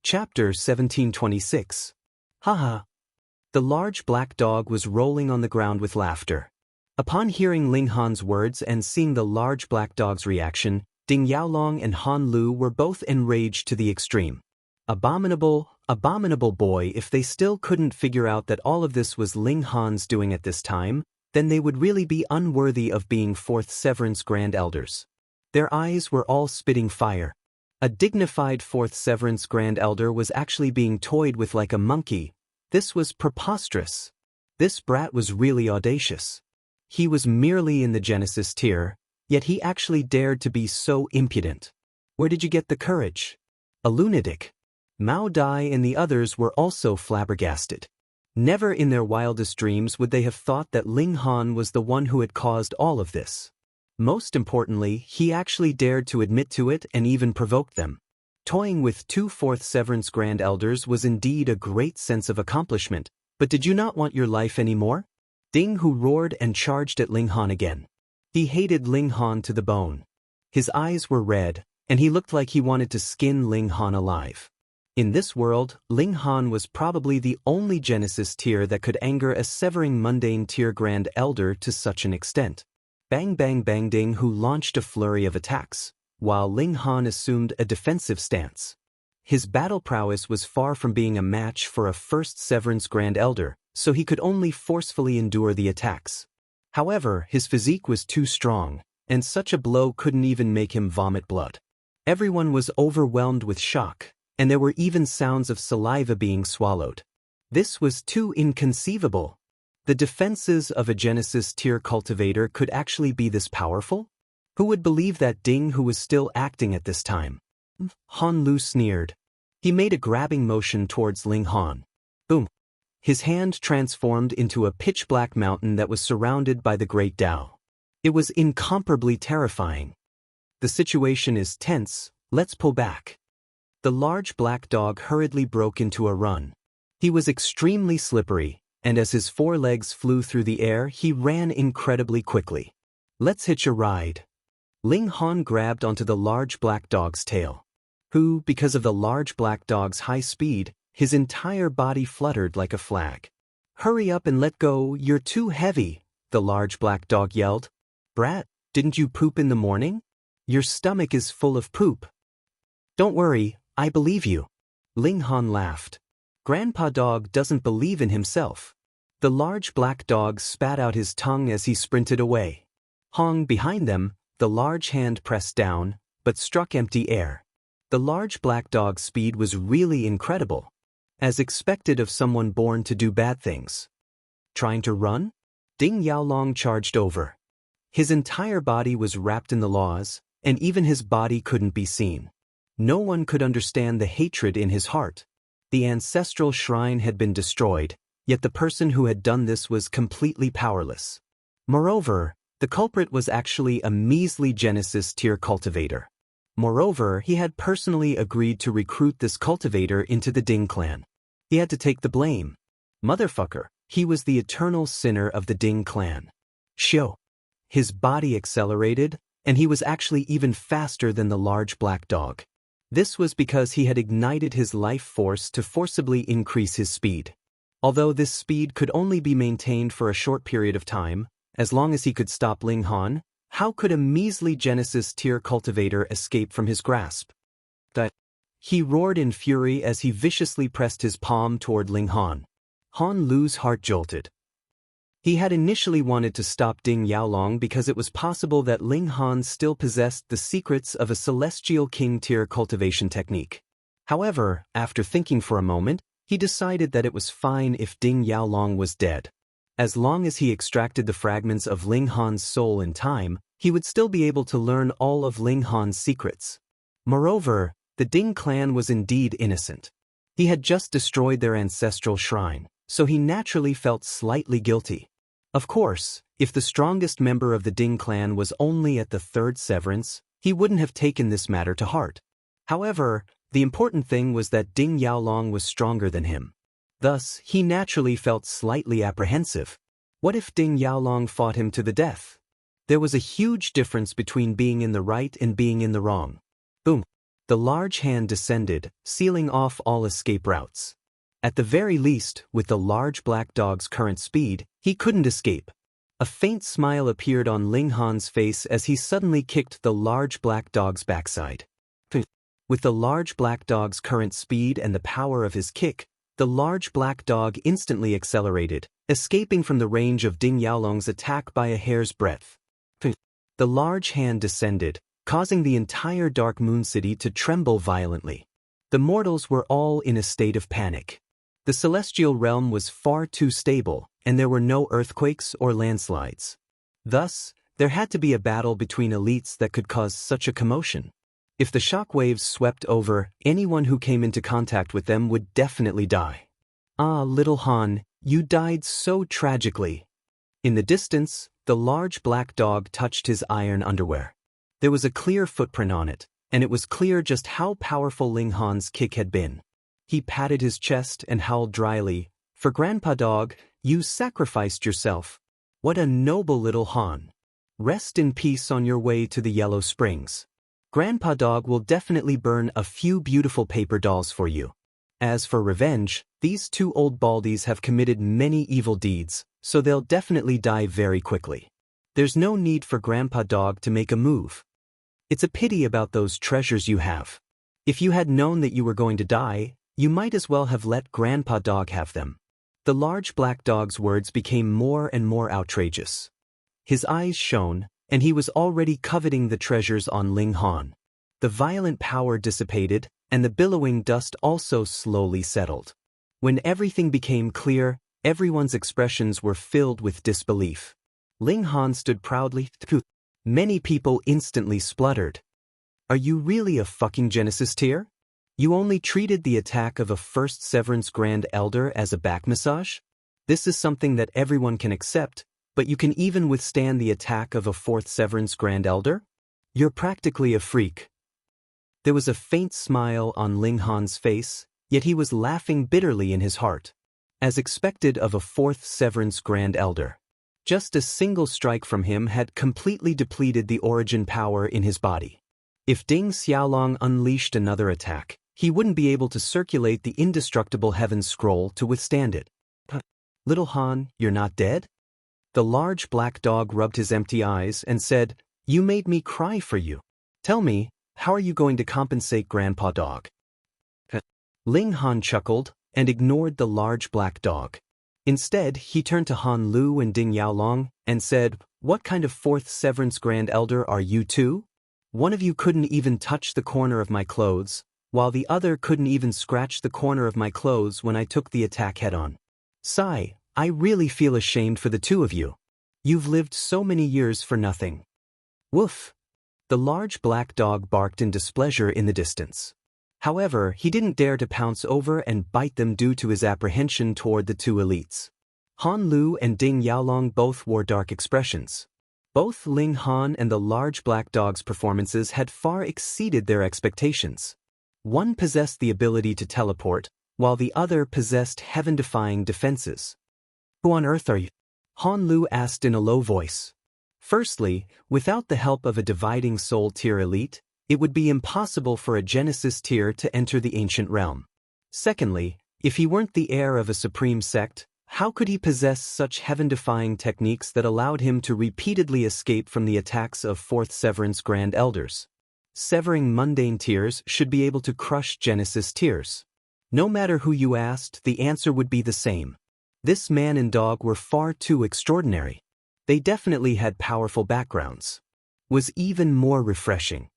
Chapter 1726. Haha. The large black dog was rolling on the ground with laughter. Upon hearing Ling Han's words and seeing the large black dog's reaction, Ding Yaolong and Han Lu were both enraged to the extreme. Abominable, abominable boy! If they still couldn't figure out that all of this was Ling Han's doing at this time, then they would really be unworthy of being Fourth Severance Grand Elders. Their eyes were all spitting fire. A dignified Fourth Severance Grand Elder was actually being toyed with like a monkey. This was preposterous. This brat was really audacious. He was merely in the Genesis tier, yet he actually dared to be so impudent. Where did you get the courage? A lunatic. Mao Dai and the others were also flabbergasted. Never in their wildest dreams would they have thought that Ling Han was the one who had caused all of this. Most importantly, he actually dared to admit to it and even provoked them. Toying with two Fourth Severance Grand Elders was indeed a great sense of accomplishment, but did you not want your life anymore? Ding Hu roared and charged at Ling Han again. He hated Ling Han to the bone. His eyes were red, and he looked like he wanted to skin Ling Han alive. In this world, Ling Han was probably the only Genesis tier that could anger a severing mundane tier Grand Elder to such an extent. Bang bang bang! Ding Hu launched a flurry of attacks, while Ling Han assumed a defensive stance. His battle prowess was far from being a match for a First Severance Grand Elder, so he could only forcefully endure the attacks. However, his physique was too strong, and such a blow couldn't even make him vomit blood. Everyone was overwhelmed with shock, and there were even sounds of saliva being swallowed. This was too inconceivable. The defenses of a Genesis tier cultivator could actually be this powerful? Who would believe that Ding Hu was still acting at this time? Han Lu sneered. He made a grabbing motion towards Ling Han. Boom! His hand transformed into a pitch-black mountain that was surrounded by the Great Tao. It was incomparably terrifying. The situation is tense, let's pull back. The large black dog hurriedly broke into a run. He was extremely slippery, and as his forelegs flew through the air, he ran incredibly quickly. Let's hitch a ride. Ling Han grabbed onto the large black dog's tail. Who, because of the large black dog's high speed, his entire body fluttered like a flag. Hurry up and let go, you're too heavy, the large black dog yelled. Brat, didn't you poop in the morning? Your stomach is full of poop. Don't worry, I believe you. Ling Han laughed. Grandpa Dog doesn't believe in himself. The large black dog spat out his tongue as he sprinted away. Hong behind them, the large hand pressed down, but struck empty air. The large black dog's speed was really incredible, as expected of someone born to do bad things. Trying to run? Ding Yaolong charged over. His entire body was wrapped in the laws, and even his body couldn't be seen. No one could understand the hatred in his heart. The ancestral shrine had been destroyed, yet the person who had done this was completely powerless. Moreover, the culprit was actually a measly Genesis tier cultivator. Moreover, he had personally agreed to recruit this cultivator into the Ding clan. He had to take the blame. Motherfucker, he was the eternal sinner of the Ding clan. Shio. His body accelerated, and he was actually even faster than the large black dog. This was because he had ignited his life force to forcibly increase his speed. Although this speed could only be maintained for a short period of time, as long as he could stop Ling Han, how could a measly Genesis tier cultivator escape from his grasp? He roared in fury as he viciously pressed his palm toward Ling Han. Han Lu's heart jolted. He had initially wanted to stop Ding Yaolong because it was possible that Ling Han still possessed the secrets of a Celestial King tier cultivation technique. However, after thinking for a moment, he decided that it was fine if Ding Yaolong was dead. As long as he extracted the fragments of Ling Han's soul in time, he would still be able to learn all of Ling Han's secrets. Moreover, the Ding clan was indeed innocent. He had just destroyed their ancestral shrine, so he naturally felt slightly guilty. Of course, if the strongest member of the Ding clan was only at the third severance, he wouldn't have taken this matter to heart. However, the important thing was that Ding Yaolong was stronger than him. Thus, he naturally felt slightly apprehensive. What if Ding Yaolong fought him to the death? There was a huge difference between being in the right and being in the wrong. Boom. The large hand descended, sealing off all escape routes. At the very least, with the large black dog's current speed, he couldn't escape. A faint smile appeared on Ling Han's face as he suddenly kicked the large black dog's backside. With the large black dog's current speed and the power of his kick, the large black dog instantly accelerated, escaping from the range of Ding Yaolong's attack by a hair's breadth. The large hand descended, causing the entire Dark Moon City to tremble violently. The mortals were all in a state of panic. The celestial realm was far too stable, and there were no earthquakes or landslides. Thus, there had to be a battle between elites that could cause such a commotion. If the shock waves swept over, anyone who came into contact with them would definitely die. Ah, little Han, you died so tragically. In the distance, the large black dog touched his iron underwear. There was a clear footprint on it, and it was clear just how powerful Ling Han's kick had been. He patted his chest and howled dryly, "For Grandpa Dog, you sacrificed yourself. What a noble little Han. Rest in peace on your way to the Yellow Springs. Grandpa Dog will definitely burn a few beautiful paper dolls for you. As for revenge, these two old baldies have committed many evil deeds, so they'll definitely die very quickly. There's no need for Grandpa Dog to make a move. It's a pity about those treasures you have. If you had known that you were going to die, you might as well have let Grandpa Dog have them." The large black dog's words became more and more outrageous. His eyes shone, and he was already coveting the treasures on Ling Han. The violent power dissipated, and the billowing dust also slowly settled. When everything became clear, everyone's expressions were filled with disbelief. Ling Han stood proudly. Many people instantly spluttered. "Are you really a fucking Genesis tier? You only treated the attack of a First Severance Grand Elder as a back massage? This is something that everyone can accept, but you can even withstand the attack of a Fourth Severance Grand Elder? You're practically a freak." There was a faint smile on Ling Han's face, yet he was laughing bitterly in his heart. As expected of a Fourth Severance Grand Elder. Just a single strike from him had completely depleted the origin power in his body. If Ding Xiaolong unleashed another attack, he wouldn't be able to circulate the indestructible Heaven Scroll to withstand it. "Little Han, you're not dead?" The large black dog rubbed his empty eyes and said, "You made me cry for you. Tell me, how are you going to compensate Grandpa Dog?" Ling Han chuckled and ignored the large black dog. Instead, he turned to Han Lu and Ding Yaolong and said, "What kind of Fourth Severance Grand Elder are you two? One of you couldn't even touch the corner of my clothes, while the other couldn't even scratch the corner of my clothes when I took the attack head-on. Sigh, I really feel ashamed for the two of you. You've lived so many years for nothing." Woof! The large black dog barked in displeasure in the distance. However, he didn't dare to pounce over and bite them due to his apprehension toward the two elites. Han Lu and Ding Yaolong both wore dark expressions. Both Ling Han and the large black dog's performances had far exceeded their expectations. One possessed the ability to teleport, while the other possessed heaven-defying defenses. "Who on earth are you?" Han Lu asked in a low voice. Firstly, without the help of a dividing soul tier elite, it would be impossible for a Genesis tier to enter the ancient realm. Secondly, if he weren't the heir of a supreme sect, how could he possess such heaven-defying techniques that allowed him to repeatedly escape from the attacks of Fourth Severance Grand Elders? Severing mundane tiers should be able to crush Genesis tiers. No matter who you asked, the answer would be the same. This man and dog were far too extraordinary. They definitely had powerful backgrounds. Was even more refreshing.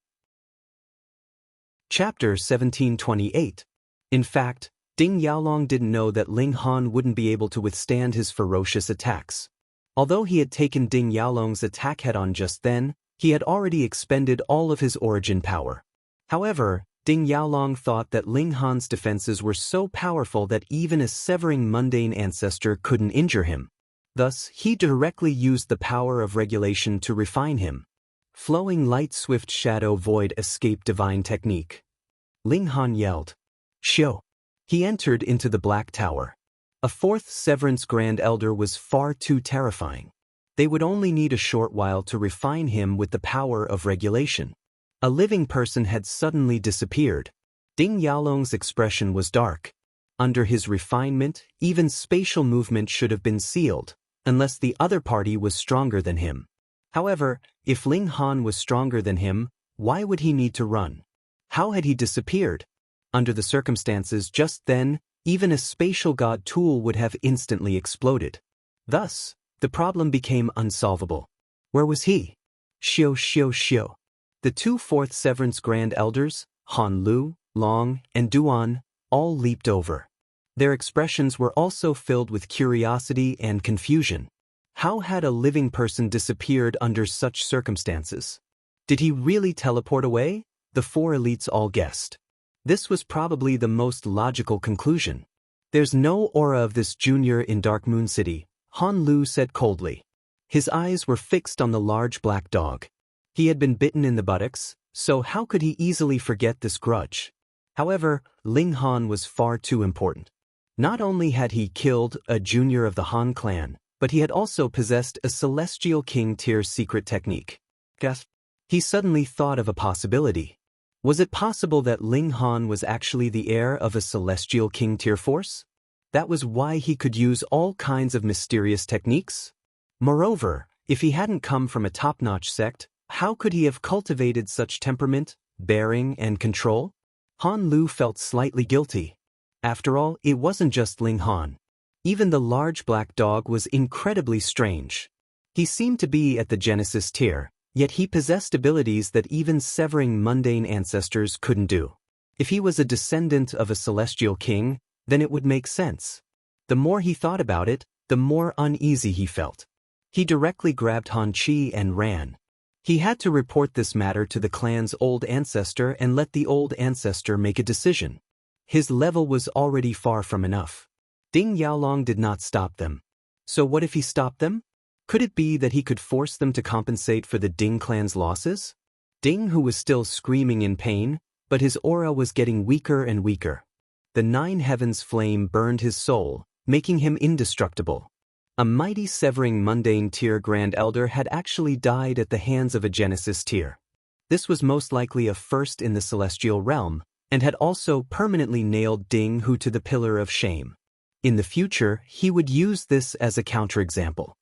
Chapter 1728. In fact, Ding Yaolong didn't know that Ling Han wouldn't be able to withstand his ferocious attacks. Although he had taken Ding Yaolong's attack head-on just then, he had already expended all of his origin power. However, Ding Yaolong thought that Ling Han's defenses were so powerful that even a severing mundane ancestor couldn't injure him. Thus, he directly used the power of regulation to refine him. Flowing light swift shadow void escape divine technique. Ling Han yelled. "Shio!" He entered into the Black Tower. A Fourth Severance Grand Elder was far too terrifying. They would only need a short while to refine him with the power of regulation. A living person had suddenly disappeared. Ding Yaolong's expression was dark. Under his refinement, even spatial movement should have been sealed, unless the other party was stronger than him. However, if Ling Han was stronger than him, why would he need to run? How had he disappeared? Under the circumstances just then, even a spatial god tool would have instantly exploded. Thus, the problem became unsolvable. Where was he? Xiao. The two fourth severance grand elders, Han Lu, Long, and Duan, all leaped over. Their expressions were also filled with curiosity and confusion. How had a living person disappeared under such circumstances? Did he really teleport away? The four elites all guessed. This was probably the most logical conclusion. There's no aura of this junior in Dark Moon City, Han Lu said coldly. His eyes were fixed on the large black dog. He had been bitten in the buttocks, so how could he easily forget this grudge? However, Ling Han was far too important. Not only had he killed a junior of the Han clan, but he had also possessed a Celestial King tier secret technique. He suddenly thought of a possibility. Was it possible that Ling Han was actually the heir of a Celestial King tier force? That was why he could use all kinds of mysterious techniques? Moreover, if he hadn't come from a top-notch sect, how could he have cultivated such temperament, bearing, and control? Han Lu felt slightly guilty. After all, it wasn't just Ling Han. Even the large black dog was incredibly strange. He seemed to be at the Genesis tier, yet he possessed abilities that even severing mundane ancestors couldn't do. If he was a descendant of a celestial king, then it would make sense. The more he thought about it, the more uneasy he felt. He directly grabbed Han Chi and ran. He had to report this matter to the clan's old ancestor and let the old ancestor make a decision. His level was already far from enough. Ding Yaolong did not stop them. So what if he stopped them? Could it be that he could force them to compensate for the Ding clan's losses? Ding, who was still screaming in pain, but his aura was getting weaker and weaker. The nine heavens flame burned his soul, making him indestructible. A mighty severing mundane tier grand elder had actually died at the hands of a Genesis tier. This was most likely a first in the celestial realm, and had also permanently nailed Ding Hu to the pillar of shame. In the future, he would use this as a counterexample.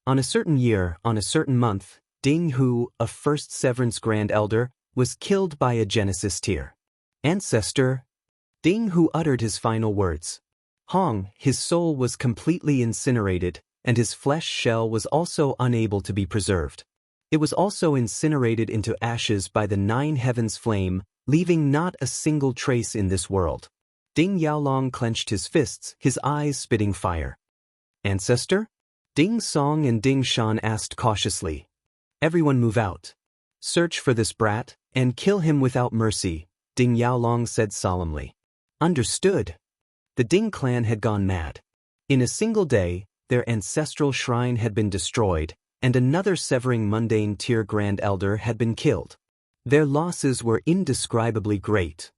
On a certain year, on a certain month, Ding Hu, a first severance grand elder, was killed by a Genesis tier. Ancestor. Ding Hu uttered his final words. Hong, his soul was completely incinerated, and his flesh shell was also unable to be preserved. It was also incinerated into ashes by the nine heavens flame, leaving not a single trace in this world. Ding Yaolong clenched his fists, his eyes spitting fire. Ancestor? Ding Song and Ding Shan asked cautiously. Everyone move out. Search for this brat, and kill him without mercy, Ding Yaolong said solemnly. Understood. The Ding clan had gone mad. In a single day, their ancestral shrine had been destroyed, and another severing mundane tier grand elder had been killed. Their losses were indescribably great.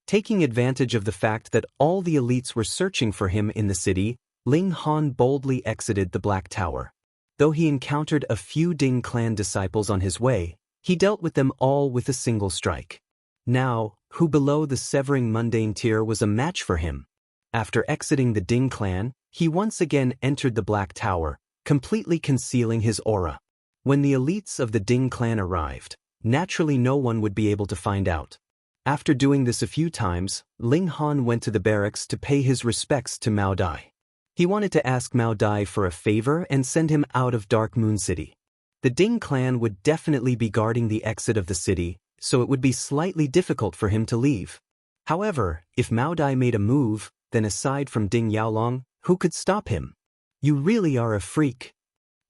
Taking advantage of the fact that all the elites were searching for him in the city, Ling Han boldly exited the Black Tower. Though he encountered a few Ding clan disciples on his way, he dealt with them all with a single strike. Now, who below the severing mundane tier was a match for him? After exiting the Ding clan, he once again entered the Black Tower, completely concealing his aura. When the elites of the Ding clan arrived, naturally no one would be able to find out. After doing this a few times, Ling Han went to the barracks to pay his respects to Mao Dai. He wanted to ask Mao Dai for a favor and send him out of Dark Moon City. The Ding clan would definitely be guarding the exit of the city, so it would be slightly difficult for him to leave. However, if Mao Dai made a move, then aside from Ding Yaolong, who could stop him? You really are a freak.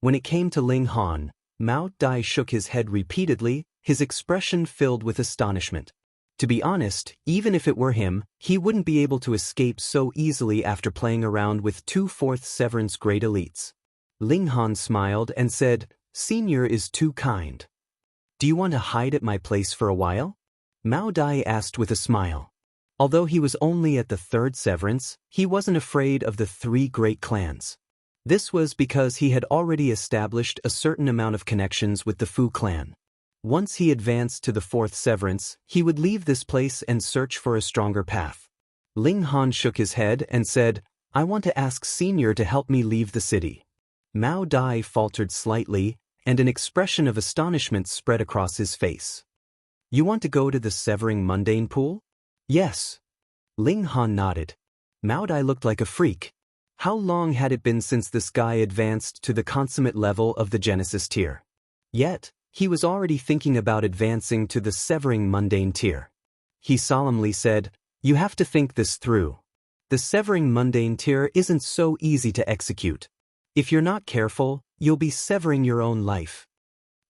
When it came to Ling Han, Mao Dai shook his head repeatedly, his expression filled with astonishment. To be honest, even if it were him, he wouldn't be able to escape so easily after playing around with 2/4 severance grade elites. Ling Han smiled and said, "Senior is too kind. Do you want to hide at my place for a while?" Mao Dai asked with a smile. Although he was only at the 3rd severance, he wasn't afraid of the 3 great clans. This was because he had already established a certain amount of connections with the Fu clan. Once he advanced to the fourth severance, he would leave this place and search for a stronger path. Ling Han shook his head and said, "I want to ask Senior to help me leave the city." Mao Dai faltered slightly, and an expression of astonishment spread across his face. "You want to go to the Severing Mundane Pool?" "Yes." Ling Han nodded. Mao Dai looked like a freak. How long had it been since this guy advanced to the consummate level of the Genesis tier? Yet, he was already thinking about advancing to the Severing Mundane tier. He solemnly said, "You have to think this through. The Severing Mundane tier isn't so easy to execute. If you're not careful, you'll be severing your own life."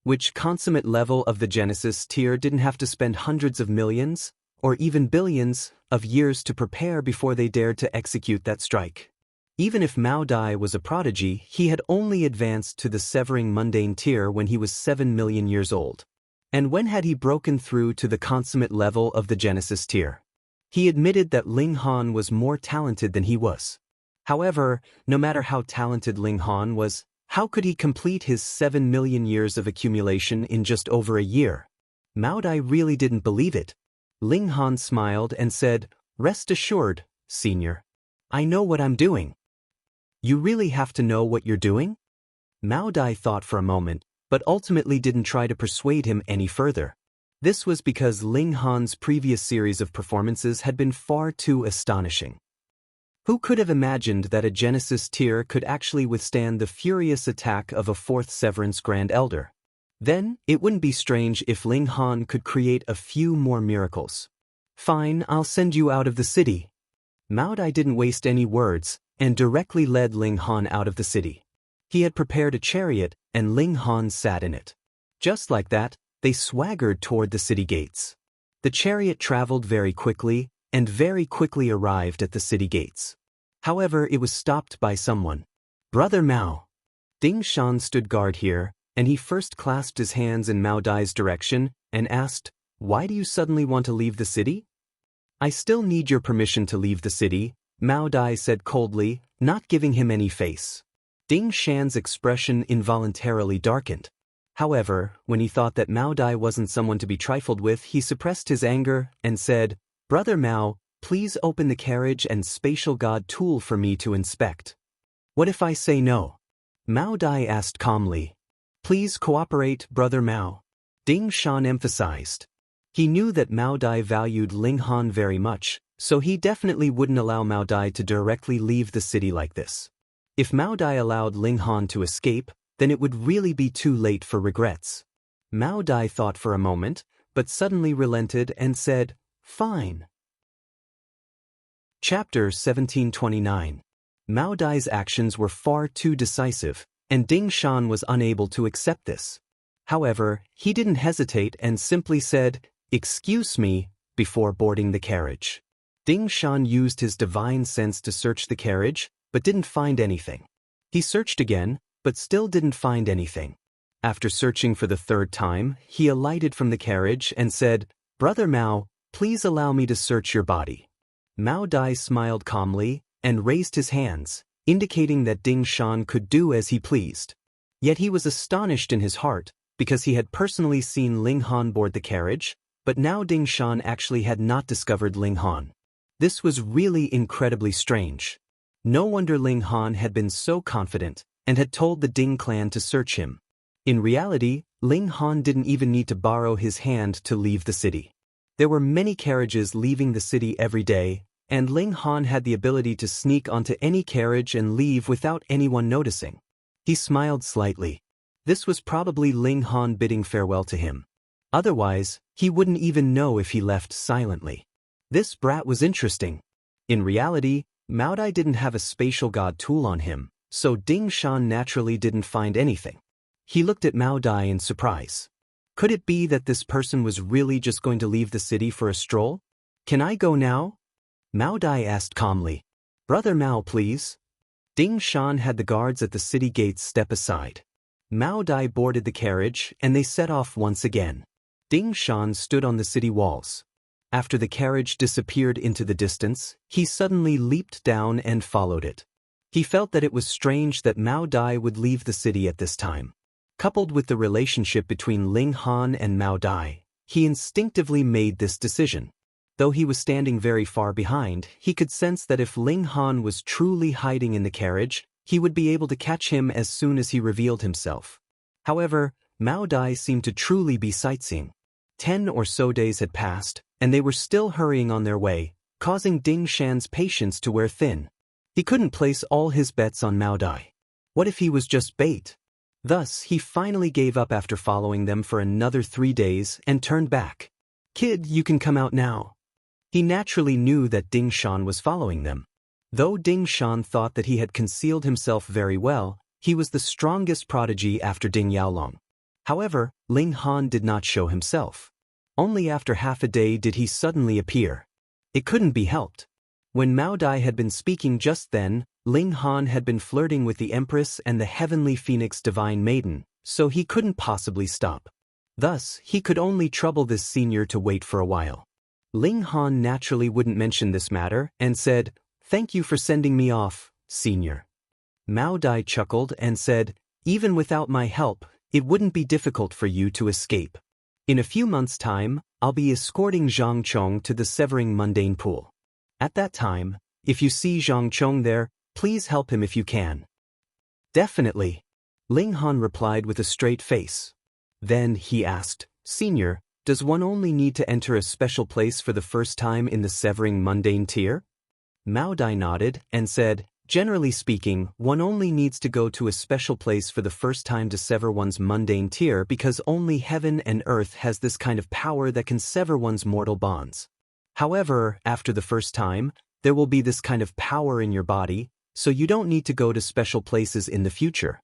Which consummate level of the Genesis tier didn't have to spend hundreds of millions, or even billions, of years to prepare before they dared to execute that strike. Even if Mao Dai was a prodigy, he had only advanced to the Severing Mundane tier when he was 7 million years old. And when had he broken through to the consummate level of the Genesis tier? He admitted that Ling Han was more talented than he was. However, no matter how talented Ling Han was, how could he complete his 7 million years of accumulation in just over a year? Mao Dai really didn't believe it. Ling Han smiled and said, "Rest assured, Senior. I know what I'm doing." "You really have to know what you're doing?" Mao Dai thought for a moment, but ultimately didn't try to persuade him any further. This was because Ling Han's previous series of performances had been far too astonishing. Who could have imagined that a Genesis tier could actually withstand the furious attack of a fourth Severance Grand Elder? Then, it wouldn't be strange if Ling Han could create a few more miracles. "Fine, I'll send you out of the city." Mao Dai didn't waste any words, and directly led Ling Han out of the city. He had prepared a chariot, and Ling Han sat in it. Just like that, they swaggered toward the city gates. The chariot traveled very quickly, and very quickly arrived at the city gates. However, it was stopped by someone. "Brother Mao." Ding Shan stood guard here, and he first clasped his hands in Mao Dai's direction and asked, "Why do you suddenly want to leave the city?" "I still need your permission to leave the city," Mao Dai said coldly, not giving him any face. Ding Shan's expression involuntarily darkened. However, when he thought that Mao Dai wasn't someone to be trifled with, he suppressed his anger and said, "Brother Mao, please open the carriage and spatial god tool for me to inspect." "What if I say no?" Mao Dai asked calmly. "Please cooperate, Brother Mao," Ding Shan emphasized. He knew that Mao Dai valued Ling Han very much, so he definitely wouldn't allow Mao Dai to directly leave the city like this. If Mao Dai allowed Ling Han to escape, then it would really be too late for regrets. Mao Dai thought for a moment, but suddenly relented and said, "Fine." Chapter 1729. Mao Dai's actions were far too decisive, and Ding Shan was unable to accept this. However, he didn't hesitate and simply said, "Excuse me," before boarding the carriage. Ding Shan used his divine sense to search the carriage, but didn't find anything. He searched again, but still didn't find anything. After searching for the third time, he alighted from the carriage and said, "Brother Mao, please allow me to search your body." Mao Dai smiled calmly and raised his hands, indicating that Ding Shan could do as he pleased. Yet he was astonished in his heart, because he had personally seen Ling Han board the carriage, but now Ding Shan actually had not discovered Ling Han. This was really incredibly strange. No wonder Ling Han had been so confident, and had told the Ding clan to search him. In reality, Ling Han didn't even need to borrow his hand to leave the city. There were many carriages leaving the city every day, and Ling Han had the ability to sneak onto any carriage and leave without anyone noticing. He smiled slightly. This was probably Ling Han bidding farewell to him. Otherwise, he wouldn't even know if he left silently. This brat was interesting. In reality, Mao Dai didn't have a spatial god tool on him, so Ding Shan naturally didn't find anything. He looked at Mao Dai in surprise. Could it be that this person was really just going to leave the city for a stroll? "Can I go now?" Mao Dai asked calmly. "Brother Mao, please." Ding Shan had the guards at the city gates step aside. Mao Dai boarded the carriage, and they set off once again. Ding Shan stood on the city walls. After the carriage disappeared into the distance, he suddenly leaped down and followed it. He felt that it was strange that Mao Dai would leave the city at this time. Coupled with the relationship between Ling Han and Mao Dai, he instinctively made this decision. Though he was standing very far behind, he could sense that if Ling Han was truly hiding in the carriage, he would be able to catch him as soon as he revealed himself. However, Mao Dai seemed to truly be sightseeing. 10 or so days had passed, and they were still hurrying on their way, causing Ding Shan's patience to wear thin. He couldn't place all his bets on Mao Dai. What if he was just bait? Thus, he finally gave up after following them for another 3 days and turned back. "Kid, you can come out now." He naturally knew that Ding Shan was following them. Though Ding Shan thought that he had concealed himself very well, he was the strongest prodigy after Ding Yaolong. However, Ling Han did not show himself. Only after half a day did he suddenly appear. It couldn't be helped. When Mao Dai had been speaking just then, Ling Han had been flirting with the Empress and the Heavenly Phoenix Divine Maiden, so he couldn't possibly stop. Thus, he could only trouble this senior to wait for a while. Ling Han naturally wouldn't mention this matter and said, "Thank you for sending me off, senior." Mao Dai chuckled and said, "Even without my help, it wouldn't be difficult for you to escape. In a few months' time, I'll be escorting Zhang Chong to the Severing Mundane Pool. At that time, if you see Zhang Chong there, please help him if you can." "Definitely," Ling Han replied with a straight face. Then he asked, "Senior, does one only need to enter a special place for the first time in the Severing Mundane tier?" Mao Dai nodded and said, "Generally speaking, one only needs to go to a special place for the first time to sever one's mundane tier because only heaven and earth has this kind of power that can sever one's mortal bonds. However, after the first time, there will be this kind of power in your body, so you don't need to go to special places in the future.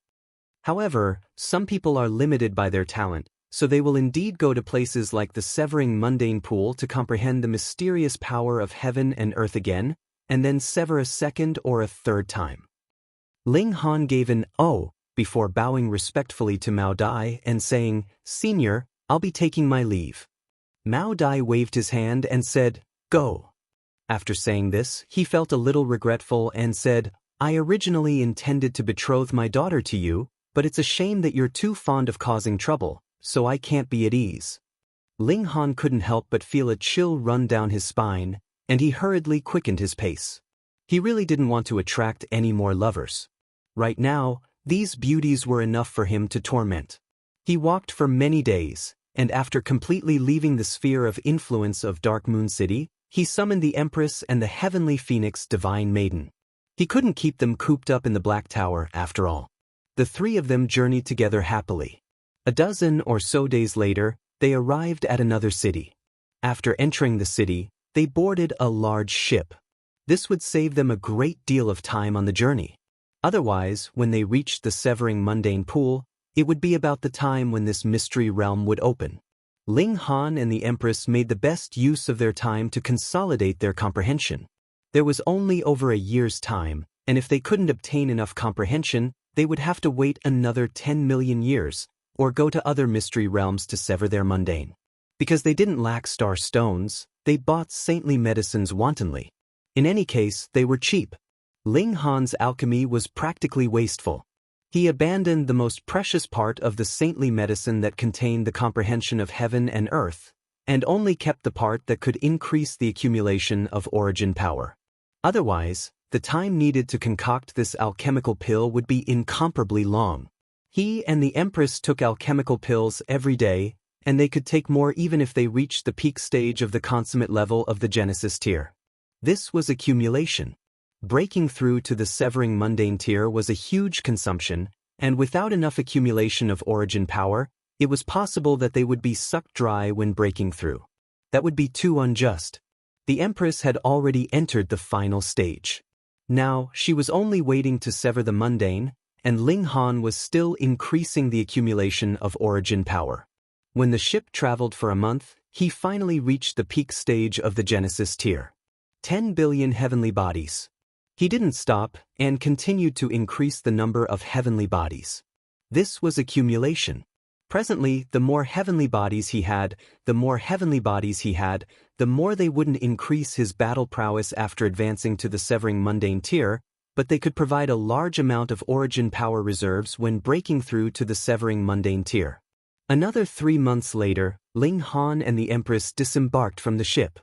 However, some people are limited by their talent, so they will indeed go to places like the Severing Mundane Pool to comprehend the mysterious power of heaven and earth again, and then sever a second or a third time." Ling Han gave an "oh" before bowing respectfully to Mao Dai and saying, "Senior, I'll be taking my leave." Mao Dai waved his hand and said, "Go." After saying this, he felt a little regretful and said, "I originally intended to betroth my daughter to you, but it's a shame that you're too fond of causing trouble, so I can't be at ease." Ling Han couldn't help but feel a chill run down his spine, and he hurriedly quickened his pace. He really didn't want to attract any more lovers. Right now, these beauties were enough for him to torment. He walked for many days, and after completely leaving the sphere of influence of Dark Moon City, he summoned the Empress and the Heavenly Phoenix Divine Maiden. He couldn't keep them cooped up in the Black Tower after all. The 3 of them journeyed together happily. A dozen or so days later, they arrived at another city. After entering the city, they boarded a large ship. This would save them a great deal of time on the journey. Otherwise, when they reached the Severing Mundane Pool, it would be about the time when this mystery realm would open. Ling Han and the Empress made the best use of their time to consolidate their comprehension. There was only over a year's time, and if they couldn't obtain enough comprehension, they would have to wait another 10 million years, or go to other mystery realms to sever their mundane. Because they didn't lack star stones, they bought saintly medicines wantonly. In any case, they were cheap. Ling Han's alchemy was practically wasteful. He abandoned the most precious part of the saintly medicine that contained the comprehension of heaven and earth, and only kept the part that could increase the accumulation of origin power. Otherwise, the time needed to concoct this alchemical pill would be incomparably long. He and the Empress took alchemical pills every day, and they could take more even if they reached the peak stage of the consummate level of the Genesis tier. This was accumulation. Breaking through to the Severing Mundane tier was a huge consumption, and without enough accumulation of origin power, it was possible that they would be sucked dry when breaking through. That would be too unjust. The Empress had already entered the final stage. Now, she was only waiting to sever the mundane, and Ling Han was still increasing the accumulation of origin power. When the ship traveled for a month, he finally reached the peak stage of the Genesis tier. 10 billion heavenly bodies. He didn't stop and continued to increase the number of heavenly bodies. This was accumulation. Presently, the more heavenly bodies he had, the more they wouldn't increase his battle prowess after advancing to the Severing Mundane tier, but they could provide a large amount of origin power reserves when breaking through to the severing mundane tier. Another 3 months later, Ling Han and the Empress disembarked from the ship.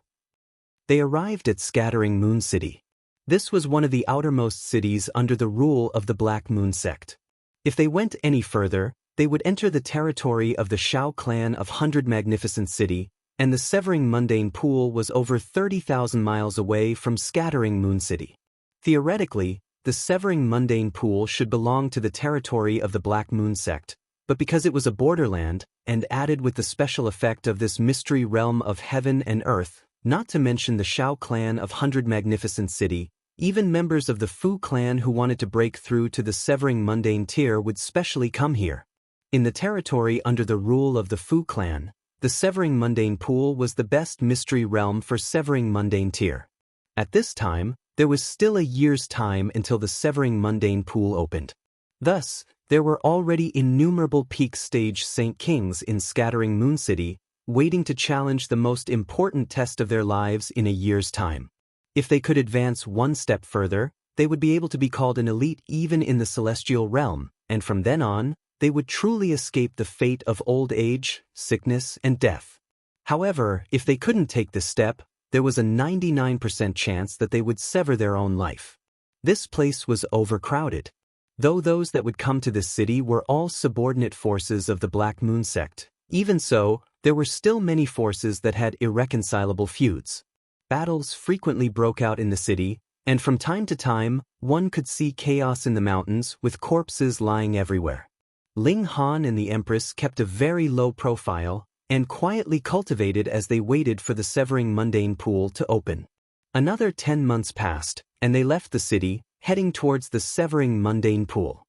They arrived at Scattering Moon City. This was one of the outermost cities under the rule of the Black Moon sect. If they went any further, they would enter the territory of the Shao clan of 100 Magnificent City, and the Severing Mundane Pool was over 30,000 miles away from Scattering Moon City. Theoretically, the Severing Mundane Pool should belong to the territory of the Black Moon sect, but because it was a borderland, and added with the special effect of this mystery realm of heaven and earth, not to mention the Shao clan of 100 Magnificent City, even members of the Fu clan who wanted to break through to the Severing Mundane tier would specially come here. In the territory under the rule of the Fu clan, the Severing Mundane Pool was the best mystery realm for Severing Mundane tier. At this time, there was still a year's time until the Severing Mundane Pool opened. Thus, there were already innumerable peak stage Saint Kings in Scattering Moon City, waiting to challenge the most important test of their lives in a year's time. If they could advance one step further, they would be able to be called an elite even in the celestial realm, and from then on, they would truly escape the fate of old age, sickness, and death. However, if they couldn't take this step, there was a 99% chance that they would sever their own life. This place was overcrowded. Though those that would come to this city were all subordinate forces of the Black Moon sect, even so, there were still many forces that had irreconcilable feuds. Battles frequently broke out in the city, and from time to time, one could see chaos in the mountains with corpses lying everywhere. Ling Han and the Empress kept a very low profile, and quietly cultivated as they waited for the Severing Mundane Pool to open. Another 10 months passed, and they left the city, heading towards the Severing Mundane Pool.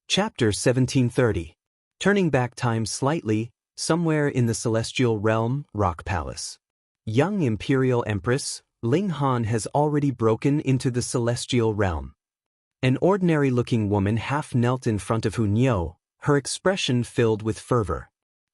Chapter 1730. Turning back time slightly, somewhere in the celestial realm, Rock Palace. Young Imperial Empress, Ling Han has already broken into the celestial realm. An ordinary-looking woman half knelt in front of Hu Niu, her expression filled with fervor.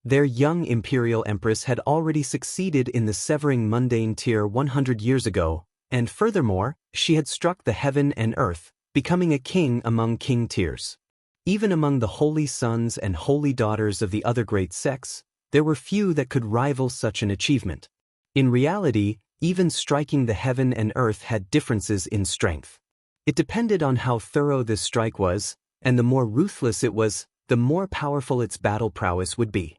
Their young Imperial Empress had already succeeded in the Severing Mundane tier 100 years ago, and furthermore, she had struck the heaven and earth, becoming a king among king tiers. Even among the holy sons and holy daughters of the other great sects, there were few that could rival such an achievement. In reality, even striking the heaven and earth had differences in strength. It depended on how thorough this strike was, and the more ruthless it was, the more powerful its battle prowess would be.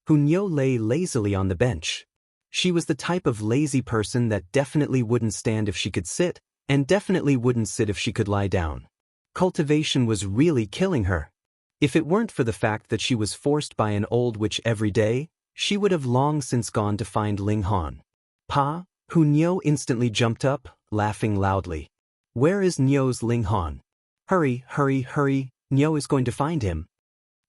Hu Niu lay lazily on the bench. She was the type of lazy person that definitely wouldn't stand if she could sit, and definitely wouldn't sit if she could lie down. Cultivation was really killing her. If it weren't for the fact that she was forced by an old witch every day, she would have long since gone to find Ling Han. Pa, Hu Niu instantly jumped up, laughing loudly. Where is Niu's Ling Han? Hurry, hurry, hurry, Niu is going to find him.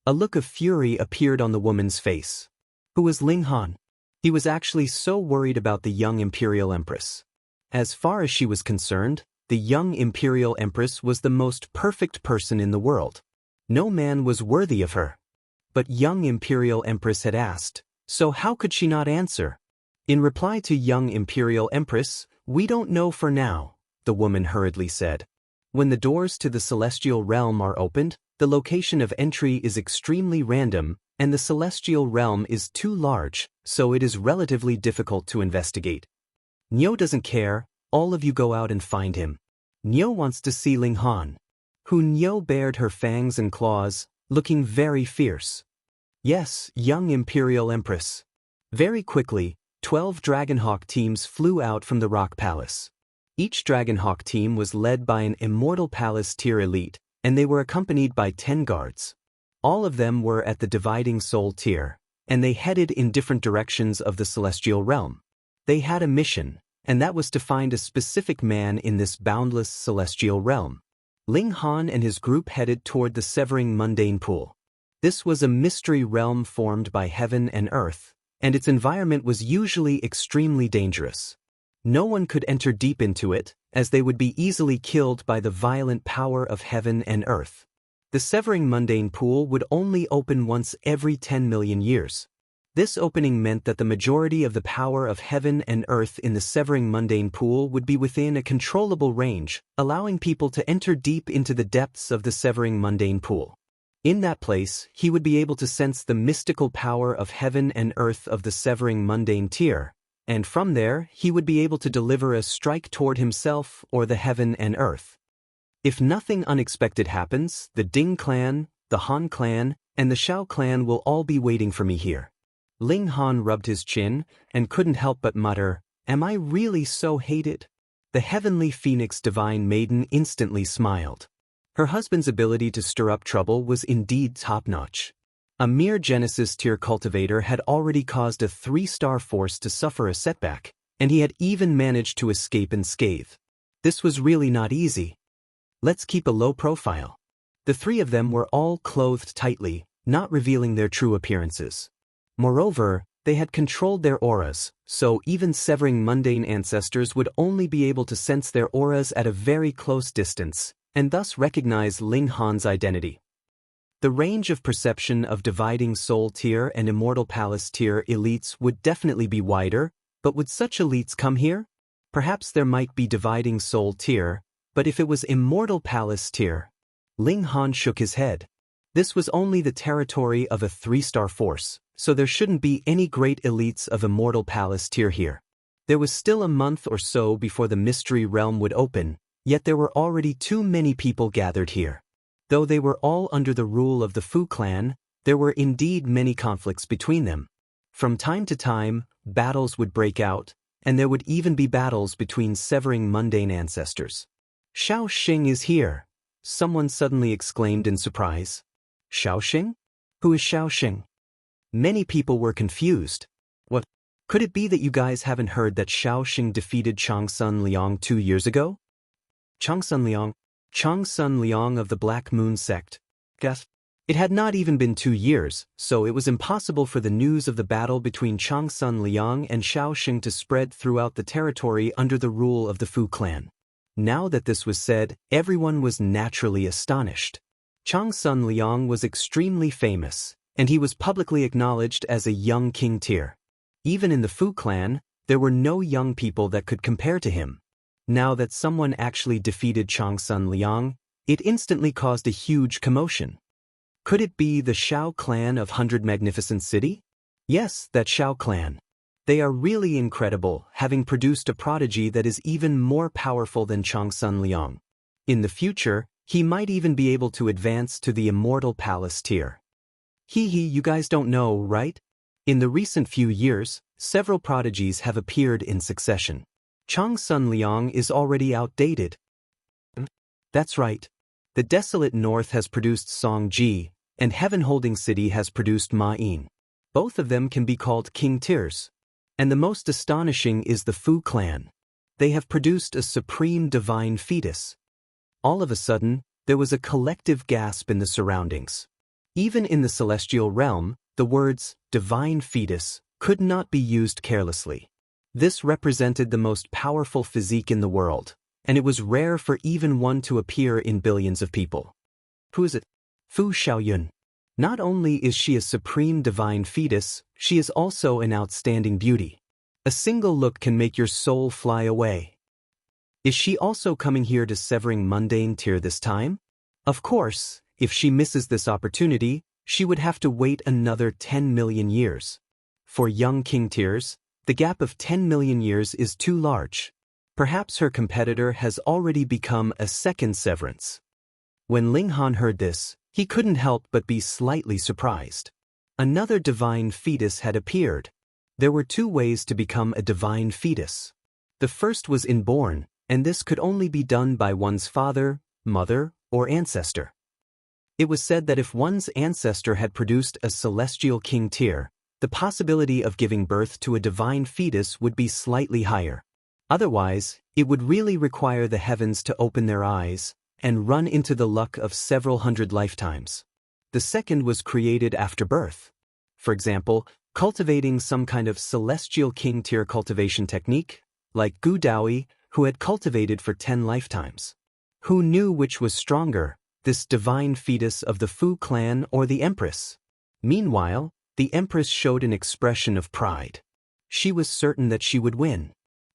A look of fury appeared on the woman's face. Who was Ling Han? He was actually so worried about the young Imperial Empress. As far as she was concerned, the young Imperial Empress was the most perfect person in the world. No man was worthy of her. But young Imperial Empress had asked, so how could she not answer? In reply to young Imperial Empress, we don't know for now, the woman hurriedly said. When the doors to the celestial realm are opened, the location of entry is extremely random, and the celestial realm is too large, so it is relatively difficult to investigate. Niu doesn't care, all of you go out and find him. Niu wants to see Ling Han. Hu Niu bared her fangs and claws, looking very fierce. Yes, young Imperial Empress. Very quickly, 12 Dragonhawk teams flew out from the Rock Palace. Each Dragonhawk team was led by an Immortal Palace tier elite, and they were accompanied by 10 guards. All of them were at the Dividing Soul tier, and they headed in different directions of the celestial realm. They had a mission, and that was to find a specific man in this boundless celestial realm. Ling Han and his group headed toward the Severing Mundane Pool. This was a mystery realm formed by heaven and earth, and its environment was usually extremely dangerous. No one could enter deep into it, as they would be easily killed by the violent power of heaven and earth. The Severing Mundane Pool would only open once every 10 million years. This opening meant that the majority of the power of heaven and earth in the severing mundane pool would be within a controllable range, allowing people to enter deep into the depths of the severing mundane pool. In that place, he would be able to sense the mystical power of heaven and earth of the severing mundane tier, and from there he would be able to deliver a strike toward himself or the heaven and earth. If nothing unexpected happens, the Ding clan, the Han clan, and the Shao clan will all be waiting for me here. Ling Han rubbed his chin and couldn't help but mutter, "Am I really so hated?" The heavenly phoenix divine maiden instantly smiled. Her husband's ability to stir up trouble was indeed top-notch. A mere Genesis tier cultivator had already caused a 3-star force to suffer a setback, and he had even managed to escape unscathed. This was really not easy. Let's keep a low profile. The three of them were all clothed tightly, not revealing their true appearances. Moreover, they had controlled their auras, so even severing mundane ancestors would only be able to sense their auras at a very close distance, and thus recognize Ling Han's identity. The range of perception of dividing soul tier and immortal palace tier elites would definitely be wider, but would such elites come here? Perhaps there might be dividing soul tier, but if it was immortal palace tier? Ling Han shook his head. This was only the territory of a 3-star force, so there shouldn't be any great elites of immortal palace tier here. There was still a month or so before the mystery realm would open, yet there were already too many people gathered here. Though they were all under the rule of the Fu clan, there were indeed many conflicts between them. From time to time, battles would break out, and there would even be battles between severing mundane ancestors. "Shao Xing is here," someone suddenly exclaimed in surprise. "Shao Xing? Who is Shao Xing?" Many people were confused. What? Could it be that you guys haven't heard that Shao Xing defeated Changsun Liang 2 years ago? Changsun Liang of the Black Moon sect. Guess. It had not even been 2 years, so it was impossible for the news of the battle between Changsun Liang and Shao Xing to spread throughout the territory under the rule of the Fu clan. Now that this was said, everyone was naturally astonished. Changsun Liang was extremely famous, and he was publicly acknowledged as a young king tier. Even in the Fu clan, there were no young people that could compare to him. Now that someone actually defeated Changsun Liang, it instantly caused a huge commotion. Could it be the Shao clan of 100 Magnificent City? Yes, that Shao clan. They are really incredible, having produced a prodigy that is even more powerful than Changsun Liang. In the future, he might even be able to advance to the immortal palace tier. You guys don't know, right? In the recent few years, several prodigies have appeared in succession. Changsun Liang is already outdated. That's right. The desolate north has produced Song Ji, and Heaven Holding City has produced Ma Yin. Both of them can be called king tiers. And the most astonishing is the Fu clan. They have produced a supreme divine fetus. All of a sudden, there was a collective gasp in the surroundings. Even in the celestial realm, the words divine fetus could not be used carelessly. This represented the most powerful physique in the world, and it was rare for even one to appear in billions of people. Who is it? Fu Xiaoyun. Not only is she a supreme divine fetus, she is also an outstanding beauty. A single look can make your soul fly away. Is she also coming here to severing mundane tier this time? Of course, if she misses this opportunity, she would have to wait another 10 million years. For young king tiers, the gap of 10 million years is too large. Perhaps her competitor has already become a second severance. When Ling Han heard this, he couldn't help but be slightly surprised. Another divine fetus had appeared. There were 2 ways to become a divine fetus. The first was inborn, and this could only be done by one's father, mother, or ancestor. It was said that if one's ancestor had produced a celestial king tier, the possibility of giving birth to a divine fetus would be slightly higher. Otherwise, it would really require the heavens to open their eyes and run into the luck of several hundred lifetimes. The second was created after birth. For example, cultivating some kind of celestial king tier cultivation technique, like Gu Daoi, who had cultivated for 10 lifetimes. Who knew which was stronger, this divine fetus of the Fu clan or the Empress? Meanwhile, The Empress showed an expression of pride. She was certain that she would win.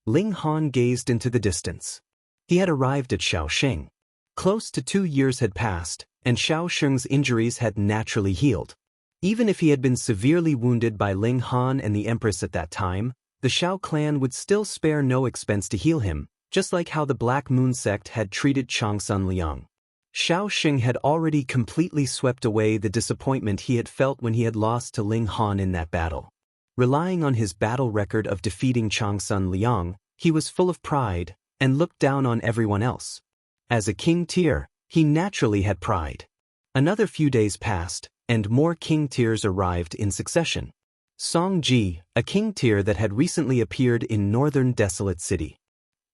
Ling Han gazed into the distance. He had arrived at Shaoxing. Close to 2 years had passed, and Shaoxing's injuries had naturally healed. Even if he had been severely wounded by Ling Han and the Empress at that time, the Shao clan would still spare no expense to heal him, just like how the Black Moon sect had treated Changsun Liang. Shaoxing had already completely swept away the disappointment he had felt when he had lost to Ling Han in that battle. Relying on his battle record of defeating Changsun Liang, he was full of pride and looked down on everyone else. As a king tier, he naturally had pride. Another few days passed, and more king tiers arrived in succession. Song Ji, a king tier that had recently appeared in northern Desolate City.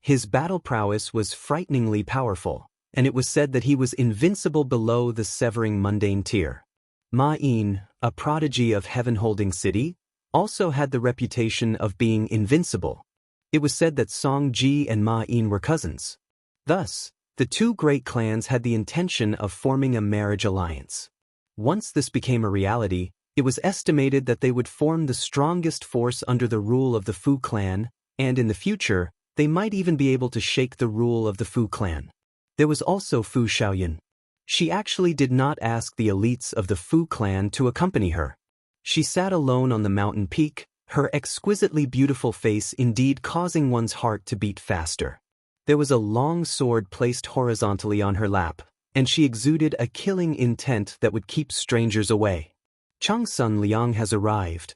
His battle prowess was frighteningly powerful, and it was said that he was invincible below the severing mundane tier. Ma Yin, a prodigy of heaven-holding city, also had the reputation of being invincible. It was said that Song Ji and Ma Yin were cousins. Thus, the two great clans had the intention of forming a marriage alliance. Once this became a reality, it was estimated that they would form the strongest force under the rule of the Fu clan, and in the future, they might even be able to shake the rule of the Fu clan. There was also Fu Xiaoyan. She actually did not ask the elites of the Fu clan to accompany her. She sat alone on the mountain peak, her exquisitely beautiful face indeed causing one's heart to beat faster. There was a long sword placed horizontally on her lap, and she exuded a killing intent that would keep strangers away. Changsun Liang has arrived.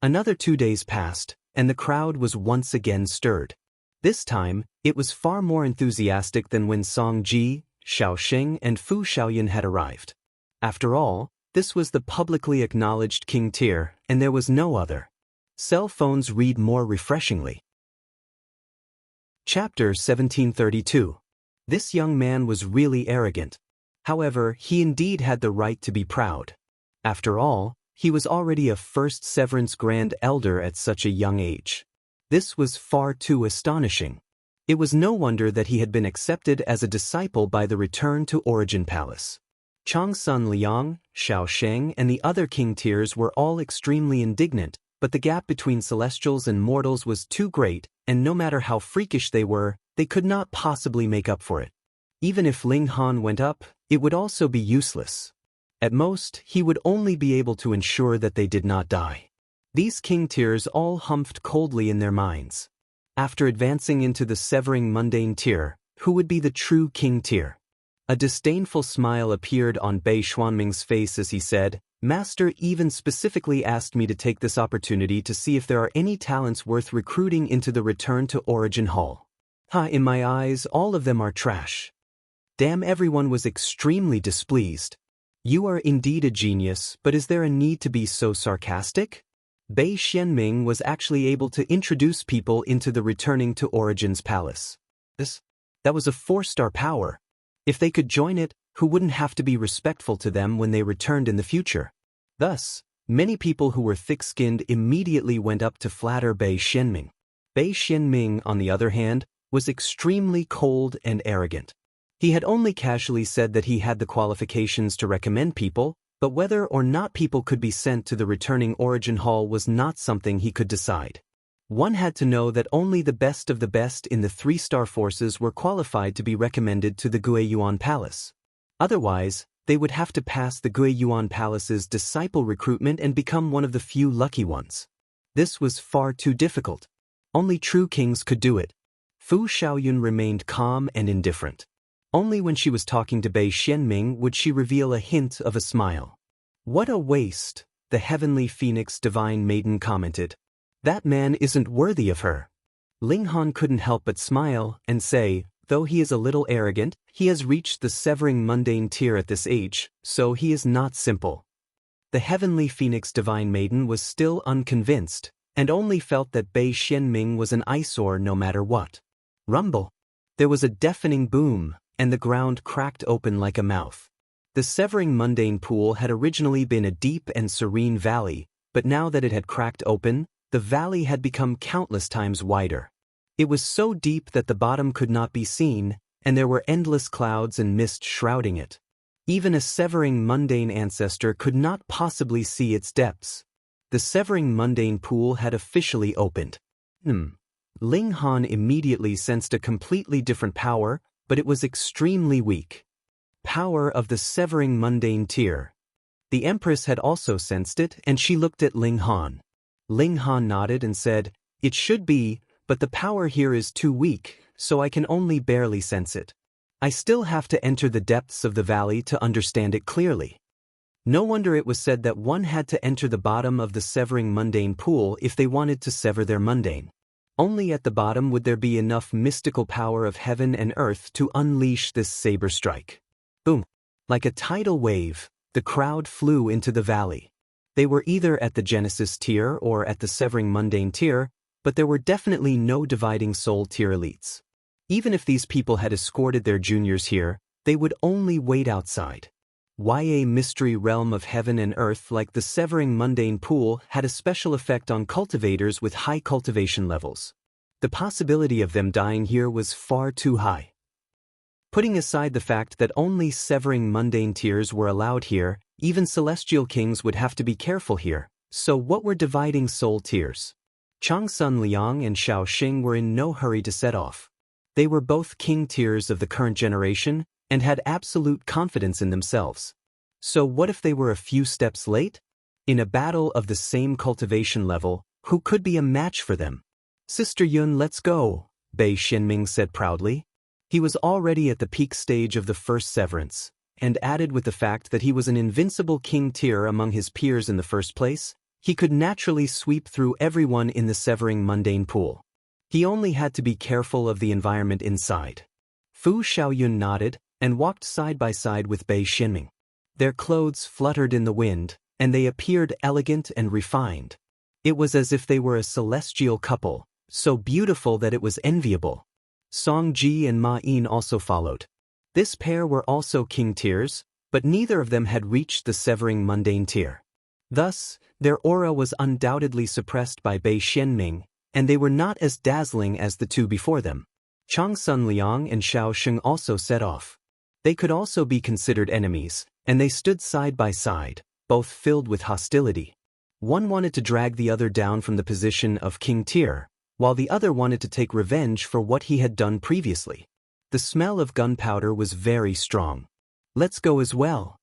Another 2 days passed, and the crowd was once again stirred. This time, it was far more enthusiastic than when Song Ji, Shaoxing, and Fu Xiaoyan had arrived. After all, this was the publicly acknowledged king tier, and there was no other. Cell phones read more refreshingly. Chapter 1732. This young man was really arrogant. However, he indeed had the right to be proud. After all, he was already a first Severance Grand Elder at such a young age. This was far too astonishing. It was no wonder that he had been accepted as a disciple by the Return to Origin Palace. Changsun Liang, Shaoxing, and the other king tiers were all extremely indignant, but the gap between celestials and mortals was too great, and no matter how freakish they were, they could not possibly make up for it. Even if Ling Han went up, it would also be useless. At most, he would only be able to ensure that they did not die. These king tiers all humphed coldly in their minds. After advancing into the severing mundane tier, who would be the true king tier? A disdainful smile appeared on Bei Xuanming's face as he said, "Master even specifically asked me to take this opportunity to see if there are any talents worth recruiting into the Return to Origin Hall. In my eyes, all of them are trash." Damn, everyone was extremely displeased. You are indeed a genius, but is there a need to be so sarcastic? Bei Xianming was actually able to introduce people into the Returning to Origins Palace. That was a 4-star power. If they could join it, who wouldn't have to be respectful to them when they returned in the future? Thus, many people who were thick-skinned immediately went up to flatter Bei Xianming. Bei Xianming, on the other hand, was extremely cold and arrogant. He had only casually said that he had the qualifications to recommend people, but whether or not people could be sent to the Returning Origin Hall was not something he could decide. One had to know that only the best of the best in the 3-star forces were qualified to be recommended to the Guiyuan Palace. Otherwise, they would have to pass the Guiyuan Palace's disciple recruitment and become one of the few lucky ones. This was far too difficult. Only true kings could do it. Fu Xiaoyun remained calm and indifferent. Only when she was talking to Bei Xianming would she reveal a hint of a smile. "What a waste," the heavenly phoenix divine maiden commented. "That man isn't worthy of her." Ling Han couldn't help but smile and say, though he is a little arrogant, he has reached the severing mundane tier at this age, so he is not simple. The heavenly phoenix divine maiden was still unconvinced, and only felt that Bei Xianming was an eyesore no matter what. Rumble. There was a deafening boom, and the ground cracked open like a mouth. The severing mundane pool had originally been a deep and serene valley, but now that it had cracked open, the valley had become countless times wider. It was so deep that the bottom could not be seen, and there were endless clouds and mist shrouding it. Even a severing mundane ancestor could not possibly see its depths. The severing mundane pool had officially opened. Ling Han immediately sensed a completely different power, but it was extremely weak. Power of the severing mundane tier. The Empress had also sensed it, and she looked at Ling Han. Ling Han nodded and said, "It should be, but the power here is too weak, so I can only barely sense it. I still have to enter the depths of the valley to understand it clearly." No wonder it was said that one had to enter the bottom of the severing mundane pool if they wanted to sever their mundane. Only at the bottom would there be enough mystical power of heaven and earth to unleash this saber strike. Boom! Like a tidal wave, the crowd flew into the valley. They were either at the Genesis tier or at the severing mundane tier, but there were definitely no dividing soul tier elites. Even if these people had escorted their juniors here, they would only wait outside. Why a mystery realm of heaven and earth like the severing mundane pool had a special effect on cultivators with high cultivation levels. The possibility of them dying here was far too high. Putting aside the fact that only severing mundane tiers were allowed here, even celestial kings would have to be careful here. So what were dividing soul tiers? Changsun Liang and Xiao Xing were in no hurry to set off. They were both king tiers of the current generation, and had absolute confidence in themselves. So what if they were a few steps late? In a battle of the same cultivation level, who could be a match for them? "Sister Yun, let's go," Bei Xinming said proudly. He was already at the peak stage of the first severance, and added with the fact that he was an invincible king tier among his peers in the first place, he could naturally sweep through everyone in the severing mundane pool. He only had to be careful of the environment inside. Fu Xiaoyun nodded, and walked side by side with Bei Xinming. Their clothes fluttered in the wind, and they appeared elegant and refined. It was as if they were a celestial couple, so beautiful that it was enviable. Song Ji and Ma Yin also followed. This pair were also king tiers, but neither of them had reached the severing mundane tier. Thus, their aura was undoubtedly suppressed by Bei Xinming, and they were not as dazzling as the two before them. Changsun Liang and Xiao Xing also set off. They could also be considered enemies, and they stood side by side, both filled with hostility. One wanted to drag the other down from the position of king tier, while the other wanted to take revenge for what he had done previously. The smell of gunpowder was very strong. "Let's go as well."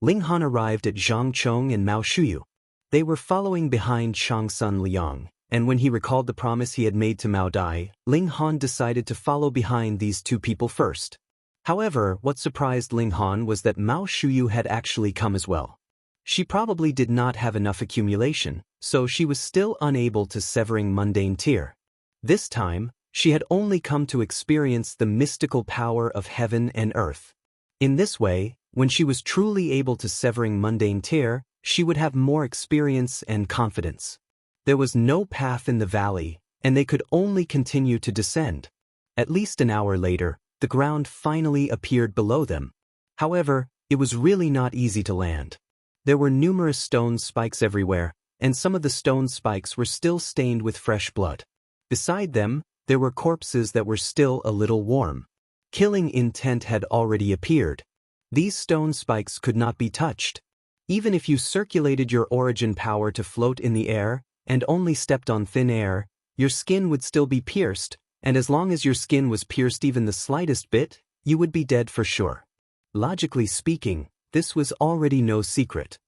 Ling Han arrived at Zhang Chong and Mao Shuyu. They were following behind Changsun Liang, and when he recalled the promise he had made to Mao Dai, Ling Han decided to follow behind these two people first. However, what surprised Ling Han was that Mao Shuyu had actually come as well. She probably did not have enough accumulation, so she was still unable to severing mundane tier. This time, she had only come to experience the mystical power of heaven and earth. In this way, when she was truly able to severing mundane tier, she would have more experience and confidence. There was no path in the valley, and they could only continue to descend. At least an hour later, the ground finally appeared below them. However, it was really not easy to land. There were numerous stone spikes everywhere, and some of the stone spikes were still stained with fresh blood. Beside them, there were corpses that were still a little warm. Killing intent had already appeared. These stone spikes could not be touched. Even if you circulated your origin power to float in the air, and only stepped on thin air, your skin would still be pierced, and as long as your skin was pierced even the slightest bit, you would be dead for sure. Logically speaking, this was already no secret.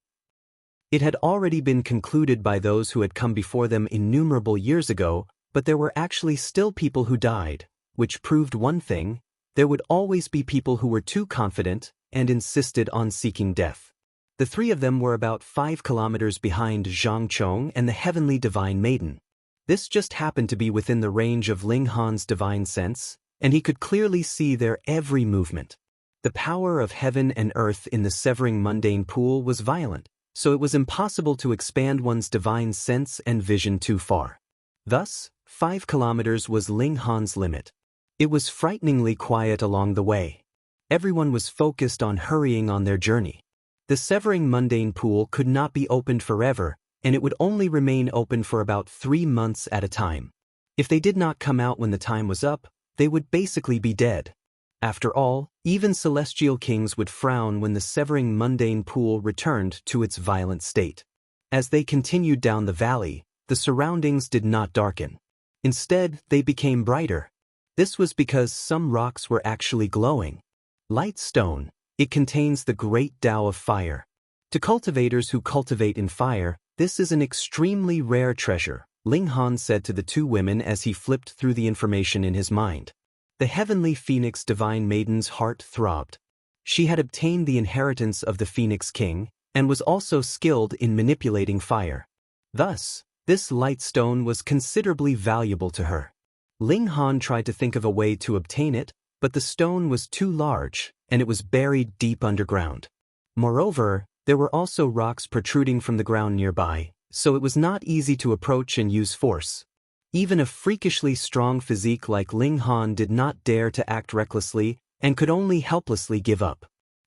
It had already been concluded by those who had come before them innumerable years ago, but there were actually still people who died, which proved one thing: there would always be people who were too confident and insisted on seeking death. The three of them were about 5 kilometers behind Zhang Chong and the heavenly divine maiden. This just happened to be within the range of Ling Han's divine sense, and he could clearly see their every movement. The power of heaven and earth in the severing mundane pool was violent, so it was impossible to expand one's divine sense and vision too far. Thus, 5 kilometers was Ling Han's limit. It was frighteningly quiet along the way. Everyone was focused on hurrying on their journey. The severing mundane pool could not be opened forever, and it would only remain open for about 3 months at a time. If they did not come out when the time was up, they would basically be dead. After all, even celestial kings would frown when the severing mundane pool returned to its violent state. As they continued down the valley, the surroundings did not darken. Instead, they became brighter. This was because some rocks were actually glowing. Light stone, it contains the great Tao of fire. To cultivators who cultivate in fire, this is an extremely rare treasure, Ling Han said to the two women as he flipped through the information in his mind. The heavenly phoenix divine maiden's heart throbbed. She had obtained the inheritance of the Phoenix King, and was also skilled in manipulating fire. Thus, this light stone was considerably valuable to her. Ling Han tried to think of a way to obtain it, but the stone was too large, and it was buried deep underground. Moreover, there were also rocks protruding from the ground nearby, so it was not easy to approach and use force. Even a freakishly strong physique like Ling Han did not dare to act recklessly and could only helplessly give up.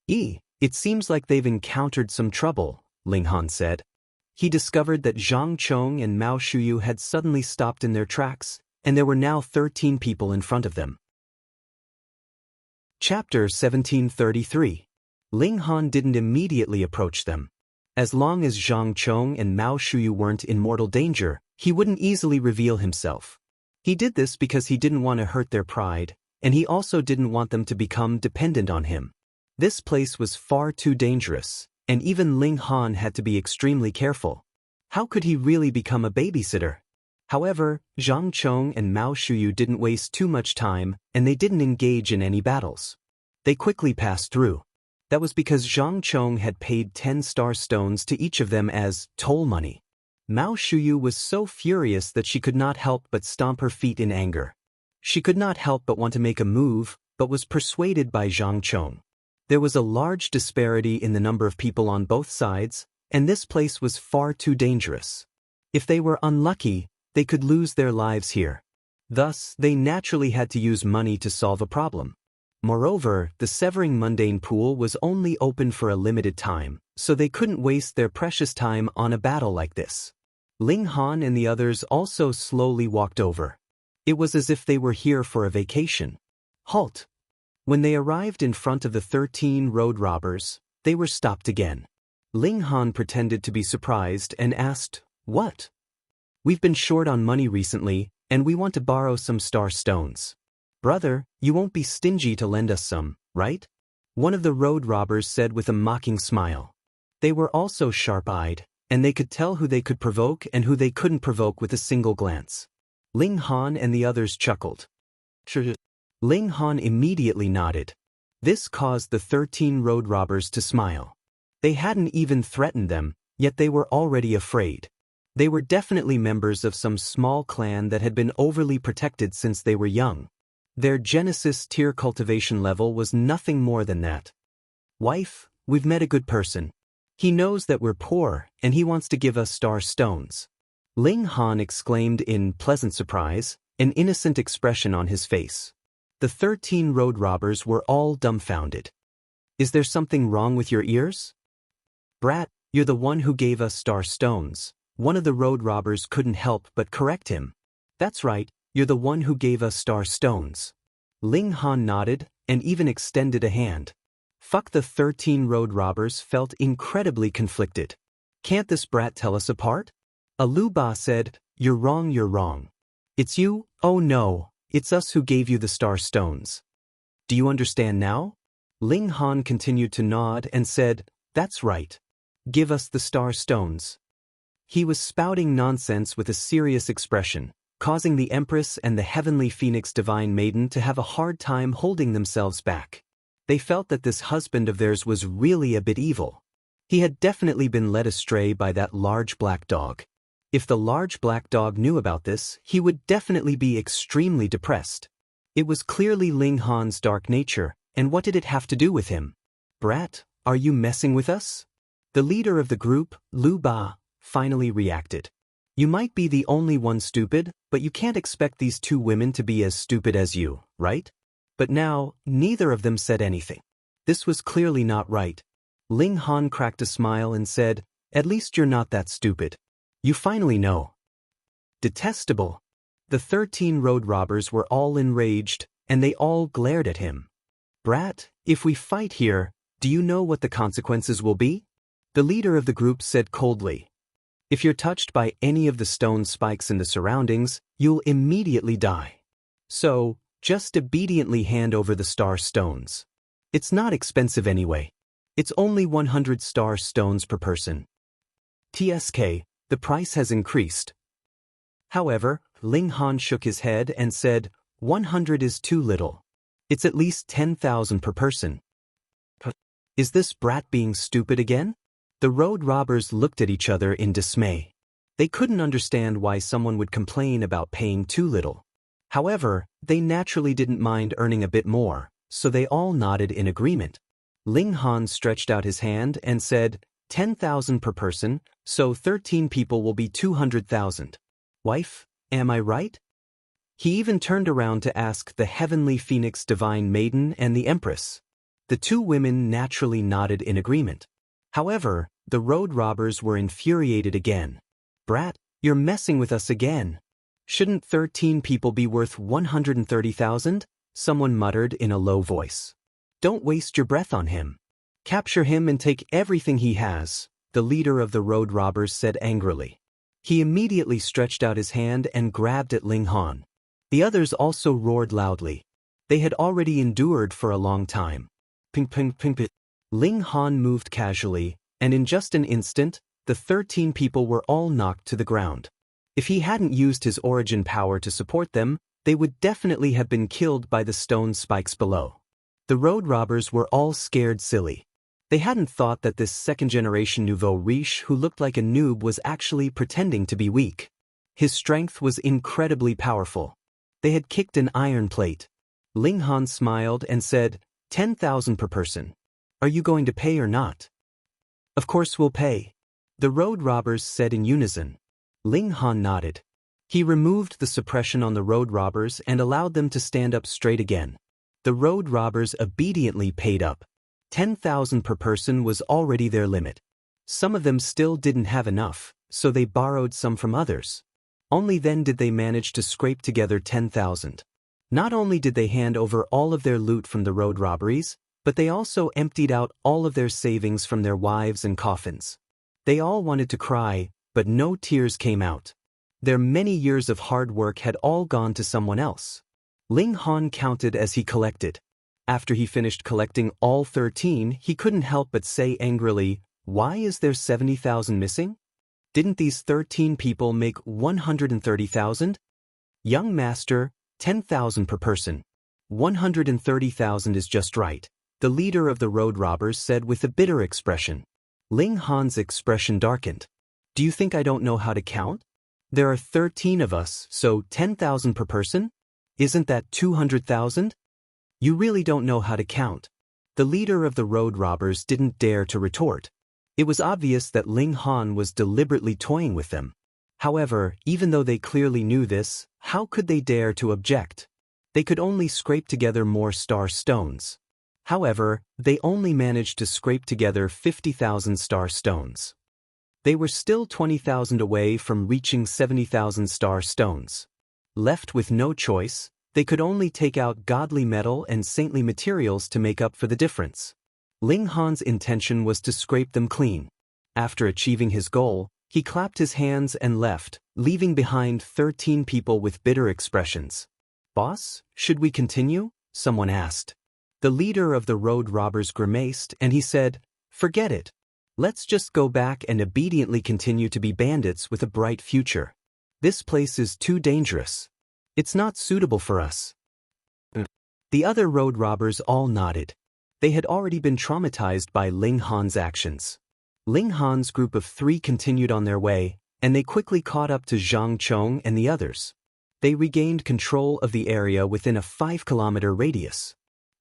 It seems like they've encountered some trouble, Ling Han said. He discovered that Zhang Chong and Mao Shuyu had suddenly stopped in their tracks, and there were now 13 people in front of them. Chapter 1733. Ling Han didn't immediately approach them. As long as Zhang Chong and Mao Shuyu weren't in mortal danger, he wouldn't easily reveal himself. He did this because he didn't want to hurt their pride, and he also didn't want them to become dependent on him. This place was far too dangerous, and even Ling Han had to be extremely careful. How could he really become a babysitter? However, Zhang Chong and Mao Shuyu didn't waste too much time, and they didn't engage in any battles. They quickly passed through. That was because Zhang Chong had paid 10 star stones to each of them as toll money. Mao Shuyu was so furious that she could not help but stomp her feet in anger. She could not help but want to make a move, but was persuaded by Zhang Chong. There was a large disparity in the number of people on both sides, and this place was far too dangerous. If they were unlucky, they could lose their lives here. Thus, they naturally had to use money to solve a problem. Moreover, the Severing Mundane Pool was only open for a limited time, so they couldn't waste their precious time on a battle like this. Ling Han and the others also slowly walked over. It was as if they were here for a vacation. Halt! When they arrived in front of the 13 road robbers, they were stopped again. Ling Han pretended to be surprised and asked, "What?" "We've been short on money recently, and we want to borrow some star stones." "Brother, you won't be stingy to lend us some, right?" one of the road robbers said with a mocking smile. They were also sharp-eyed, and they could tell who they could provoke and who they couldn't provoke with a single glance. Ling Han and the others chuckled. Sure. Ling Han immediately nodded. This caused the 13 road robbers to smile. They hadn't even threatened them, yet they were already afraid. They were definitely members of some small clan that had been overly protected since they were young. Their Genesis tier cultivation level was nothing more than that. "Wife, we've met a good person. He knows that we're poor, and he wants to give us star stones." Ling Han exclaimed in pleasant surprise, an innocent expression on his face. The 13 road robbers were all dumbfounded. "Is there something wrong with your ears?" "Brat, you're the one who gave us star stones." One of the road robbers couldn't help but correct him. "That's right, you're the one who gave us star stones." Ling Han nodded, and even extended a hand. Fuck, the 13 road robbers felt incredibly conflicted. "Can't this brat tell us apart?" A Lu Ba said, you're wrong. "It's you? Oh no, it's us who gave you the star stones." "Do you understand now?" Ling Han continued to nod and said, "That's right. Give us the star stones." He was spouting nonsense with a serious expression, causing the Empress and the Heavenly Phoenix Divine Maiden to have a hard time holding themselves back. They felt that this husband of theirs was really a bit evil. He had definitely been led astray by that large black dog. If the large black dog knew about this, he would definitely be extremely depressed. It was clearly Ling Han's dark nature, and what did it have to do with him? "Brat, are you messing with us?" The leader of the group, Lu Ba, finally reacted. "You might be the only one stupid, but you can't expect these two women to be as stupid as you, right?" But now, neither of them said anything. This was clearly not right. Ling Han cracked a smile and said, "At least you're not that stupid. You finally know." Detestable. The 13 road robbers were all enraged, and they all glared at him. "Brat, if we fight here, do you know what the consequences will be?" The leader of the group said coldly. If you're touched by any of the stone spikes in the surroundings, you'll immediately die. So, just obediently hand over the star stones. It's not expensive anyway. It's only 100 star stones per person. TSK, the price has increased. However, Ling Han shook his head and said, 100 is too little. It's at least 10,000 per person. Is this brat being stupid again? The road robbers looked at each other in dismay. They couldn't understand why someone would complain about paying too little. However, they naturally didn't mind earning a bit more, so they all nodded in agreement. Ling Han stretched out his hand and said, 10,000 per person, so 13 people will be 200,000. Wife, am I right? He even turned around to ask the heavenly phoenix divine maiden and the empress. The two women naturally nodded in agreement. However, the road robbers were infuriated again. Brat, you're messing with us again. Shouldn't 13 people be worth 130,000? Someone muttered in a low voice. Don't waste your breath on him. Capture him and take everything he has, the leader of the road robbers said angrily. He immediately stretched out his hand and grabbed at Ling Han. The others also roared loudly. They had already endured for a long time. Ping ping ping ping. Ling Han moved casually, and in just an instant, the 13 people were all knocked to the ground. If he hadn't used his origin power to support them, they would definitely have been killed by the stone spikes below. The road robbers were all scared silly. They hadn't thought that this second-generation nouveau riche who looked like a noob was actually pretending to be weak. His strength was incredibly powerful. They had kicked an iron plate. Ling Han smiled and said, 10,000 per person. Are you going to pay or not? Of course we'll pay. The road robbers said in unison. Ling Han nodded. He removed the suppression on the road robbers and allowed them to stand up straight again. The road robbers obediently paid up. 10,000 per person was already their limit. Some of them still didn't have enough, so they borrowed some from others. Only then did they manage to scrape together 10,000. Not only did they hand over all of their loot from the road robberies, but they also emptied out all of their savings from their wives and coffins. They all wanted to cry, but no tears came out. Their many years of hard work had all gone to someone else. Ling Han counted as he collected. After he finished collecting all 13, he couldn't help but say angrily, why is there 70,000 missing? Didn't these 13 people make 130,000? Young master, 10,000 per person. 130,000 is just right, the leader of the road robbers said with a bitter expression. Ling Han's expression darkened. Do you think I don't know how to count? There are 13 of us, so 10,000 per person? Isn't that 200,000? You really don't know how to count. The leader of the road robbers didn't dare to retort. It was obvious that Ling Han was deliberately toying with them. However, even though they clearly knew this, how could they dare to object? They could only scrape together more star stones. However, they only managed to scrape together 50,000 star stones. They were still 20,000 away from reaching 70,000 star stones. Left with no choice, they could only take out godly metal and saintly materials to make up for the difference. Ling Han's intention was to scrape them clean. After achieving his goal, he clapped his hands and left, leaving behind 13 people with bitter expressions. Boss, should we continue? Someone asked. The leader of the road robbers grimaced and he said, forget it. Let's just go back and obediently continue to be bandits with a bright future. This place is too dangerous. It's not suitable for us. The other road robbers all nodded. They had already been traumatized by Ling Han's actions. Ling Han's group of 3 continued on their way, and they quickly caught up to Zhang Chong and the others. They regained control of the area within a 5-kilometer radius.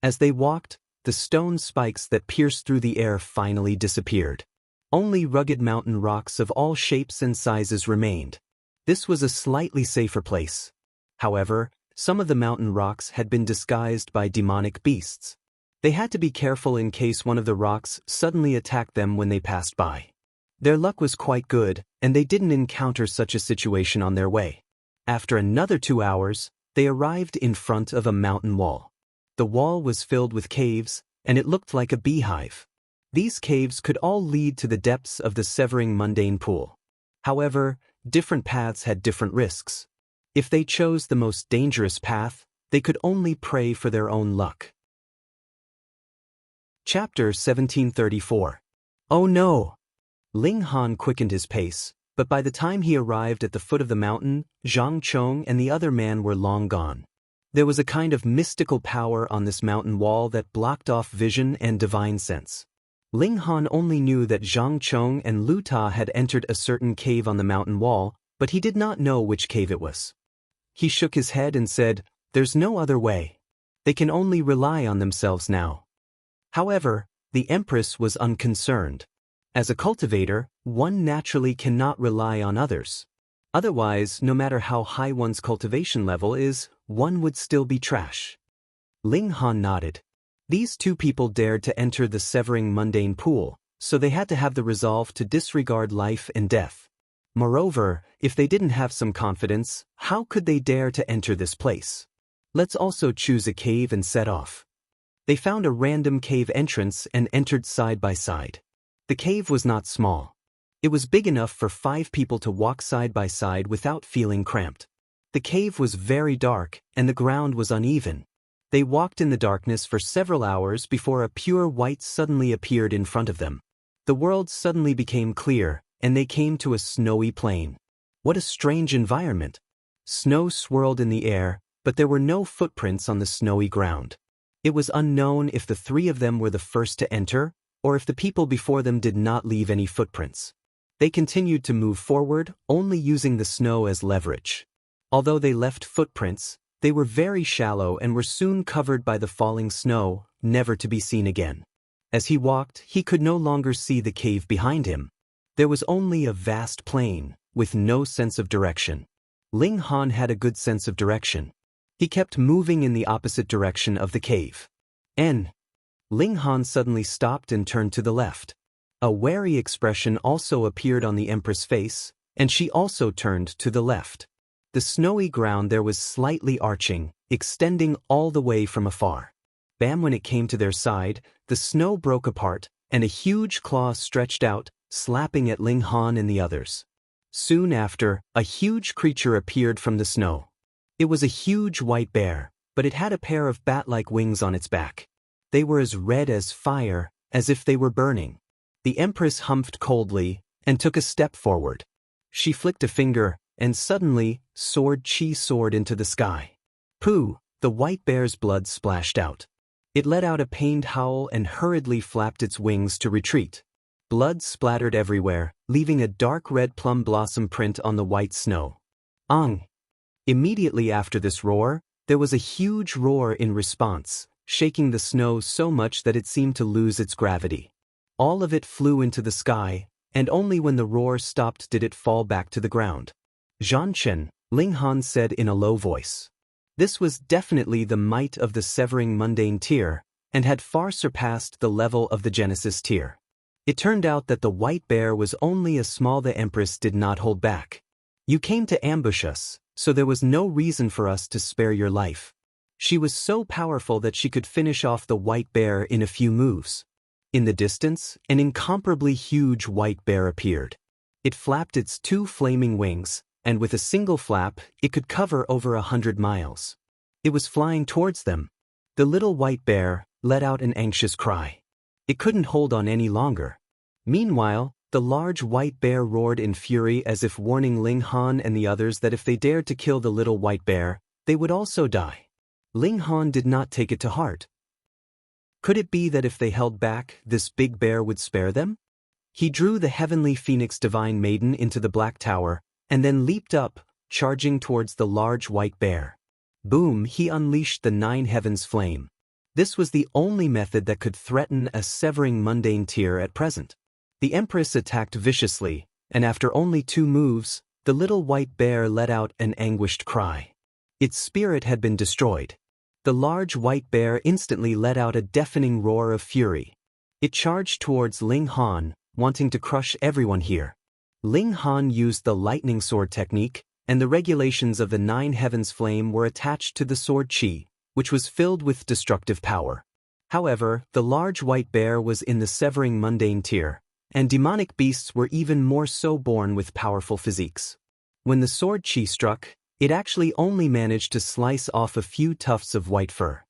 As they walked, the stone spikes that pierced through the air finally disappeared. Only rugged mountain rocks of all shapes and sizes remained. This was a slightly safer place. However, some of the mountain rocks had been disguised by demonic beasts. They had to be careful in case one of the rocks suddenly attacked them when they passed by. Their luck was quite good, and they didn't encounter such a situation on their way. After another 2 hours, they arrived in front of a mountain wall. The wall was filled with caves, and it looked like a beehive. These caves could all lead to the depths of the severing mundane pool. However, different paths had different risks. If they chose the most dangerous path, they could only pray for their own luck. Chapter 1734. Oh no! Ling Han quickened his pace, but by the time he arrived at the foot of the mountain, Zhang Chong and the other man were long gone. There was a kind of mystical power on this mountain wall that blocked off vision and divine sense. Ling Han only knew that Zhang Chong and Lu Ta had entered a certain cave on the mountain wall, but he did not know which cave it was. He shook his head and said, "There's no other way. They can only rely on themselves now." However, the Empress was unconcerned. As a cultivator, one naturally cannot rely on others. Otherwise, no matter how high one's cultivation level is, one would still be trash. Ling Han nodded. These two people dared to enter the severing mundane pool, so they had to have the resolve to disregard life and death. Moreover, if they didn't have some confidence, how could they dare to enter this place? Let's also choose a cave and set off. They found a random cave entrance and entered side by side. The cave was not small. It was big enough for 5 people to walk side by side without feeling cramped. The cave was very dark, and the ground was uneven. They walked in the darkness for several hours before a pure white suddenly appeared in front of them. The world suddenly became clear, and they came to a snowy plain. What a strange environment! Snow swirled in the air, but there were no footprints on the snowy ground. It was unknown if the 3 of them were the first to enter, or if the people before them did not leave any footprints. They continued to move forward, only using the snow as leverage. Although they left footprints, they were very shallow and were soon covered by the falling snow, never to be seen again. As he walked, he could no longer see the cave behind him. There was only a vast plain, with no sense of direction. Ling Han had a good sense of direction. He kept moving in the opposite direction of the cave. Ling Han suddenly stopped and turned to the left. A wary expression also appeared on the Empress' face, and she also turned to the left. The snowy ground there was slightly arching, extending all the way from afar. Bam! When it came to their side, the snow broke apart, and a huge claw stretched out, slapping at Ling Han and the others. Soon after, a huge creature appeared from the snow. It was a huge white bear, but it had a pair of bat-like wings on its back. They were as red as fire, as if they were burning. The Empress humphed coldly, and took a step forward. She flicked a finger, and suddenly, sword chi soared into the sky. Pooh! The white bear's blood splashed out. It let out a pained howl and hurriedly flapped its wings to retreat. Blood splattered everywhere, leaving a dark red plum blossom print on the white snow. Ong! Immediately after this roar, there was a huge roar in response, shaking the snow so much that it seemed to lose its gravity. All of it flew into the sky, and only when the roar stopped did it fall back to the ground. "Zhanchen," Ling Han said in a low voice. This was definitely the might of the severing mundane tier, and had far surpassed the level of the Genesis tier. It turned out that the white bear was only as small. The Empress did not hold back. "You came to ambush us, so there was no reason for us to spare your life." She was so powerful that she could finish off the white bear in a few moves. In the distance, an incomparably huge white bear appeared. It flapped its 2 flaming wings, and with a single flap, it could cover over 100 miles. It was flying towards them. The little white bear let out an anxious cry. It couldn't hold on any longer. Meanwhile, the large white bear roared in fury as if warning Ling Han and the others that if they dared to kill the little white bear, they would also die. Ling Han did not take it to heart. Could it be that if they held back, this big bear would spare them? He drew the heavenly phoenix divine maiden into the black tower, and then leaped up, charging towards the large white bear. Boom! He unleashed the 9 heavens flame. This was the only method that could threaten a severing mundane tier at present. The Empress attacked viciously, and after only 2 moves, the little white bear let out an anguished cry. Its spirit had been destroyed. The large white bear instantly let out a deafening roar of fury. It charged towards Ling Han, wanting to crush everyone here. Ling Han used the lightning sword technique, and the regulations of the 9 heavens flame were attached to the sword chi, which was filled with destructive power. However, the large white bear was in the severing mundane tier, and demonic beasts were even more so born with powerful physiques. When the sword chi struck, it actually only managed to slice off a few tufts of white fur.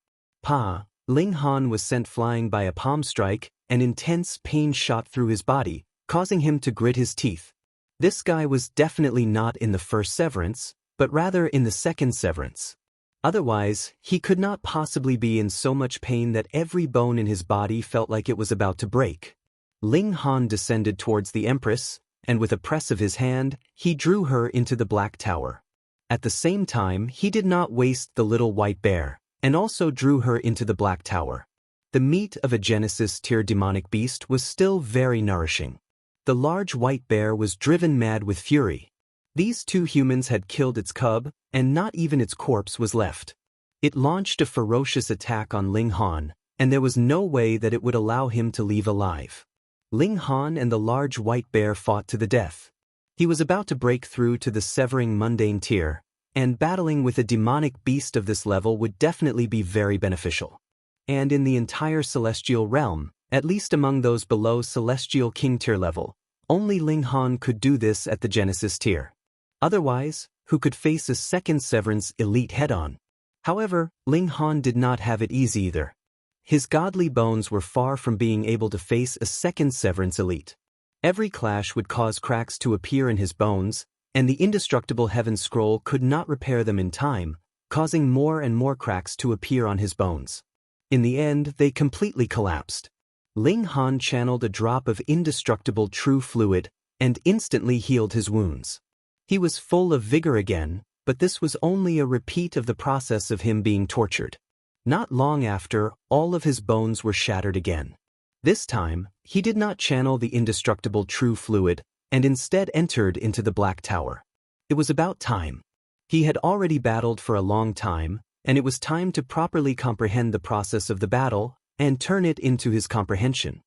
Ling Han was sent flying by a palm strike, and intense pain shot through his body, causing him to grit his teeth. This guy was definitely not in the first severance, but rather in the second severance. Otherwise, he could not possibly be in so much pain that every bone in his body felt like it was about to break. Ling Han descended towards the Empress, and with a press of his hand, he drew her into the Black Tower. At the same time, he did not waste the little white bear, and also drew her into the Black Tower. The meat of a Genesis-tier demonic beast was still very nourishing. The large white bear was driven mad with fury. These two humans had killed its cub, and not even its corpse was left. It launched a ferocious attack on Ling Han, and there was no way that it would allow him to leave alive. Ling Han and the large white bear fought to the death. He was about to break through to the severing mundane tier, and battling with a demonic beast of this level would definitely be very beneficial. And in the entire celestial realm, at least among those below celestial king tier level, only Ling Han could do this at the Genesis tier. Otherwise, who could face a second severance elite head-on? However, Ling Han did not have it easy either. His godly bones were far from being able to face a second severance elite. Every clash would cause cracks to appear in his bones, and the indestructible heaven scroll could not repair them in time, causing more and more cracks to appear on his bones. In the end, they completely collapsed. Ling Han channeled a drop of indestructible true fluid, and instantly healed his wounds. He was full of vigor again, but this was only a repeat of the process of him being tortured. Not long after, all of his bones were shattered again. This time, he did not channel the indestructible true fluid, and instead entered into the Black Tower. It was about time. He had already battled for a long time, and it was time to properly comprehend the process of the battle, and turn it into his comprehension.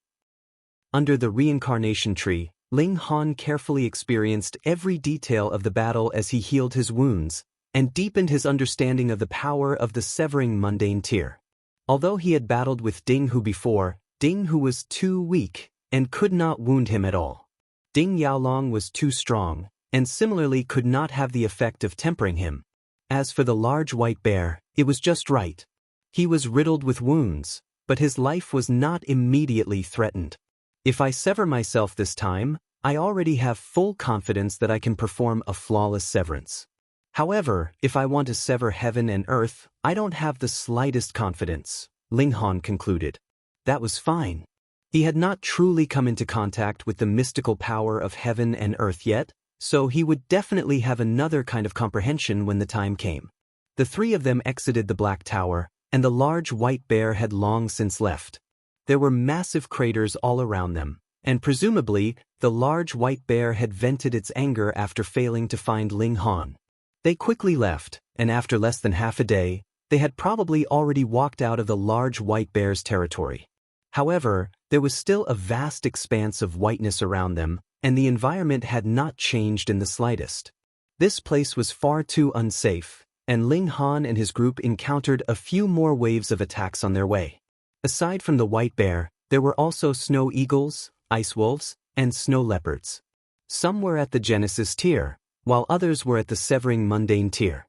Under the reincarnation tree, Ling Han carefully experienced every detail of the battle as he healed his wounds, and deepened his understanding of the power of the severing mundane tier. Although he had battled with Ding Hu before, Ding Hu was too weak, and could not wound him at all. Ding Yaolong was too strong, and similarly could not have the effect of tempering him. As for the large white bear, it was just right. He was riddled with wounds, but his life was not immediately threatened. If I sever myself this time, I already have full confidence that I can perform a flawless severance. However, if I want to sever heaven and earth, I don't have the slightest confidence, Ling Han concluded. That was fine. He had not truly come into contact with the mystical power of heaven and earth yet, so he would definitely have another kind of comprehension when the time came. The three of them exited the Black Tower, and the large white bear had long since left. There were massive craters all around them, and presumably, the large white bear had vented its anger after failing to find Ling Han. They quickly left, and after less than half a day, they had probably already walked out of the large white bear's territory. However, there was still a vast expanse of whiteness around them, and the environment had not changed in the slightest. This place was far too unsafe, and Ling Han and his group encountered a few more waves of attacks on their way. Aside from the white bear, there were also snow eagles, ice wolves, and snow leopards. Some were at the Genesis tier, while others were at the severing mundane tier.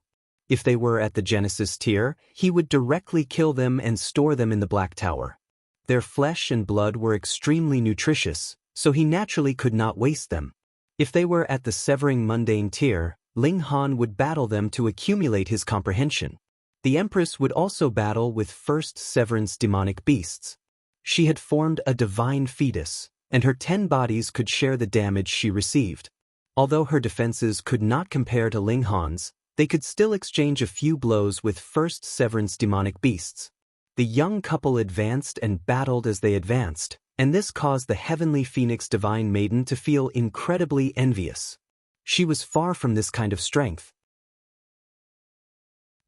If they were at the Genesis tier, he would directly kill them and store them in the Black Tower. Their flesh and blood were extremely nutritious, so he naturally could not waste them. If they were at the severing mundane tier, Ling Han would battle them to accumulate his comprehension. The Empress would also battle with first severance demonic beasts. She had formed a divine fetus, and her 10 bodies could share the damage she received. Although her defenses could not compare to Ling Han's, they could still exchange a few blows with first severance demonic beasts. The young couple advanced and battled as they advanced, and this caused the heavenly phoenix divine maiden to feel incredibly envious. She was far from this kind of strength.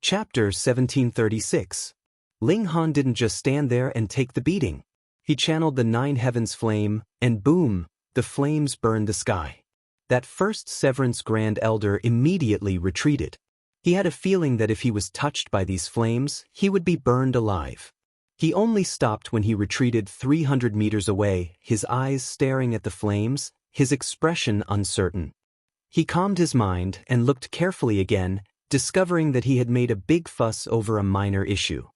Chapter 1736. Ling Han didn't just stand there and take the beating. He channeled the 9 heavens flame, and boom, the flames burned the sky. That first severance grand elder immediately retreated. He had a feeling that if he was touched by these flames, he would be burned alive. He only stopped when he retreated 300 meters away, his eyes staring at the flames, his expression uncertain. He calmed his mind and looked carefully again, discovering that he had made a big fuss over a minor issue.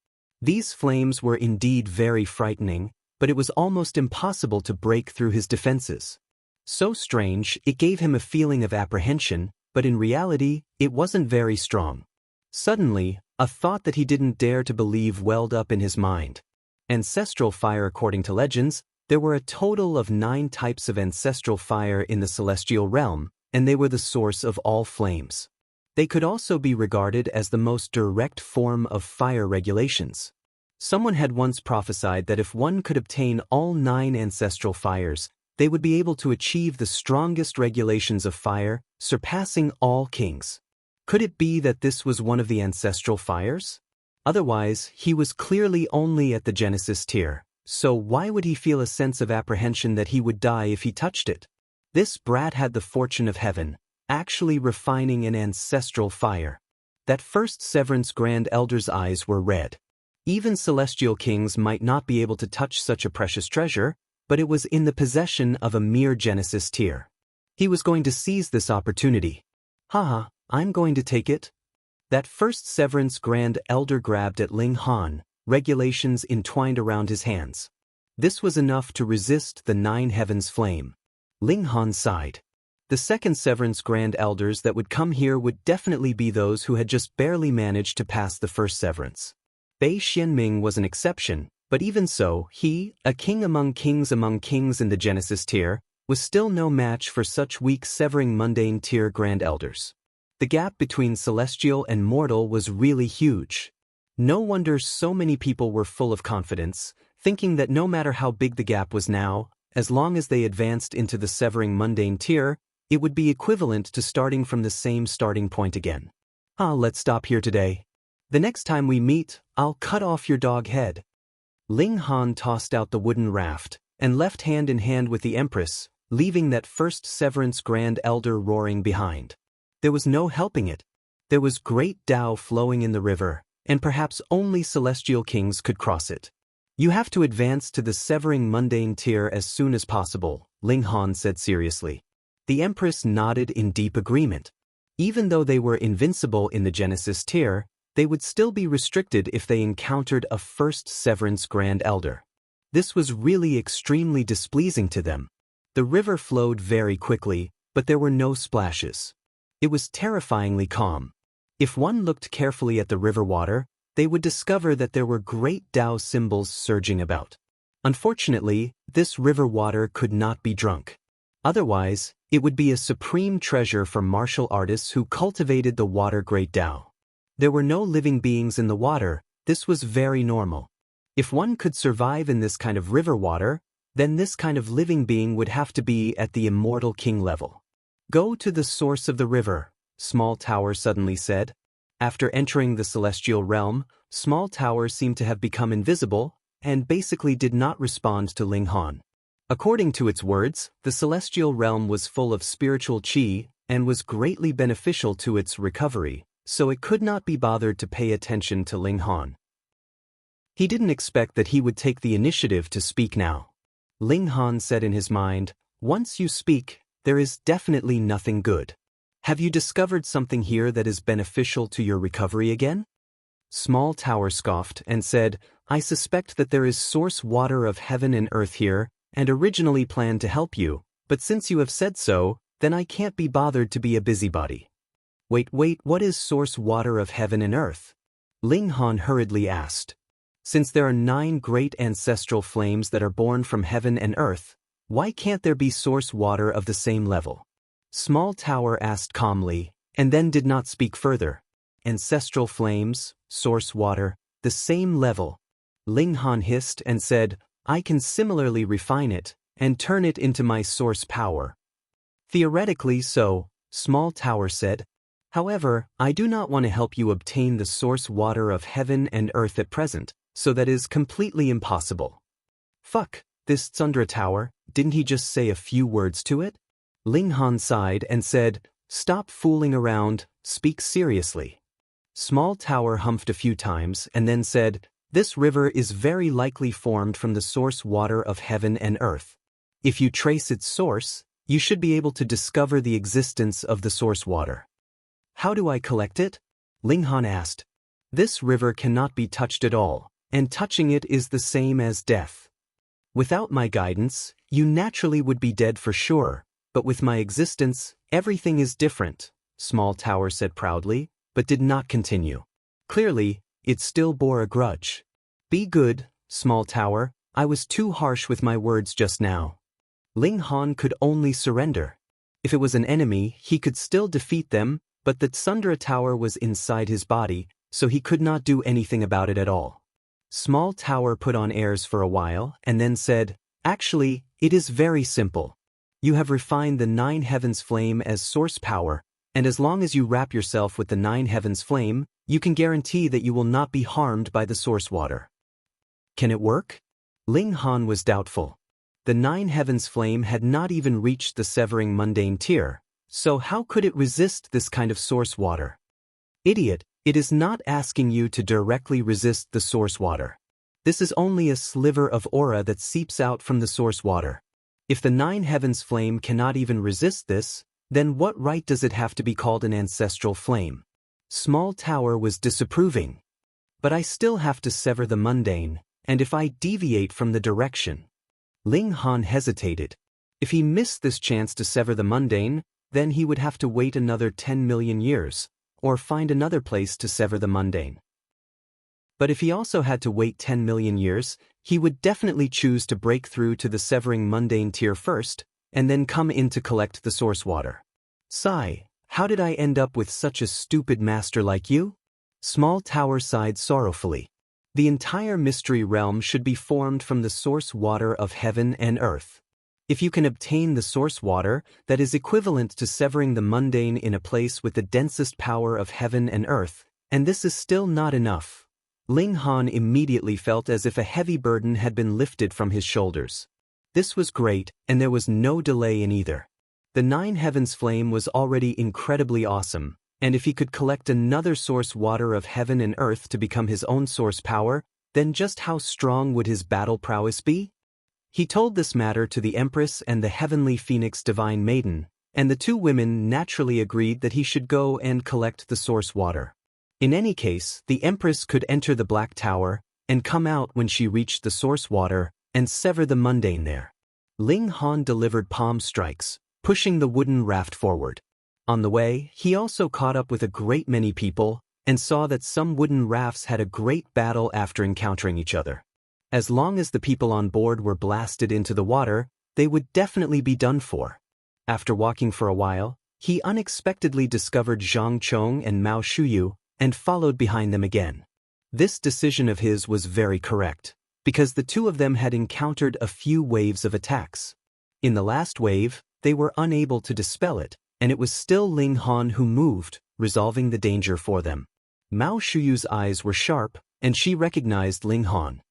These flames were indeed very frightening, but it was almost impossible to break through his defenses. So strange, it gave him a feeling of apprehension, but in reality, it wasn't very strong. Suddenly, a thought that he didn't dare to believe welled up in his mind. Ancestral fire. According to legends, there were a total of 9 types of ancestral fire in the celestial realm, and they were the source of all flames. They could also be regarded as the most direct form of fire regulations. Someone had once prophesied that if one could obtain all 9 ancestral fires, they would be able to achieve the strongest regulations of fire, surpassing all kings. Could it be that this was one of the ancestral fires? Otherwise, he was clearly only at the Genesis tier, so why would he feel a sense of apprehension that he would die if he touched it? This brat had the fortune of heaven, actually refining an ancestral fire. That first Severance Grand Elder's eyes were red. Even celestial kings might not be able to touch such a precious treasure, but it was in the possession of a mere Genesis tier. He was going to seize this opportunity. Haha, I'm going to take it. That first Severance Grand Elder grabbed at Ling Han, regulations entwined around his hands. This was enough to resist the 9 heavens flame. Ling Han sighed. The second Severance Grand Elders that would come here would definitely be those who had just barely managed to pass the first Severance. Bei Xianming was an exception, but even so, he, a king among kings in the Genesis tier, was still no match for such weak severing mundane tier Grand Elders. The gap between celestial and mortal was really huge. No wonder so many people were full of confidence, thinking that no matter how big the gap was now, as long as they advanced into the severing mundane tier, it would be equivalent to starting from the same starting point again. Let's stop here today. The next time we meet, I'll cut off your dog head. Ling Han tossed out the wooden raft, and left hand in hand with the Empress, leaving that first Severance Grand Elder roaring behind. There was no helping it. There was great Tao flowing in the river, and perhaps only celestial kings could cross it. You have to advance to the severing mundane tier as soon as possible, Ling Han said seriously. The Empress nodded in deep agreement. Even though they were invincible in the Genesis tier, they would still be restricted if they encountered a first Severance Grand Elder. This was really extremely displeasing to them. The river flowed very quickly, but there were no splashes. It was terrifyingly calm. If one looked carefully at the river water, they would discover that there were great Tao symbols surging about. Unfortunately, this river water could not be drunk. Otherwise, it would be a supreme treasure for martial artists who cultivated the water great Tao. There were no living beings in the water. This was very normal. If one could survive in this kind of river water, then this kind of living being would have to be at the immortal king level. Go to the source of the river, Small Tower suddenly said. After entering the celestial realm, Small Tower seemed to have become invisible, and basically did not respond to Ling Han. According to its words, the celestial realm was full of spiritual qi, and was greatly beneficial to its recovery, so it could not be bothered to pay attention to Ling Han. He didn't expect that he would take the initiative to speak now. Ling Han said in his mind, "Once you speak, there is definitely nothing good. Have you discovered something here that is beneficial to your recovery again?" Small Tower scoffed and said, "I suspect that there is source water of heaven and earth here, and originally planned to help you, but since you have said so, then I can't be bothered to be a busybody." Wait, what is source water of heaven and earth? Ling Han hurriedly asked. Since there are 9 great ancestral flames that are born from heaven and earth, why can't there be source water of the same level? Small Tower asked calmly, and then did not speak further. Ancestral flames, source water, the same level. Ling Han hissed and said, "I can similarly refine it, and turn it into my source power." Theoretically so, Small Tower said. However, I do not want to help you obtain the source water of heaven and earth at present, so that is completely impossible. Fuck, this Tsundra Tower, didn't he just say a few words to it? Ling Han sighed and said, "Stop fooling around, speak seriously." Small Tower humphed a few times and then said, This river is very likely formed from the source water of heaven and earth. If you trace its source, you should be able to discover the existence of the source water. How do I collect it? Ling Han asked. This river cannot be touched at all, and touching it is the same as death. Without my guidance, you naturally would be dead for sure, but with my existence, everything is different, Small Tower said proudly, but did not continue. Clearly, it still bore a grudge. Be good, Small Tower, I was too harsh with my words just now. Ling Han could only surrender. If it was an enemy, he could still defeat them, but the Tsundere Tower was inside his body, so he could not do anything about it at all. Small Tower put on airs for a while and then said, Actually, it is very simple. You have refined the Nine Heavens flame as source power, and as long as you wrap yourself with the Nine Heavens flame, you can guarantee that you will not be harmed by the source water. Can it work? Ling Han was doubtful. The Nine Heavens flame had not even reached the severing mundane tier, so how could it resist this kind of source water? Idiot, it is not asking you to directly resist the source water. This is only a sliver of aura that seeps out from the source water. If the Nine Heavens flame cannot even resist this, then what right does it have to be called an ancestral flame? Small Tower was disapproving. But I still have to sever the mundane, and if I deviate from the direction. Ling Han hesitated. If he missed this chance to sever the mundane, then he would have to wait another 10 million years, or find another place to sever the mundane. But if he also had to wait 10 million years, he would definitely choose to break through to the severing mundane tier first, and then come in to collect the source water. Sigh, how did I end up with such a stupid master like you? Small Tower sighed sorrowfully. The entire mystery realm should be formed from the source water of heaven and earth. If you can obtain the source water, that is equivalent to severing the mundane in a place with the densest power of heaven and earth, and this is still not enough. Ling Han immediately felt as if a heavy burden had been lifted from his shoulders. This was great, and there was no delay in either. The Nine Heavens flame was already incredibly awesome, and if he could collect another source water of heaven and earth to become his own source power, then just how strong would his battle prowess be? He told this matter to the Empress and the Heavenly Phoenix Divine Maiden, and the two women naturally agreed that he should go and collect the source water. In any case, the Empress could enter the Black Tower and come out when she reached the source water and sever the mundane there. Ling Han delivered palm strikes, pushing the wooden raft forward. On the way, he also caught up with a great many people and saw that some wooden rafts had a great battle after encountering each other. As long as the people on board were blasted into the water, they would definitely be done for. After walking for a while, he unexpectedly discovered Zhang Chong and Mao Shuyu and followed behind them again. This decision of his was very correct, because the two of them had encountered a few waves of attacks. In the last wave, they were unable to dispel it, and it was still Ling Han who moved, resolving the danger for them. Mao Shuyu's eyes were sharp, and she recognized Ling Han.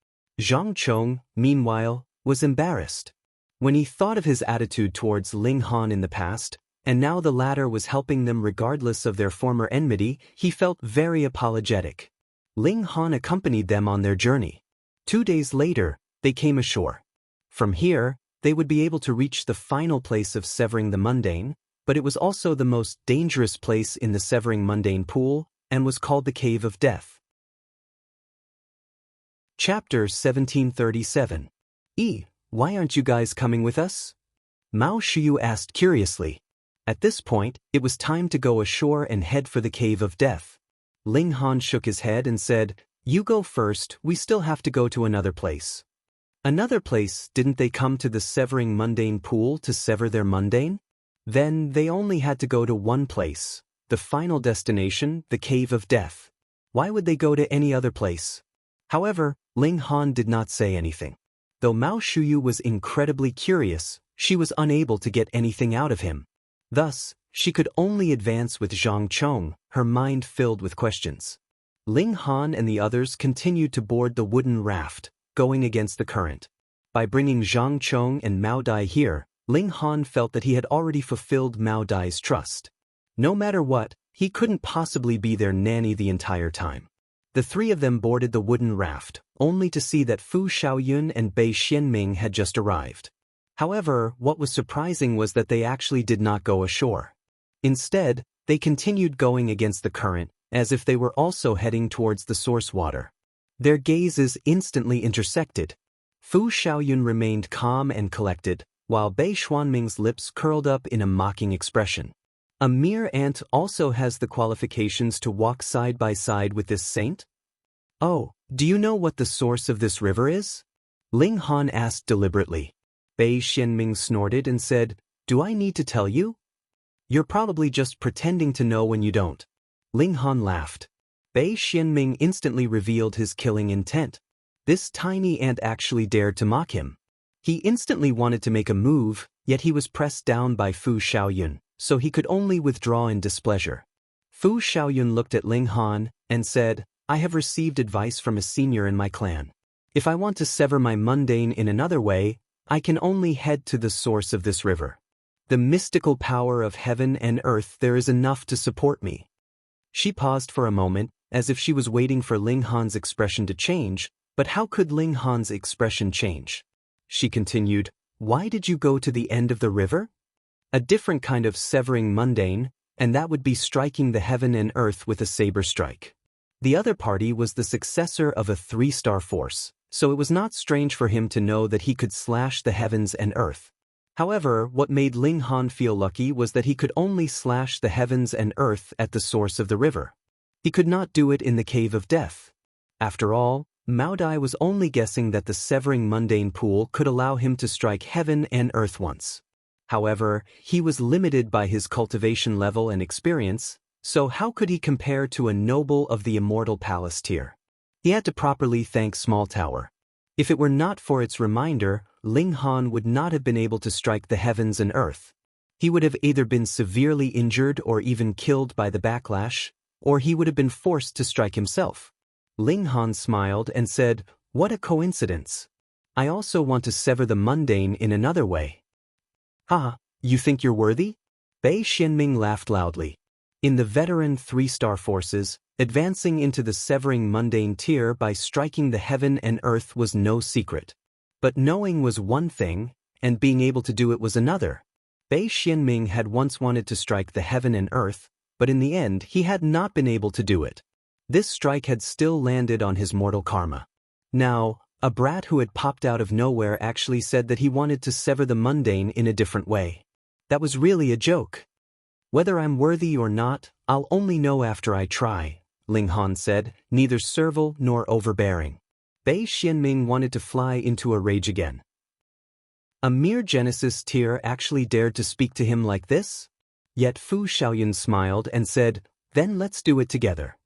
Zhang Chong, meanwhile, was embarrassed. When he thought of his attitude towards Ling Han in the past, and now the latter was helping them regardless of their former enmity, he felt very apologetic. Ling Han accompanied them on their journey. 2 days later, they came ashore. From here, they would be able to reach the final place of severing the mundane, but it was also the most dangerous place in the severing mundane pool, and was called the Cave of Death. Chapter 1737. Why aren't you guys coming with us? Mao Shuyu asked curiously. At this point, it was time to go ashore and head for the Cave of Death. Ling Han shook his head and said, You go first, we still have to go to another place. Another place? Didn't they come to the severing mundane pool to sever their mundane? Then they only had to go to one place, the final destination, the Cave of Death. Why would they go to any other place? However, Ling Han did not say anything. Though Mao Shuyu was incredibly curious, she was unable to get anything out of him. Thus, she could only advance with Zhang Chong, her mind filled with questions. Ling Han and the others continued to board the wooden raft, going against the current. By bringing Zhang Chong and Mao Dai here, Ling Han felt that he had already fulfilled Mao Dai's trust. No matter what, he couldn't possibly be their nanny the entire time. The three of them boarded the wooden raft, only to see that Fu Xiaoyun and Bei Xianming had just arrived. However, what was surprising was that they actually did not go ashore. Instead, they continued going against the current, as if they were also heading towards the source water. Their gazes instantly intersected. Fu Xiaoyun remained calm and collected, while Bei Xuanming's lips curled up in a mocking expression. A mere ant also has the qualifications to walk side by side with this saint? Oh, do you know what the source of this river is? Ling Han asked deliberately. Bei Xianming snorted and said, "Do I need to tell you? You're probably just pretending to know when you don't." Ling Han laughed. Bei Xianming instantly revealed his killing intent. This tiny ant actually dared to mock him. He instantly wanted to make a move, yet he was pressed down by Fu Xiaoyun, so he could only withdraw in displeasure. Fu Xiaoyun looked at Ling Han and said, "I have received advice from a senior in my clan. If I want to sever my mundane in another way, I can only head to the source of this river. The mystical power of heaven and earth there is enough to support me." She paused for a moment, as if she was waiting for Ling Han's expression to change, but how could Ling Han's expression change? She continued, "Why did you go to the end of the river? A different kind of severing mundane, and that would be striking the heaven and earth with a saber strike. The other party was the successor of a 3-star force, so it was not strange for him to know that he could slash the heavens and earth. However, what made Ling Han feel lucky was that he could only slash the heavens and earth at the source of the river. He could not do it in the Cave of Death. After all, Mao Dai was only guessing that the severing mundane pool could allow him to strike heaven and earth once. However, he was limited by his cultivation level and experience, so how could he compare to a noble of the immortal palace tier? He had to properly thank Small Tower. If it were not for its reminder, Ling Han would not have been able to strike the heavens and earth. He would have either been severely injured or even killed by the backlash, or he would have been forced to strike himself. Ling Han smiled and said, "What a coincidence. I also want to sever the mundane in another way." "Ha, you think you're worthy?" Bei Xianming laughed loudly. In the veteran 3-star forces, advancing into the severing mundane tier by striking the heaven and earth was no secret. But knowing was one thing, and being able to do it was another. Bei Xianming had once wanted to strike the heaven and earth, but in the end he had not been able to do it. This strike had still landed on his mortal karma. Now, a brat who had popped out of nowhere actually said that he wanted to sever the mundane in a different way. That was really a joke. "Whether I'm worthy or not, I'll only know after I try," Ling Han said, neither servile nor overbearing. Bei Xianming wanted to fly into a rage again. A mere Genesis tier actually dared to speak to him like this? Yet Fu Xiaoyun smiled and said, "Then let's do it together."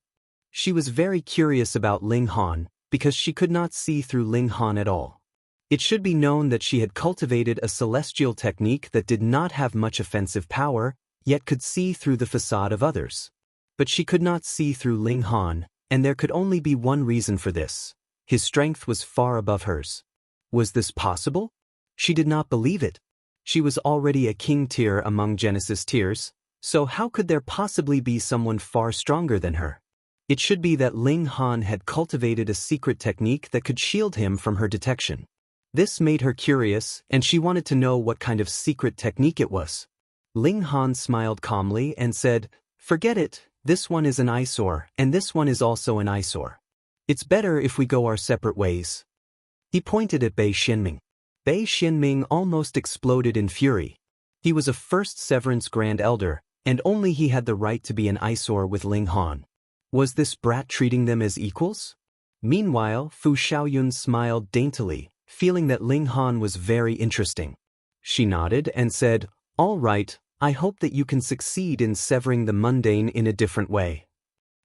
She was very curious about Ling Han, because she could not see through Ling Han at all. It should be known that she had cultivated a celestial technique that did not have much offensive power, yet could see through the facade of others. But she could not see through Ling Han, and there could only be one reason for this. His strength was far above hers. Was this possible? She did not believe it. She was already a king tier among Genesis tiers, so how could there possibly be someone far stronger than her? It should be that Ling Han had cultivated a secret technique that could shield him from her detection. This made her curious, and she wanted to know what kind of secret technique it was. Ling Han smiled calmly and said, "Forget it, this one is an eyesore, and this one is also an eyesore. It's better if we go our separate ways." He pointed at Bei Xianming. Bei Xianming almost exploded in fury. He was a first Severance Grand Elder, and only he had the right to be an eyesore with Ling Han. Was this brat treating them as equals? Meanwhile, Fu Xiaoyun smiled daintily, feeling that Ling Han was very interesting. She nodded and said, "All right, I hope that you can succeed in severing the mundane in a different way."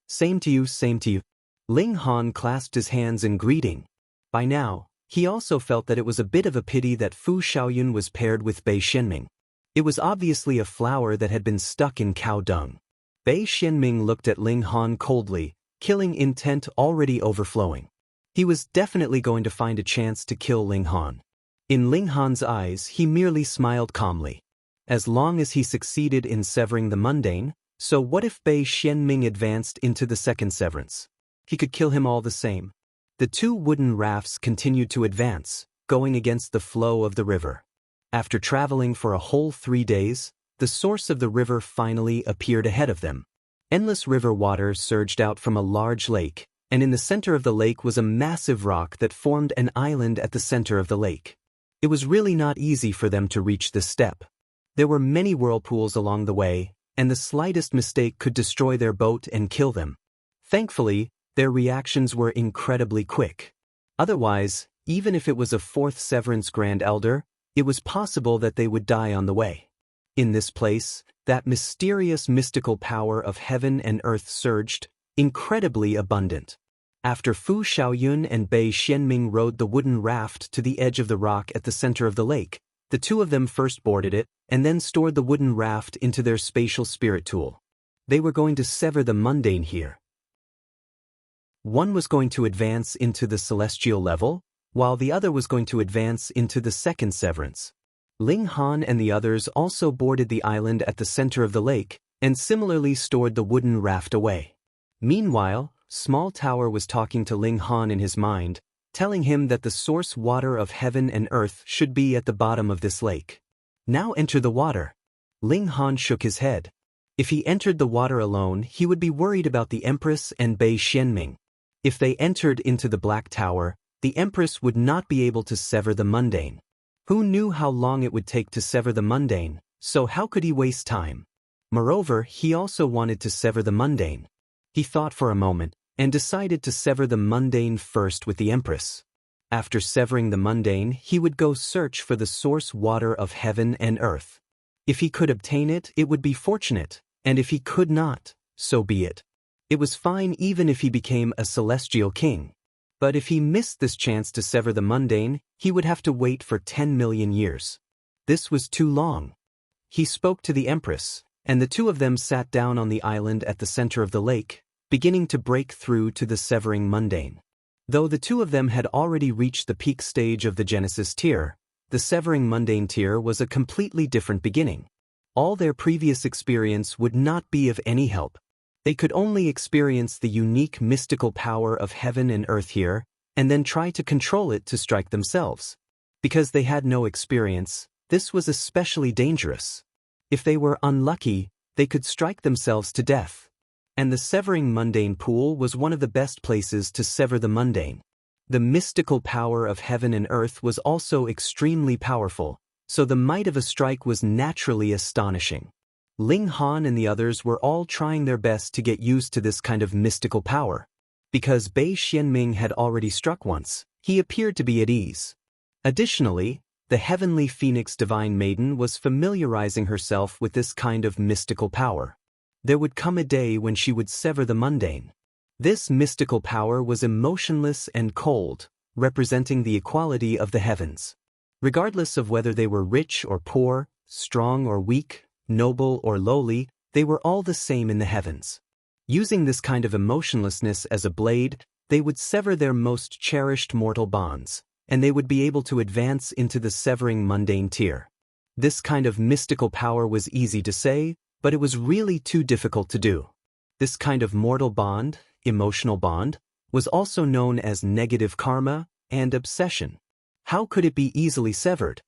"Same to you, same to you." Ling Han clasped his hands in greeting. By now, he also felt that it was a bit of a pity that Fu Xiaoyun was paired with Bei Xianming. It was obviously a flower that had been stuck in cow dung. Bei Xianming looked at Ling Han coldly, killing intent already overflowing. He was definitely going to find a chance to kill Ling Han. In Ling Han's eyes, he merely smiled calmly. As long as he succeeded in severing the mundane, so what if Bei Xianming advanced into the second severance? He could kill him all the same. The two wooden rafts continued to advance, going against the flow of the river. After traveling for a whole 3 days, the source of the river finally appeared ahead of them. Endless river water surged out from a large lake, and in the center of the lake was a massive rock that formed an island at the center of the lake. It was really not easy for them to reach this step. There were many whirlpools along the way, and the slightest mistake could destroy their boat and kill them. Thankfully, their reactions were incredibly quick. Otherwise, even if it was a fourth Severance Grand Elder, it was possible that they would die on the way. In this place, that mysterious mystical power of heaven and earth surged, incredibly abundant. After Fu Xiaoyun and Bei Xianming rowed the wooden raft to the edge of the rock at the center of the lake, the two of them first boarded it, and then stored the wooden raft into their spatial spirit tool. They were going to sever the mundane here. One was going to advance into the celestial level, while the other was going to advance into the second severance. Ling Han and the others also boarded the island at the center of the lake, and similarly stored the wooden raft away. Meanwhile, Small Tower was talking to Ling Han in his mind, telling him that the source water of heaven and earth should be at the bottom of this lake. Now enter the water. Ling Han shook his head. If he entered the water alone, he would be worried about the Empress and Bei Xianming. If they entered into the Black Tower, the Empress would not be able to sever the mundane. Who knew how long it would take to sever the mundane, so how could he waste time? Moreover, he also wanted to sever the mundane. He thought for a moment, and decided to sever the mundane first with the Empress. After severing the mundane, he would go search for the source water of heaven and earth. If he could obtain it, it would be fortunate, and if he could not, so be it. It was fine even if he became a celestial king. But if he missed this chance to sever the mundane, he would have to wait for 10 million years. This was too long. He spoke to the Empress, and the two of them sat down on the island at the center of the lake, beginning to break through to the severing mundane. Though the two of them had already reached the peak stage of the Genesis tier, the severing mundane tier was a completely different beginning. All their previous experience would not be of any help. They could only experience the unique mystical power of heaven and earth here, and then try to control it to strike themselves. Because they had no experience, this was especially dangerous. If they were unlucky, they could strike themselves to death. And the severing mundane pool was one of the best places to sever the mundane. The mystical power of heaven and earth was also extremely powerful, so the might of a strike was naturally astonishing. Ling Han and the others were all trying their best to get used to this kind of mystical power. Because Bei Xianming had already struck once, he appeared to be at ease. Additionally, the heavenly phoenix divine maiden was familiarizing herself with this kind of mystical power. There would come a day when she would sever the mundane. This mystical power was emotionless and cold, representing the equality of the heavens. Regardless of whether they were rich or poor, strong or weak, noble or lowly, they were all the same in the heavens. Using this kind of emotionlessness as a blade, they would sever their most cherished mortal bonds, and they would be able to advance into the severing mundane tier. This kind of mystical power was easy to say, but it was really too difficult to do. This kind of mortal bond, emotional bond, was also known as negative karma and obsession. How could it be easily severed?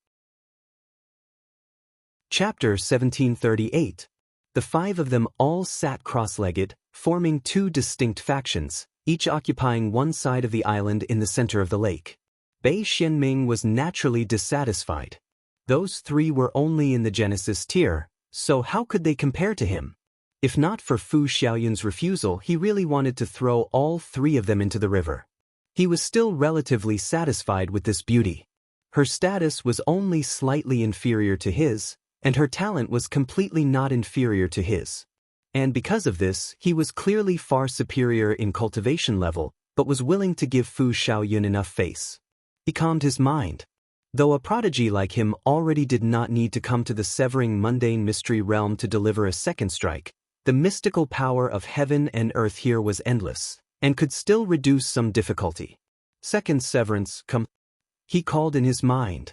Chapter 1738. The five of them all sat cross-legged, forming two distinct factions, each occupying one side of the island in the center of the lake. Bei Xianming was naturally dissatisfied. Those three were only in the Genesis tier, so how could they compare to him? If not for Fu Xiaoyun's refusal, he really wanted to throw all three of them into the river. He was still relatively satisfied with this beauty. Her status was only slightly inferior to his, and her talent was completely not inferior to his. And because of this, he was clearly far superior in cultivation level, but was willing to give Fu Xiaoyun enough face. He calmed his mind. Though a prodigy like him already did not need to come to the severing mundane mystery realm to deliver a second strike, the mystical power of heaven and earth here was endless, and could still reduce some difficulty. Second severance, come, he called in his mind.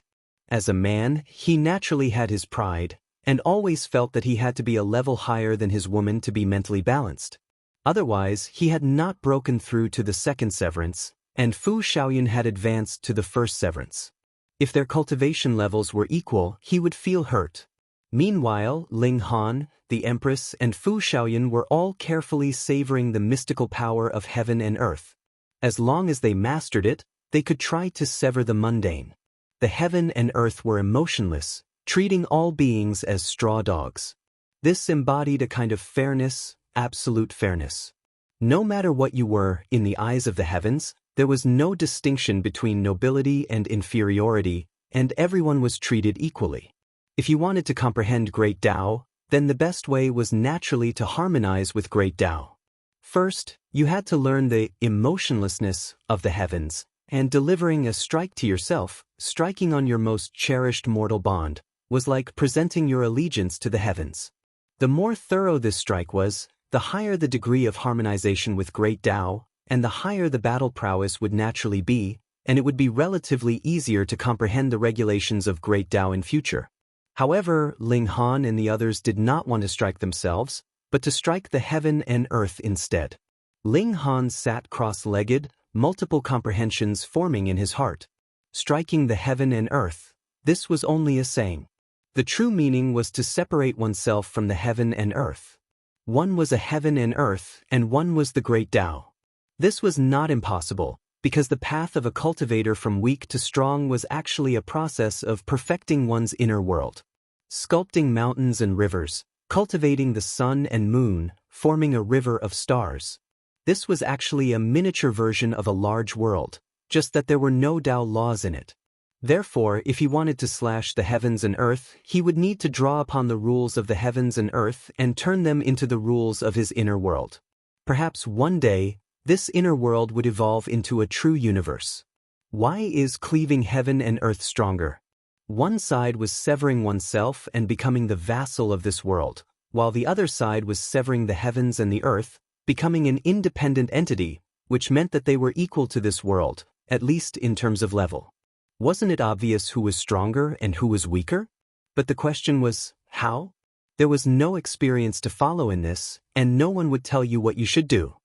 As a man, he naturally had his pride, and always felt that he had to be a level higher than his woman to be mentally balanced. Otherwise, he had not broken through to the second severance, and Fu Shaoyun had advanced to the first severance. If their cultivation levels were equal, he would feel hurt. Meanwhile, Ling Han, the Empress, and Fu Shaoyun were all carefully savoring the mystical power of heaven and earth. As long as they mastered it, they could try to sever the mundane. The heaven and earth were emotionless, treating all beings as straw dogs. This embodied a kind of fairness, absolute fairness. No matter what you were, in the eyes of the heavens, there was no distinction between nobility and inferiority, and everyone was treated equally. If you wanted to comprehend Great Tao, then the best way was naturally to harmonize with Great Tao. First, you had to learn the emotionlessness of the heavens, and delivering a strike to yourself, striking on your most cherished mortal bond, was like presenting your allegiance to the heavens. The more thorough this strike was, the higher the degree of harmonization with Great Tao, and the higher the battle prowess would naturally be, and it would be relatively easier to comprehend the regulations of Great Tao in future. However, Ling Han and the others did not want to strike themselves, but to strike the heaven and earth instead. Ling Han sat cross-legged, multiple comprehensions forming in his heart. Striking the heaven and earth, this was only a saying. The true meaning was to separate oneself from the heaven and earth. One was a heaven and earth, and one was the Great Tao. This was not impossible, because the path of a cultivator from weak to strong was actually a process of perfecting one's inner world. Sculpting mountains and rivers, cultivating the sun and moon, forming a river of stars. This was actually a miniature version of a large world, just that there were no Tao laws in it. Therefore, if he wanted to slash the heavens and earth, he would need to draw upon the rules of the heavens and earth and turn them into the rules of his inner world. Perhaps one day, this inner world would evolve into a true universe. Why is cleaving heaven and earth stronger? One side was severing oneself and becoming the vassal of this world, while the other side was severing the heavens and the earth, becoming an independent entity, which meant that they were equal to this world, at least in terms of level. Wasn't it obvious who was stronger and who was weaker? But the question was, how? There was no experience to follow in this, and no one would tell you what you should do.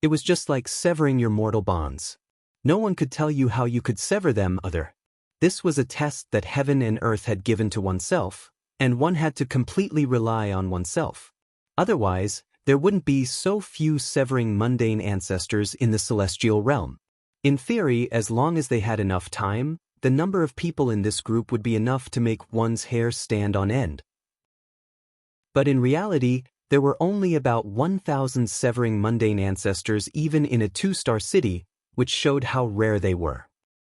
It was just like severing your mortal bonds. No one could tell you how you could sever them other. This was a test that heaven and earth had given to oneself, and one had to completely rely on oneself. Otherwise, there wouldn't be so few severing mundane ancestors in the celestial realm. In theory, as long as they had enough time, the number of people in this group would be enough to make one's hair stand on end. But in reality, there were only about 1,000 severing mundane ancestors even in a 2-star city, which showed how rare they were.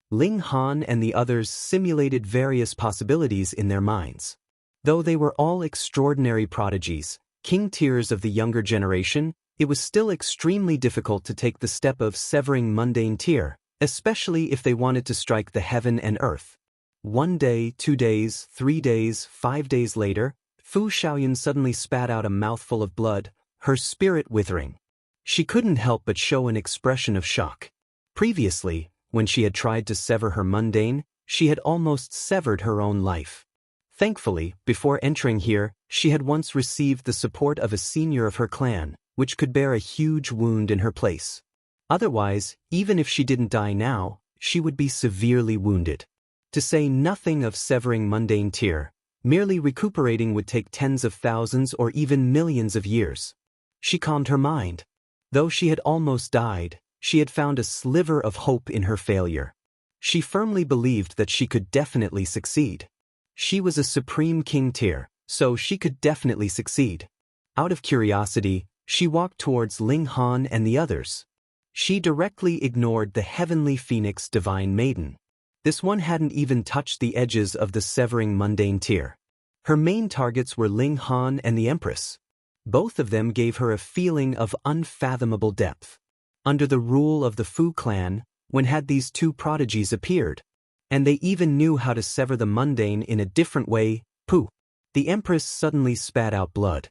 Ling Han and the others simulated various possibilities in their minds. Though they were all extraordinary prodigies, king tiers of the younger generation, it was still extremely difficult to take the step of severing mundane tier, especially if they wanted to strike the heaven and earth. 1 day, 2 days, 3 days, 5 days later, Fu Shaoyun suddenly spat out a mouthful of blood, her spirit withering. She couldn't help but show an expression of shock. Previously, when she had tried to sever her mundane, she had almost severed her own life. Thankfully, before entering here, she had once received the support of a senior of her clan, which could bear a huge wound in her place. Otherwise, even if she didn't die now, she would be severely wounded. To say nothing of severing mundane tier, merely recuperating would take tens of thousands or even millions of years. She calmed her mind. Though she had almost died, she had found a sliver of hope in her failure. She firmly believed that she could definitely succeed. She was a supreme king tier, so she could definitely succeed. Out of curiosity, she walked towards Ling Han and the others. She directly ignored the heavenly phoenix divine maiden. This one hadn't even touched the edges of the severing mundane tier. Her main targets were Ling Han and the Empress. Both of them gave her a feeling of unfathomable depth. Under the rule of the Fu clan, when had these two prodigies appeared? And they even knew how to sever the mundane in a different way. Pooh! The Empress suddenly spat out blood.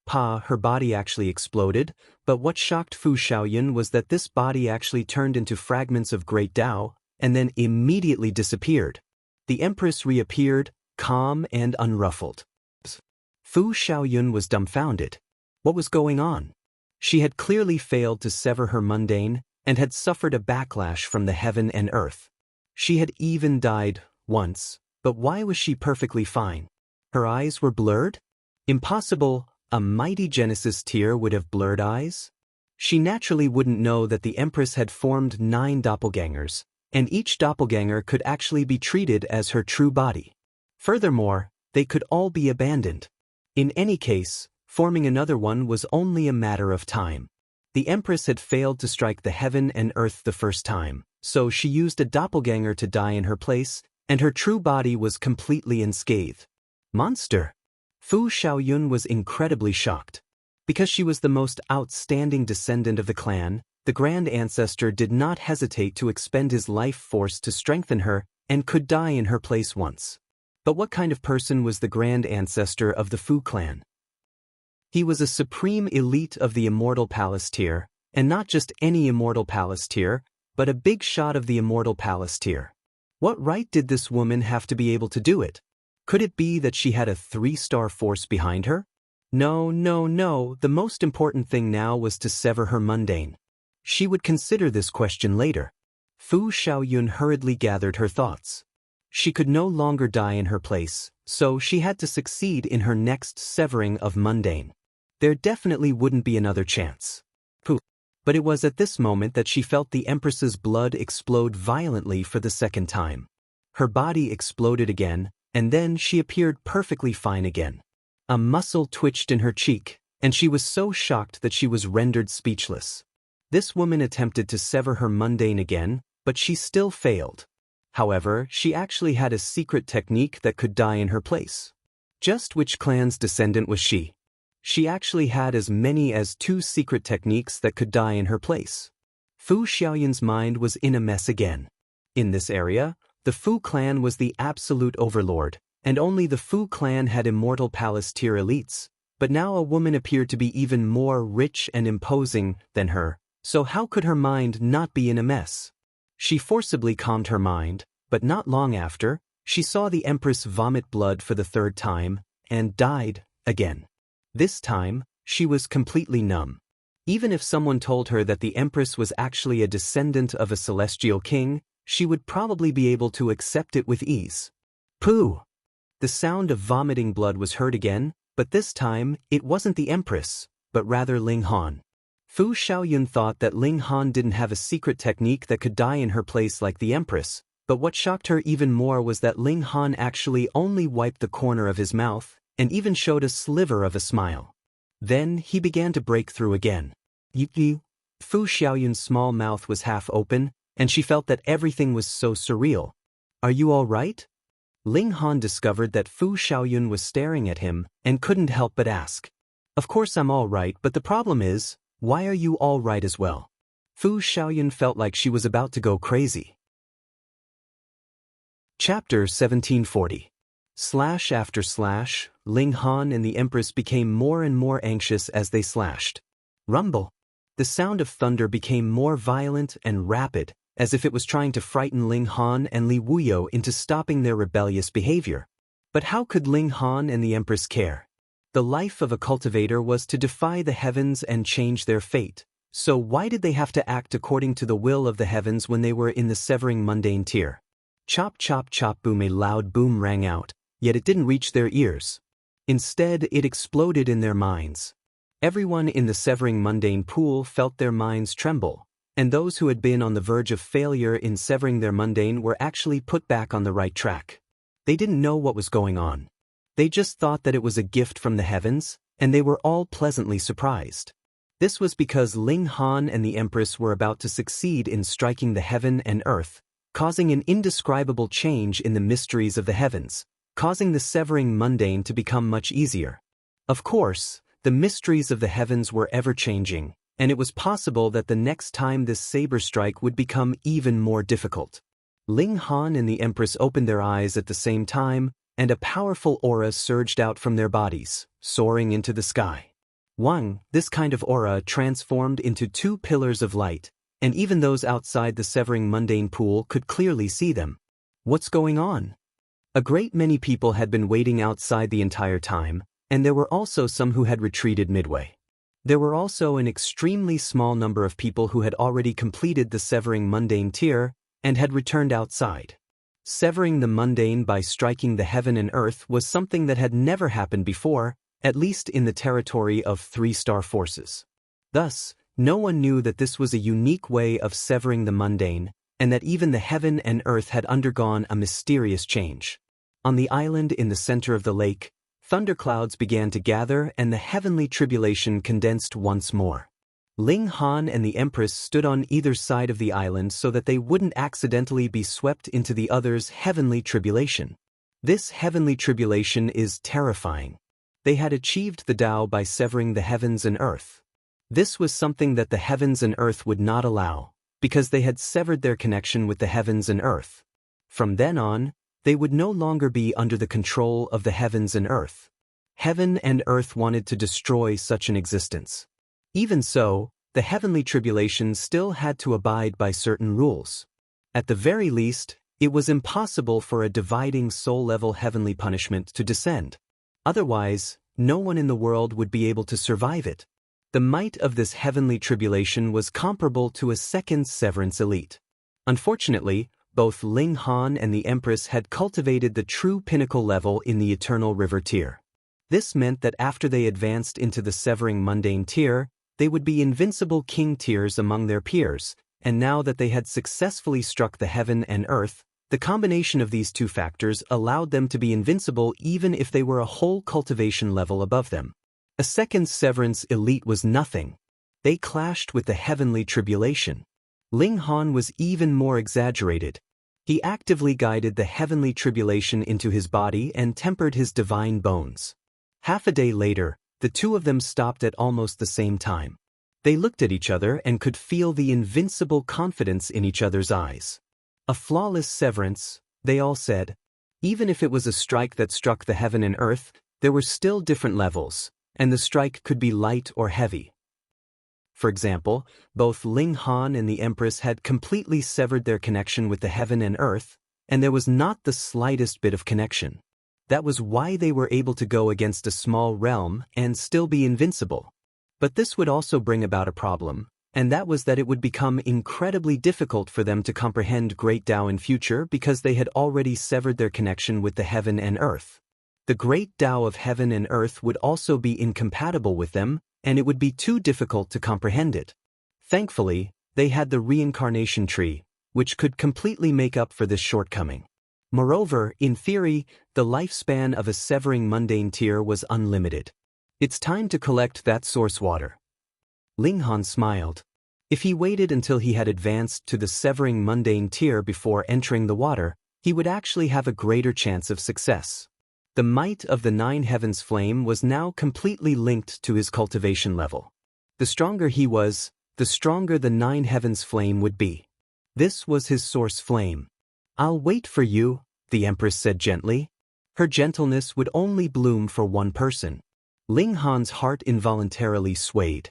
Her body actually exploded, but what shocked Fu Shaoyun was that this body actually turned into fragments of Great Tao, and then immediately disappeared. The Empress reappeared, calm and unruffled. Fu Shaoyun was dumbfounded. What was going on? She had clearly failed to sever her mundane, and had suffered a backlash from the heaven and earth. She had even died once, but why was she perfectly fine? Her eyes were blurred? Impossible, a mighty Genesis tear would have blurred eyes? She naturally wouldn't know that the Empress had formed 9 doppelgangers, and each doppelganger could actually be treated as her true body. Furthermore, they could all be abandoned. In any case, forming another one was only a matter of time. The Empress had failed to strike the heaven and earth the first time, so she used a doppelganger to die in her place, and her true body was completely unscathed. Monster! Fu Xiaoyun was incredibly shocked. Because she was the most outstanding descendant of the clan, the Grand Ancestor did not hesitate to expend his life force to strengthen her and could die in her place once. But what kind of person was the Grand Ancestor of the Fu clan? He was a supreme elite of the Immortal Palace tier, and not just any Immortal Palace tier, but a big shot of the Immortal Palace tier. What right did this woman have to be able to do it? Could it be that she had a 3-star force behind her? No, the most important thing now was to sever her mundane. She would consider this question later. Fu Xiaoyun hurriedly gathered her thoughts. She could no longer die in her place, so she had to succeed in her next severing of mundane. There definitely wouldn't be another chance. But it was at this moment that she felt the Empress's blood explode violently for the second time. Her body exploded again, and then she appeared perfectly fine again. A muscle twitched in her cheek, and she was so shocked that she was rendered speechless. This woman attempted to sever her mundane again, but she still failed. However, she actually had a secret technique that could die in her place. Just which clan's descendant was she? She actually had as many as 2 secret techniques that could die in her place. Fu Xiaoyun's mind was in a mess again. In this area, the Fu clan was the absolute overlord, and only the Fu clan had Immortal Palace tier elites, but now a woman appeared to be even more rich and imposing than her, so how could her mind not be in a mess? She forcibly calmed her mind, but not long after, she saw the Empress vomit blood for the 3rd time, and died again. This time, she was completely numb. Even if someone told her that the Empress was actually a descendant of a celestial king, she would probably be able to accept it with ease. Pooh! The sound of vomiting blood was heard again, but this time, it wasn't the Empress, but rather Ling Han. Fu Xiaoyun thought that Ling Han didn't have a secret technique that could die in her place like the Empress, but what shocked her even more was that Ling Han actually only wiped the corner of his mouth, and even showed a sliver of a smile. Then he began to break through again. Fu Xiaoyun's small mouth was half open, and she felt that everything was so surreal. Are you all right? Ling Han discovered that Fu Xiaoyun was staring at him and couldn't help but ask. Of course I'm all right, but the problem is, why are you all right as well? Fu Xiaoyun felt like she was about to go crazy. Chapter 1740. / Ling Han and the Empress became more and more anxious as they slashed. Rumble. The sound of thunder became more violent and rapid, as if it was trying to frighten Ling Han and Li Wuyo into stopping their rebellious behavior. But how could Ling Han and the Empress care? The life of a cultivator was to defy the heavens and change their fate, so why did they have to act according to the will of the heavens when they were in the severing mundane tier? Chop chop chop boom. A loud boom rang out, yet it didn't reach their ears. Instead, it exploded in their minds. Everyone in the severing mundane pool felt their minds tremble, and those who had been on the verge of failure in severing their mundane were actually put back on the right track. They didn't know what was going on. They just thought that it was a gift from the heavens, and they were all pleasantly surprised. This was because Ling Han and the Empress were about to succeed in striking the heaven and earth, causing an indescribable change in the mysteries of the heavens, causing the severing mundane to become much easier. Of course, the mysteries of the heavens were ever-changing, and it was possible that the next time this saber strike would become even more difficult. Ling Han and the Empress opened their eyes at the same time, and a powerful aura surged out from their bodies, soaring into the sky. This kind of aura transformed into 2 pillars of light, and even those outside the severing mundane pool could clearly see them. What's going on? A great many people had been waiting outside the entire time, and there were also some who had retreated midway. There were also an extremely small number of people who had already completed the severing mundane tier and had returned outside. Severing the mundane by striking the heaven and earth was something that had never happened before, at least in the territory of 3-star forces. Thus, no one knew that this was a unique way of severing the mundane, and that even the heaven and earth had undergone a mysterious change. On the island in the center of the lake, thunderclouds began to gather and the heavenly tribulation condensed once more. Ling Han and the Empress stood on either side of the island so that they wouldn't accidentally be swept into the other's heavenly tribulation. This heavenly tribulation is terrifying. They had achieved the Tao by severing the heavens and earth. This was something that the heavens and earth would not allow, because they had severed their connection with the heavens and earth. From then on, they would no longer be under the control of the heavens and earth. Heaven and earth wanted to destroy such an existence. Even so, the heavenly tribulation still had to abide by certain rules. At the very least, it was impossible for a dividing soul-level heavenly punishment to descend. Otherwise, no one in the world would be able to survive it. The might of this heavenly tribulation was comparable to a second severance elite. Unfortunately, both Ling Han and the Empress had cultivated the true pinnacle level in the Eternal River tier. This meant that after they advanced into the severing mundane tier, they would be invincible king tiers among their peers, and now that they had successfully struck the heaven and earth, the combination of these two factors allowed them to be invincible even if they were a whole cultivation level above them. A second severance elite was nothing. They clashed with the heavenly tribulation. Ling Han was even more exaggerated. He actively guided the heavenly tribulation into his body and tempered his divine bones. Half a day later, the two of them stopped at almost the same time. They looked at each other and could feel the invincible confidence in each other's eyes. A flawless severance, they all said. Even if it was a strike that struck the heaven and earth, there were still different levels, and the strike could be light or heavy. For example, both Ling Han and the Empress had completely severed their connection with the heaven and earth, and there was not the slightest bit of connection. That was why they were able to go against a small realm and still be invincible. But this would also bring about a problem, and that was that it would become incredibly difficult for them to comprehend Great Tao in future because they had already severed their connection with the heaven and earth. The Great Tao of heaven and earth would also be incompatible with them, and it would be too difficult to comprehend it. Thankfully, they had the reincarnation tree, which could completely make up for this shortcoming. Moreover, in theory, the lifespan of a severing mundane tier was unlimited. It's time to collect that source water. Ling Han smiled. If he waited until he had advanced to the severing mundane tier before entering the water, he would actually have a greater chance of success. The might of the Nine Heavens flame was now completely linked to his cultivation level. The stronger he was, the stronger the Nine Heavens flame would be. This was his source flame. "I'll wait for you," the Empress said gently. Her gentleness would only bloom for one person. Ling Han's heart involuntarily swayed.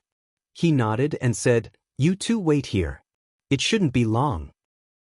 He nodded and said, "You two wait here. It shouldn't be long."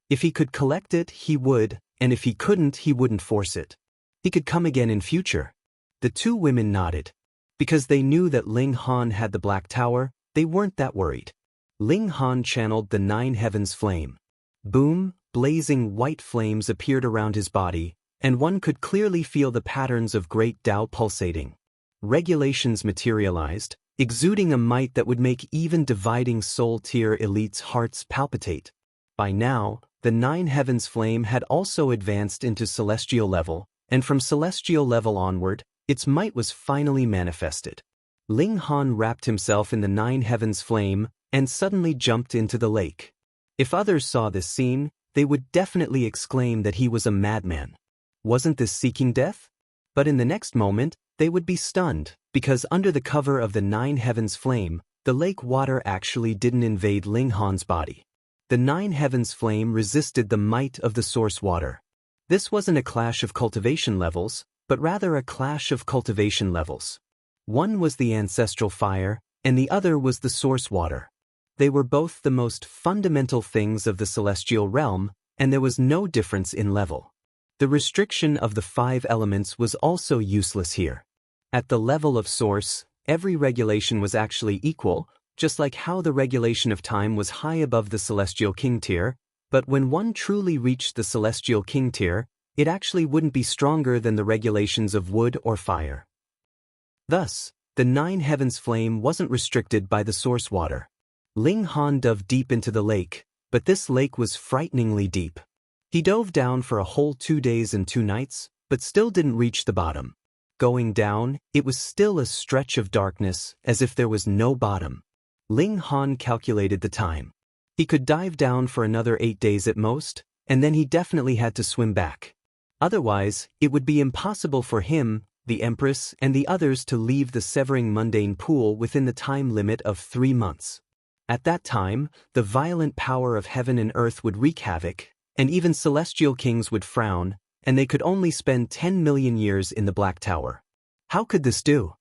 If he could collect it, he would, and if he couldn't, he wouldn't force it. He could come again in future. The two women nodded. Because they knew that Ling Han had the Black Tower, they weren't that worried. Ling Han channeled the Nine Heavens flame. Boom, blazing white flames appeared around his body, and one could clearly feel the patterns of Great Tao pulsating. Regulations materialized, exuding a might that would make even dividing soul tier elites' hearts palpitate. By now, the Nine Heavens flame had also advanced into celestial level, and from celestial level onward, its might was finally manifested. Ling Han wrapped himself in the Nine Heavens flame and suddenly jumped into the lake. If others saw this scene, they would definitely exclaim that he was a madman. Wasn't this seeking death? But in the next moment, they would be stunned, because under the cover of the Nine Heavens flame, the lake water actually didn't invade Ling Han's body. The Nine Heavens flame resisted the might of the source water. This wasn't a clash of cultivation levels, but rather a clash of cultivation levels. One was the ancestral fire, and the other was the source water. They were both the most fundamental things of the celestial realm, and there was no difference in level. The restriction of the 5 elements was also useless here. At the level of source, every regulation was actually equal, just like how the regulation of time was high above the Celestial King tier, but when one truly reached the Celestial King tier, it actually wouldn't be stronger than the regulations of wood or fire. Thus, the nine heavens flame wasn't restricted by the source water. Ling Han dove deep into the lake, but this lake was frighteningly deep. He dove down for a whole 2 days and 2 nights, but still didn't reach the bottom. Going down, it was still a stretch of darkness, as if there was no bottom. Ling Han calculated the time. He could dive down for another 8 days at most, and then he definitely had to swim back. Otherwise, it would be impossible for him, the Empress, and the others to leave the severing mundane pool within the time limit of 3 months. At that time, the violent power of heaven and earth would wreak havoc, and even celestial kings would frown, and they could only spend 10 million years in the Black Tower. How could this do?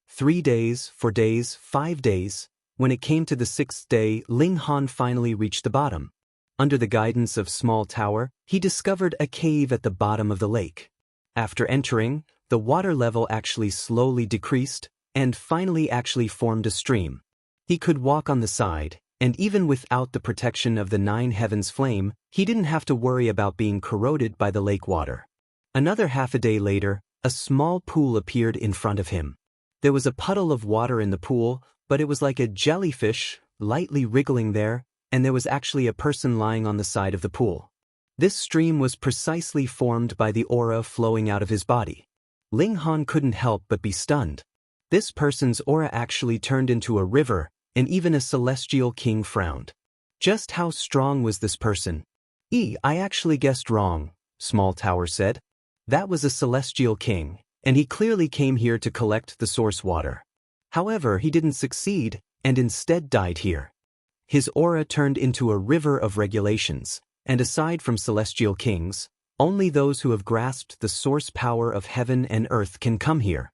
3 days, 4 days, 5 days. When it came to the 6th day, Ling Han finally reached the bottom. Under the guidance of Small Tower, he discovered a cave at the bottom of the lake. After entering, the water level actually slowly decreased, and finally actually formed a stream. He could walk on the side, and even without the protection of the nine heavens flame, he didn't have to worry about being corroded by the lake water. Another half a day later, a small pool appeared in front of him. There was a puddle of water in the pool, but it was like a jellyfish, lightly wriggling there, and there was actually a person lying on the side of the pool. This stream was precisely formed by the aura flowing out of his body. Ling Han couldn't help but be stunned. This person's aura actually turned into a river, and even a celestial king frowned. Just how strong was this person? I actually guessed wrong, Small Tower said. That was a celestial king, and he clearly came here to collect the source water. However, he didn't succeed, and instead died here. His aura turned into a river of regulations, and aside from celestial kings, only those who have grasped the source power of heaven and earth can come here.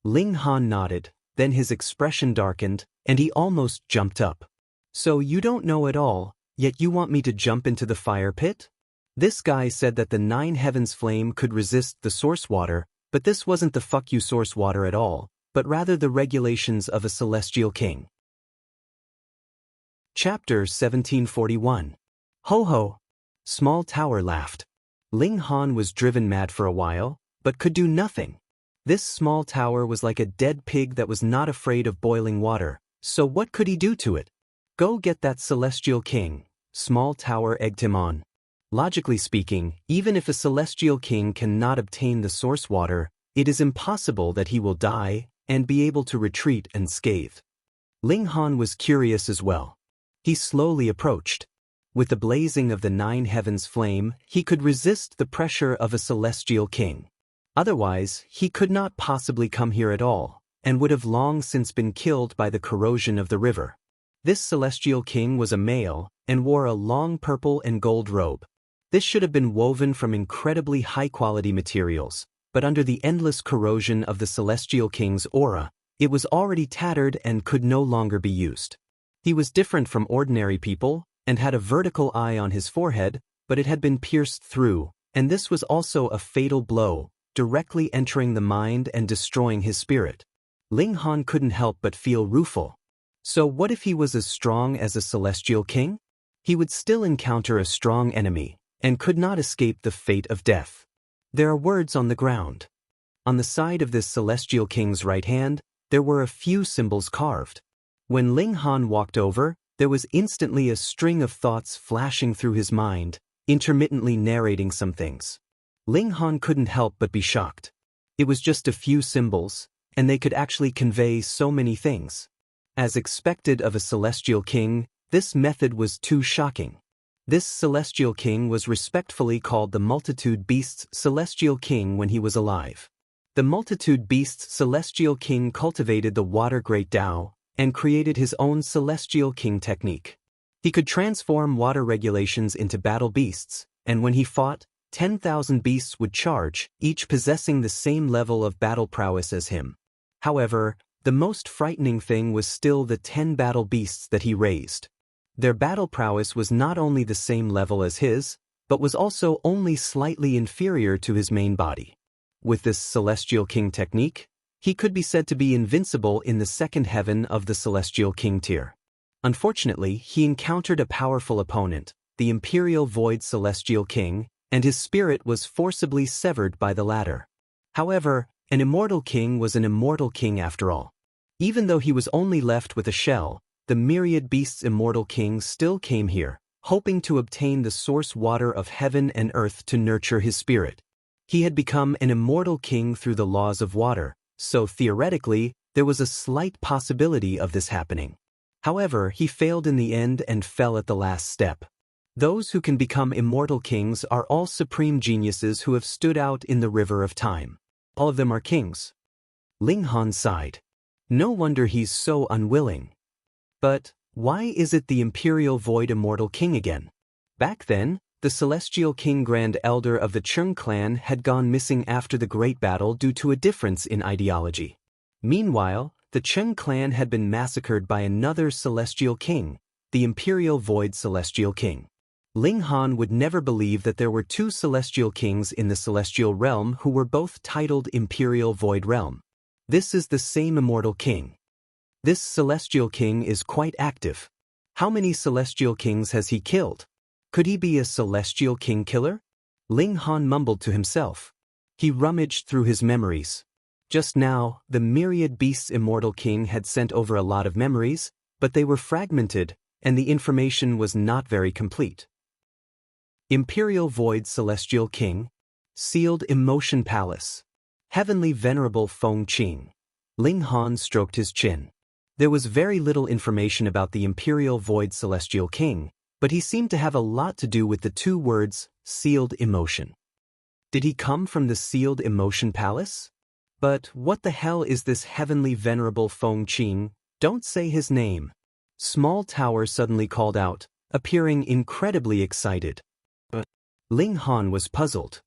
Ling Han nodded, then his expression darkened, and he almost jumped up. So you don't know at all, yet you want me to jump into the fire pit? This guy said that the nine heavens flame could resist the source water, but this wasn't the fuck you source water at all, but rather the regulations of a celestial king. Chapter 1741. Ho ho! Small Tower laughed. Ling Han was driven mad for a while, but could do nothing. This Small Tower was like a dead pig that was not afraid of boiling water, so what could he do to it? Go get that celestial king, Small Tower egged him on. Logically speaking, even if a celestial king cannot obtain the source water, it is impossible that he will die and be able to retreat unscathed. Ling Han was curious as well. He slowly approached. With the blazing of the nine heavens flame, he could resist the pressure of a celestial king. Otherwise, he could not possibly come here at all, and would have long since been killed by the corrosion of the river. This celestial king was a male, and wore a long purple and gold robe. This should have been woven from incredibly high-quality materials, but under the endless corrosion of the celestial king's aura, it was already tattered and could no longer be used. He was different from ordinary people, and had a vertical eye on his forehead, but it had been pierced through, and this was also a fatal blow, directly entering the mind and destroying his spirit. Ling Han couldn't help but feel rueful. So what if he was as strong as a celestial king? He would still encounter a strong enemy, and could not escape the fate of death. There are words on the ground. On the side of this celestial king's right hand, there were a few symbols carved. When Ling Han walked over, there was instantly a string of thoughts flashing through his mind, intermittently narrating some things. Ling Han couldn't help but be shocked. It was just a few symbols, and they could actually convey so many things. As expected of a celestial king, this method was too shocking. This celestial king was respectfully called the Multitude Beasts Celestial King when he was alive. The Multitude Beasts Celestial King cultivated the Water Great Tao, and created his own Celestial King technique. He could transform water regulations into battle beasts, and when he fought, 10,000 beasts would charge, each possessing the same level of battle prowess as him. However, the most frightening thing was still the 10 battle beasts that he raised. Their battle prowess was not only the same level as his, but was also only slightly inferior to his main body. With this Celestial King technique, He could be said to be invincible in the second heaven of the Celestial King tier. Unfortunately, he encountered a powerful opponent, the Imperial Void Celestial King, and his spirit was forcibly severed by the latter. However, an immortal king was an immortal king after all. Even though he was only left with a shell, the myriad beasts' immortal king still came here, hoping to obtain the source water of heaven and earth to nurture his spirit. He had become an immortal king through the laws of water, so theoretically, there was a slight possibility of this happening. However, he failed in the end and fell at the last step. Those who can become immortal kings are all supreme geniuses who have stood out in the river of time. All of them are kings. Ling Han sighed. No wonder he's so unwilling. But why is it the Imperial Void Immortal King again? Back then, the Celestial King Grand Elder of the Chung clan had gone missing after the Great Battle due to a difference in ideology. Meanwhile, the Chung clan had been massacred by another Celestial King, the Imperial Void Celestial King. Ling Han would never believe that there were two Celestial Kings in the Celestial Realm who were both titled Imperial Void Realm. This is the same Immortal King. This Celestial King is quite active. How many Celestial Kings has he killed? Could he be a Celestial King killer? Ling Han mumbled to himself. He rummaged through his memories. Just now, the myriad beasts' Immortal King had sent over a lot of memories, but they were fragmented, and the information was not very complete. Imperial Void Celestial King, Sealed Emotion Palace, Heavenly Venerable Feng Qing. Ling Han stroked his chin. There was very little information about the Imperial Void Celestial King, but he seemed to have a lot to do with the two words, Sealed Emotion. Did he come from the Sealed Emotion Palace? But what the hell is this Heavenly Venerable Feng Qing? Don't say his name. Small Tower suddenly called out, appearing incredibly excited. Ling Han was puzzled.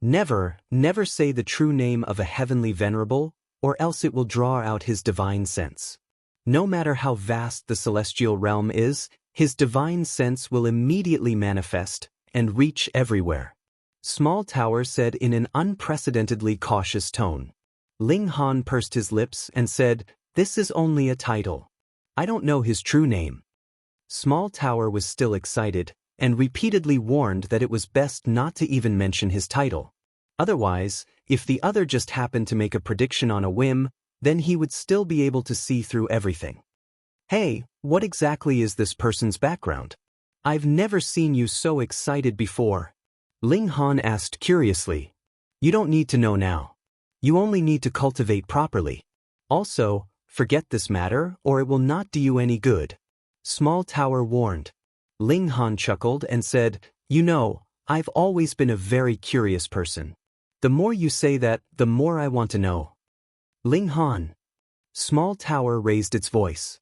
Never say the true name of a Heavenly Venerable, or else it will draw out his divine sense. No matter how vast the celestial realm is, his divine sense will immediately manifest and reach everywhere. Small Tower said in an unprecedentedly cautious tone. Ling Han pursed his lips and said, "This is only a title. I don't know his true name." Small Tower was still excited, and repeatedly warned that it was best not to even mention his title. Otherwise, if the other just happened to make a prediction on a whim, then he would still be able to see through everything. "Hey, what exactly is this person's background? I've never seen you so excited before." Ling Han asked curiously. "You don't need to know now. You only need to cultivate properly. Also, forget this matter or it will not do you any good." Small Tower warned. Ling Han chuckled and said, "You know, I've always been a very curious person. The more you say that, the more I want to know." Ling Han. Small Tower raised its voice.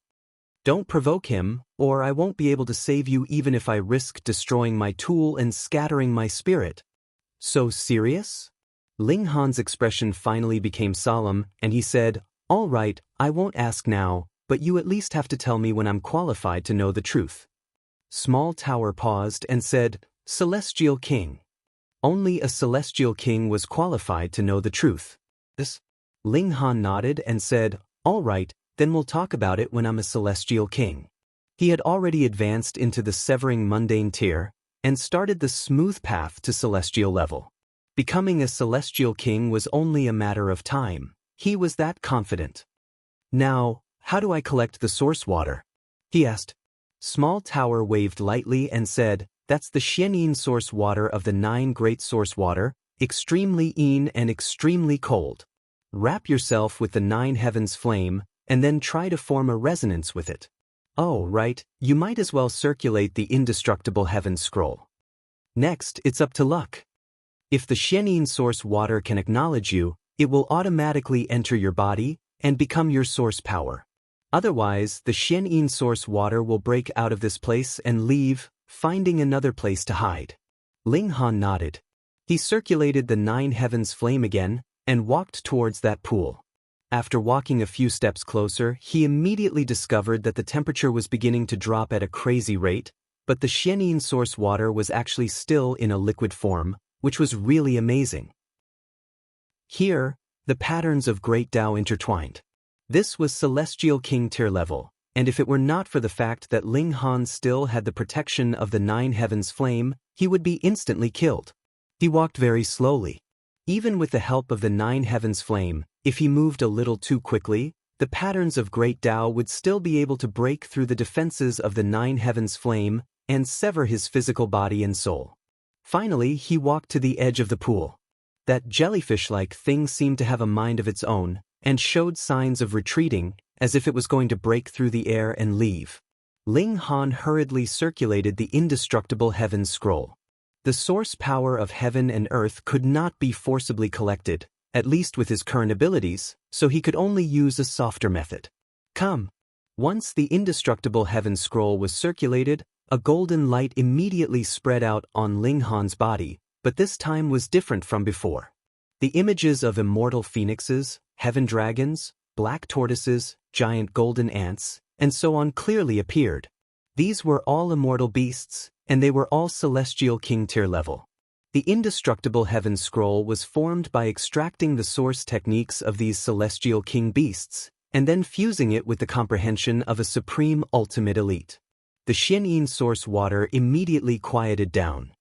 "Don't provoke him, or I won't be able to save you even if I risk destroying my tool and scattering my spirit." "So serious?" Ling Han's expression finally became solemn, and he said, "All right, I won't ask now, but you at least have to tell me when I'm qualified to know the truth." Small Tower paused and said, "Celestial King." Only a Celestial King was qualified to know the truth. This? Ling Han nodded and said, "All right, then we'll talk about it when I'm a Celestial King." He had already advanced into the severing mundane tier, and started the smooth path to Celestial level. Becoming a Celestial King was only a matter of time. He was that confident. "Now, how do I collect the source water?" he asked. Small Tower waved lightly and said, "That's the Xianyin source water of the 9 great source water, extremely yin and extremely cold. Wrap yourself with the 9 heavens flame, and then try to form a resonance with it. Oh, right, you might as well circulate the indestructible heavens scroll. Next, it's up to luck. If the Xianyin source water can acknowledge you, it will automatically enter your body and become your source power. Otherwise, the Xianyin source water will break out of this place and leave, finding another place to hide." Ling Han nodded. He circulated the 9 heavens flame again, and walked towards that pool. After walking a few steps closer, he immediately discovered that the temperature was beginning to drop at a crazy rate, but the Xianyin source water was actually still in a liquid form, which was really amazing. Here, the patterns of great Tao intertwined. This was Celestial King tier level, and if it were not for the fact that Ling Han still had the protection of the Nine Heavens flame, he would be instantly killed. He walked very slowly. Even with the help of the Nine Heavens flame, if he moved a little too quickly, the patterns of great Tao would still be able to break through the defenses of the Nine Heavens flame and sever his physical body and soul. Finally, he walked to the edge of the pool. That jellyfish-like thing seemed to have a mind of its own, and showed signs of retreating, as if it was going to break through the air and leave. Ling Han hurriedly circulated the indestructible Heaven Scroll. The source power of heaven and earth could not be forcibly collected, at least with his current abilities, so he could only use a softer method. Come. Once the indestructible Heaven Scroll was circulated, a golden light immediately spread out on Ling Han's body, but this time was different from before. The images of immortal phoenixes, heaven dragons, black tortoises, giant golden ants, and so on clearly appeared. These were all immortal beasts, and they were all Celestial King tier level. The indestructible Heaven Scroll was formed by extracting the source techniques of these Celestial King beasts, and then fusing it with the comprehension of a supreme ultimate elite. The Xianyin source water immediately quieted down.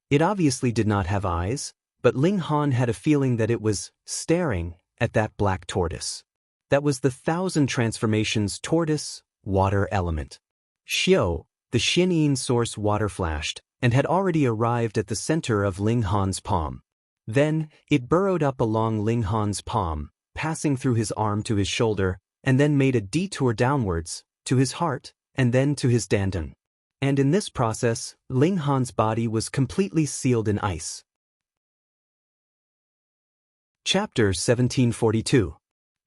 It obviously did not have eyes, but Ling Han had a feeling that it was staring at that black tortoise. That was the 1,000 transformations tortoise, water element. Xiao, the Xianyin source water flashed, and had already arrived at the center of Ling Han's palm. Then, it burrowed up along Ling Han's palm, passing through his arm to his shoulder, and then made a detour downwards, to his heart, and then to his dandan. And in this process, Ling Han's body was completely sealed in ice. Chapter 1742.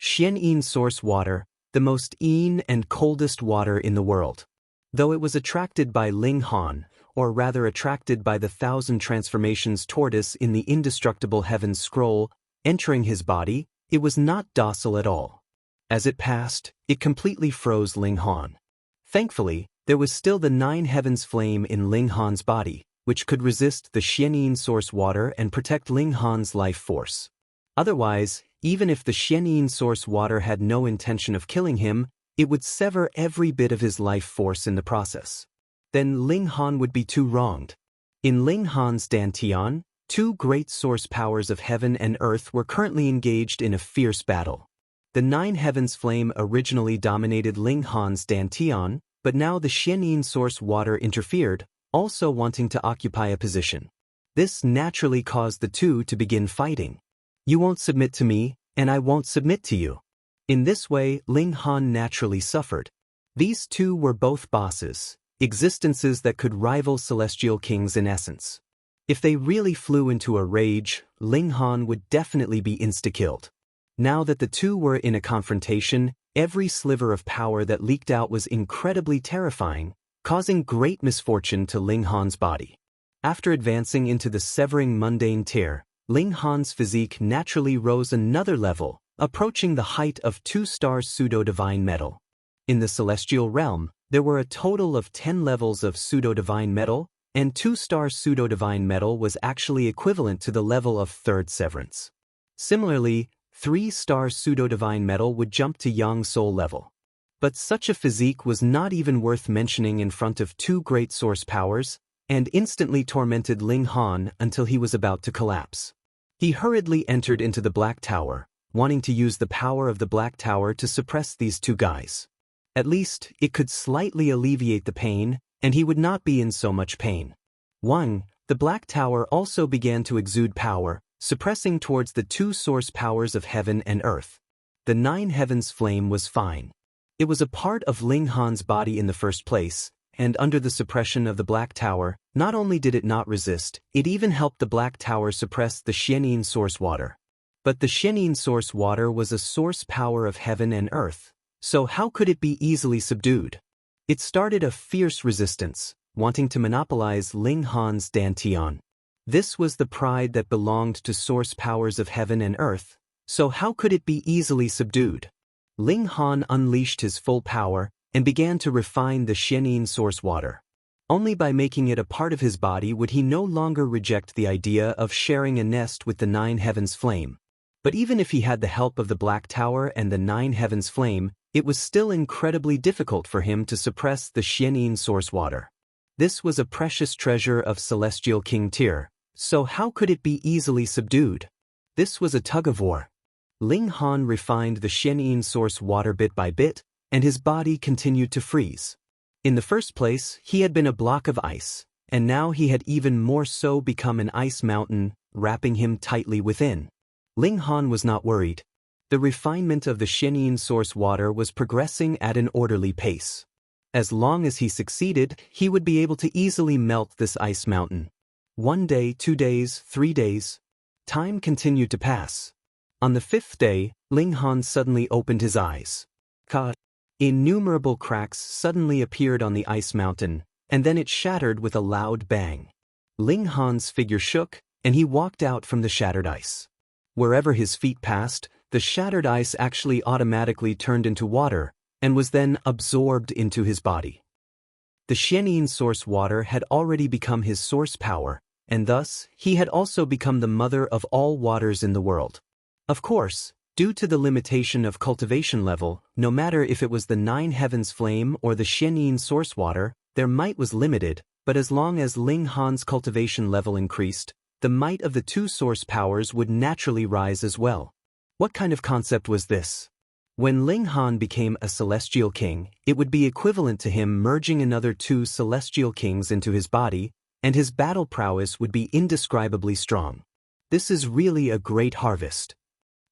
Xianyin source water, the most yin and coldest water in the world. Though it was attracted by Ling Han, or rather attracted by the 1,000 transformations tortoise in the indestructible Heaven Scroll, entering his body, it was not docile at all. As it passed, it completely froze Ling Han. Thankfully, there was still the Nine Heavens flame in Ling Han's body, which could resist the Xianyin source water and protect Ling Han's life force. Otherwise, even if the Xianyin source water had no intention of killing him, it would sever every bit of his life force in the process. Then Ling Han would be too wronged. In Ling Han's dantian, two great source powers of heaven and earth were currently engaged in a fierce battle. The Nine Heavens flame originally dominated Ling Han's dantian, but now the Xianyin source water interfered, also wanting to occupy a position. This naturally caused the two to begin fighting. You won't submit to me, and I won't submit to you. In this way, Ling Han naturally suffered. These two were both bosses, existences that could rival celestial kings in essence. If they really flew into a rage, Ling Han would definitely be insta-killed. Now that the two were in a confrontation, every sliver of power that leaked out was incredibly terrifying, causing great misfortune to Ling Han's body. After advancing into the severing mundane tier, Ling Han's physique naturally rose another level, approaching the height of 2-star pseudo-divine metal. In the celestial realm, there were a total of 10 levels of pseudo-divine metal, and 2-star pseudo-divine metal was actually equivalent to the level of 3rd severance. Similarly, 3-star pseudo-divine metal would jump to Yang Soul level. But such a physique was not even worth mentioning in front of two great source powers, and instantly tormented Ling Han until he was about to collapse. He hurriedly entered into the Black Tower, wanting to use the power of the Black Tower to suppress these two guys. At least, it could slightly alleviate the pain, and he would not be in so much pain. 1. The Black Tower also began to exude power, suppressing towards the two source powers of heaven and earth. The Nine Heavens flame was fine. It was a part of Ling Han's body in the first place, and under the suppression of the Black Tower, not only did it not resist, it even helped the Black Tower suppress the Xianyin source water. But the Xianyin source water was a source power of heaven and earth, so how could it be easily subdued? It started a fierce resistance, wanting to monopolize Ling Han's dantian. This was the pride that belonged to source powers of heaven and earth, so how could it be easily subdued? Ling Han unleashed his full power and began to refine the Xianyin source water. Only by making it a part of his body would he no longer reject the idea of sharing a nest with the Nine Heavens flame. But even if he had the help of the Black Tower and the Nine Heavens Flame, it was still incredibly difficult for him to suppress the Xianyin source water. This was a precious treasure of Celestial King Tyr, so how could it be easily subdued? This was a tug-of-war. Ling Han refined the Xianyin source water bit by bit, and his body continued to freeze. In the first place, he had been a block of ice, and now he had even more so become an ice mountain, wrapping him tightly within. Ling Han was not worried. The refinement of the Xianyin source water was progressing at an orderly pace. As long as he succeeded, he would be able to easily melt this ice mountain. 1 day, 2 days, 3 days. Time continued to pass. On the 5th day, Ling Han suddenly opened his eyes. Innumerable cracks suddenly appeared on the ice mountain, and then it shattered with a loud bang. Ling Han's figure shook, and he walked out from the shattered ice. Wherever his feet passed, the shattered ice actually automatically turned into water, and was then absorbed into his body. The Xianyin source water had already become his source power, and thus, he had also become the mother of all waters in the world. Of course, due to the limitation of cultivation level, no matter if it was the Nine Heavens Flame or the Xianyin source water, their might was limited, but as long as Ling Han's cultivation level increased, the might of the two source powers would naturally rise as well. What kind of concept was this? When Ling Han became a celestial king, it would be equivalent to him merging another 2 celestial kings into his body, and his battle prowess would be indescribably strong. This is really a great harvest.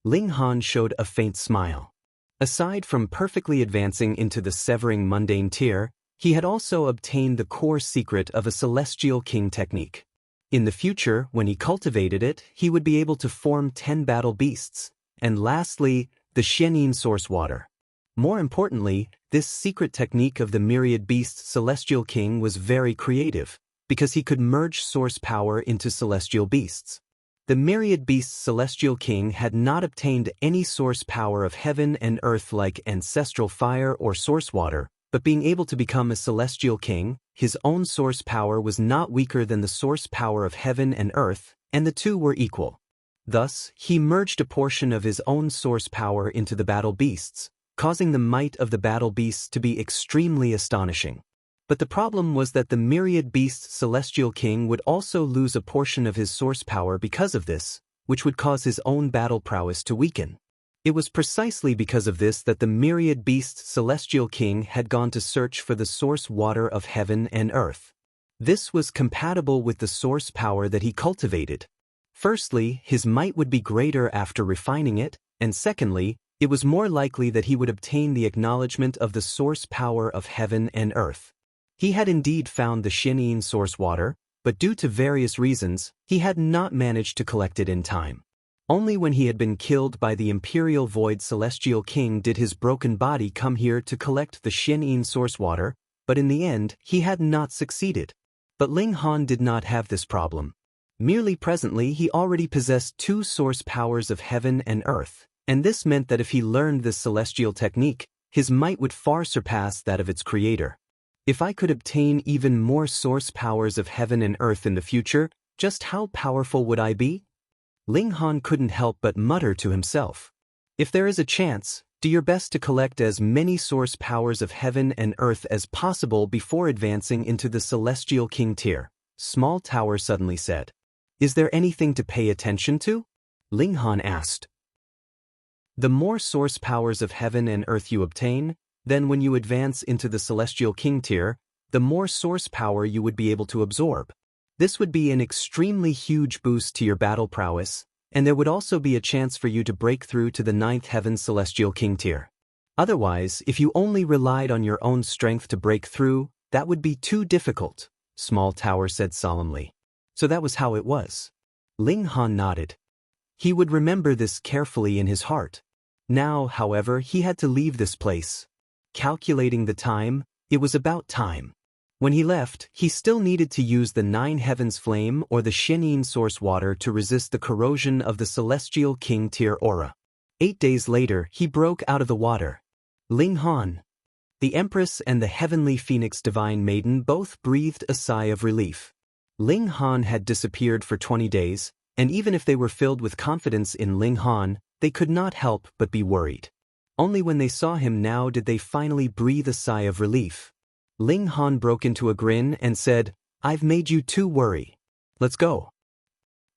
Ling Han showed a faint smile. Aside from perfectly advancing into the severing mundane tier, he had also obtained the core secret of a celestial king technique. In the future, when he cultivated it, he would be able to form 10 battle beasts, and lastly, the Xianyin source water. More importantly, this secret technique of the myriad beasts celestial king was very creative, because he could merge source power into celestial beasts. The myriad beasts celestial king had not obtained any source power of heaven and earth like ancestral fire or source water, but being able to become a celestial king, his own source power was not weaker than the source power of heaven and earth, and the two were equal. Thus, he merged a portion of his own source power into the battle beasts, causing the might of the battle beasts to be extremely astonishing. But the problem was that the myriad beasts celestial king would also lose a portion of his source power because of this, which would cause his own battle prowess to weaken. It was precisely because of this that the myriad beasts celestial king had gone to search for the source water of heaven and earth. This was compatible with the source power that he cultivated. Firstly, his might would be greater after refining it, and secondly, it was more likely that he would obtain the acknowledgement of the source power of heaven and earth. He had indeed found the Xianyin source water, but due to various reasons, he had not managed to collect it in time. Only when he had been killed by the Imperial Void Celestial King did his broken body come here to collect the Xianyin source water, but in the end, he had not succeeded. But Ling Han did not have this problem. Merely presently, he already possessed 2 source powers of heaven and earth, and this meant that if he learned this celestial technique, his might would far surpass that of its creator. If I could obtain even more source powers of heaven and earth in the future, just how powerful would I be? Ling Han couldn't help but mutter to himself. If there is a chance, do your best to collect as many source powers of heaven and earth as possible before advancing into the celestial king tier, Small Tower suddenly said. Is there anything to pay attention to? Ling Han asked. The more source powers of heaven and earth you obtain, then when you advance into the celestial king tier, the more source power you would be able to absorb. This would be an extremely huge boost to your battle prowess, and there would also be a chance for you to break through to the 9th heaven celestial king tier. Otherwise, if you only relied on your own strength to break through, that would be too difficult, Small Tower said solemnly. So that was how it was. Ling Han nodded. He would remember this carefully in his heart. Now, however, he had to leave this place. Calculating the time, it was about time. When he left, he still needed to use the 9 Heavens Flame or the Xianyin source water to resist the corrosion of the celestial king tier aura. 8 days later, he broke out of the water. Ling Han. The Empress and the Heavenly Phoenix Divine Maiden both breathed a sigh of relief. Ling Han had disappeared for 20 days, and even if they were filled with confidence in Ling Han, they could not help but be worried. Only when they saw him now did they finally breathe a sigh of relief. Ling Han broke into a grin and said, "I've made you too worry. Let's go."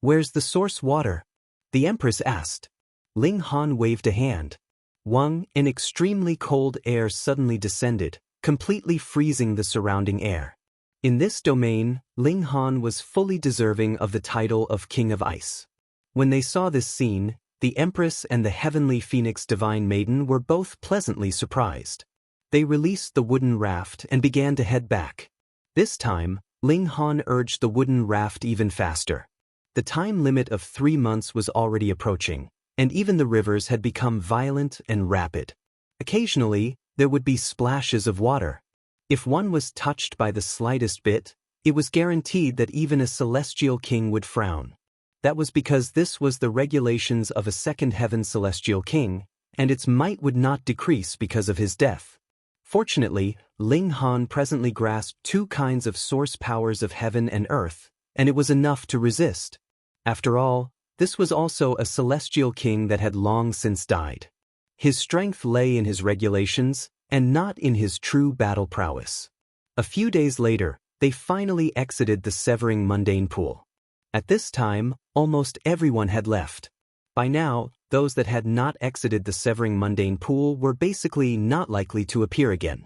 "Where's the source water?" the Empress asked. Ling Han waved a hand. An extremely cold air suddenly descended, completely freezing the surrounding air. In this domain, Ling Han was fully deserving of the title of King of Ice. When they saw this scene, the Empress and the Heavenly Phoenix Divine Maiden were both pleasantly surprised. They released the wooden raft and began to head back. This time, Ling Han urged the wooden raft even faster. The time limit of 3 months was already approaching, and even the rivers had become violent and rapid. Occasionally, there would be splashes of water. If one was touched by the slightest bit, it was guaranteed that even a celestial king would frown. That was because this was the regulations of a second heaven celestial king, and its might would not decrease because of his death. Fortunately, Ling Han presently grasped 2 kinds of source powers of heaven and earth, and it was enough to resist. After all, this was also a celestial king that had long since died. His strength lay in his regulations, and not in his true battle prowess. A few days later, they finally exited the Severing Mundane Pool. At this time, almost everyone had left. By now, those that had not exited the Severing Mundane Pool were basically not likely to appear again.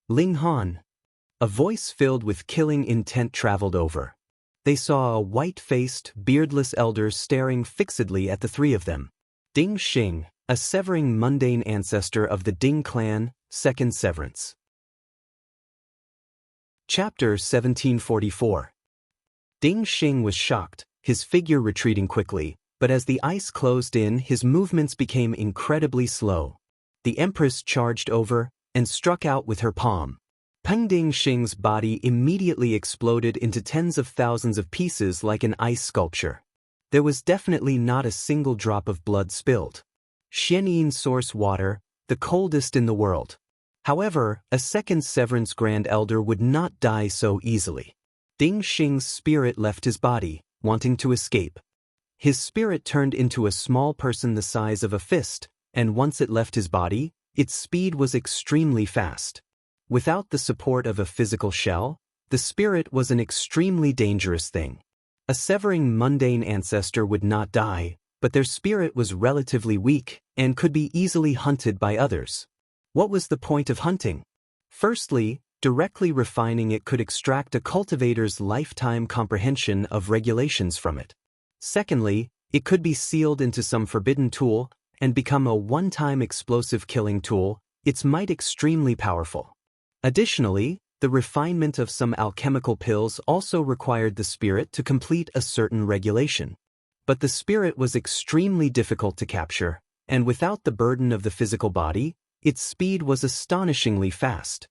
"Ling Han." A voice filled with killing intent traveled over. They saw a white-faced, beardless elder staring fixedly at the 3 of them. Ding Xing, a Severing Mundane ancestor of the Ding clan, Second Severance. Chapter 1744. Ding Xing was shocked, his figure retreating quickly, but as the ice closed in, his movements became incredibly slow. The Empress charged over and struck out with her palm. Peng Ding Xing's body immediately exploded into tens of thousands of pieces like an ice sculpture. There was definitely not a single drop of blood spilled. Xianyin source water, the coldest in the world. However, a second Severance Grand Elder would not die so easily. Ding Xing's spirit left his body, wanting to escape. His spirit turned into a small person the size of a fist, and once it left his body, its speed was extremely fast. Without the support of a physical shell, the spirit was an extremely dangerous thing. A Severing Mundane ancestor would not die, but their spirit was relatively weak and could be easily hunted by others. What was the point of hunting? Firstly, directly refining it could extract a cultivator's lifetime comprehension of regulations from it. Secondly, it could be sealed into some forbidden tool and become a one-time explosive killing tool, its might extremely powerful. Additionally, the refinement of some alchemical pills also required the spirit to complete a certain regulation. But the spirit was extremely difficult to capture, and without the burden of the physical body, its speed was astonishingly fast.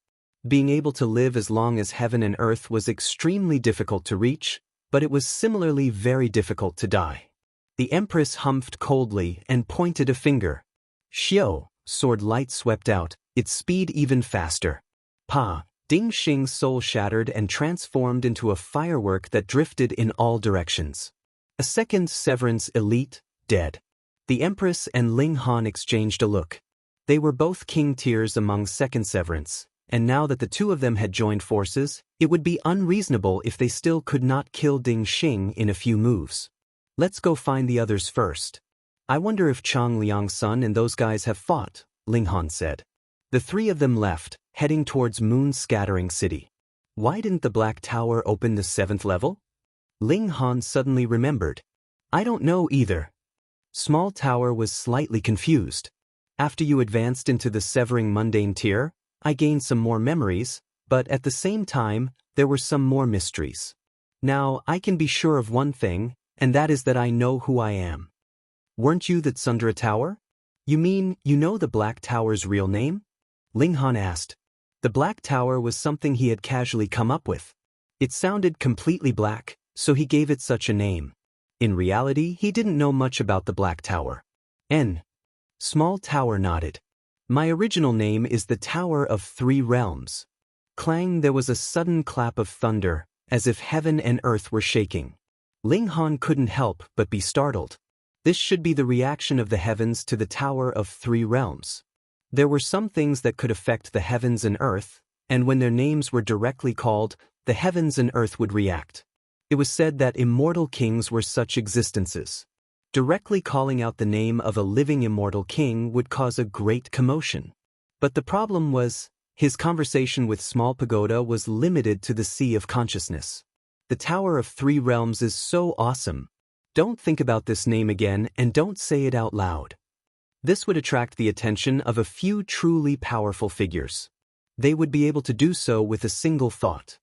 Being able to live as long as heaven and earth was extremely difficult to reach, but it was similarly very difficult to die. The Empress humphed coldly and pointed a finger. Xiao, sword light swept out, its speed even faster. Pa, Ding Xing's soul shattered and transformed into a firework that drifted in all directions. A second Severance elite, dead. The Empress and Ling Han exchanged a look. They were both king tiers among Second Severance, and now that the 2 of them had joined forces, it would be unreasonable if they still could not kill Ding Xing in a few moves. "Let's go find the others first. I wonder if Chang Liang's son and those guys have fought," Ling Han said. The 3 of them left, heading towards Moon Scattering City. Why didn't the Black Tower open the 7th level? Ling Han suddenly remembered. "I don't know either." Small Tower was slightly confused. "After you advanced into the Severing Mundane tier, I gained some more memories, but at the same time, there were some more mysteries. Now, I can be sure of one thing, and that is that I know who I am." "Weren't you the Tsundra Tower? You mean you know the Black Tower's real name?" Ling Han asked. The Black Tower was something he had casually come up with. It sounded completely black, so he gave it such a name. In reality, he didn't know much about the Black Tower. Small Tower nodded. "My original name is the Tower of 3 Realms." Clang, there was a sudden clap of thunder, as if heaven and earth were shaking. Ling Han couldn't help but be startled. This should be the reaction of the heavens to the Tower of Three Realms. There were some things that could affect the heavens and earth, and when their names were directly called, the heavens and earth would react. It was said that immortal kings were such existences. Directly calling out the name of a living immortal king would cause a great commotion. But the problem was, his conversation with Small Pagoda was limited to the sea of consciousness. The Tower of Three Realms is so awesome. Don't think about this name again and don't say it out loud. This would attract the attention of a few truly powerful figures. They would be able to do so with a single thought.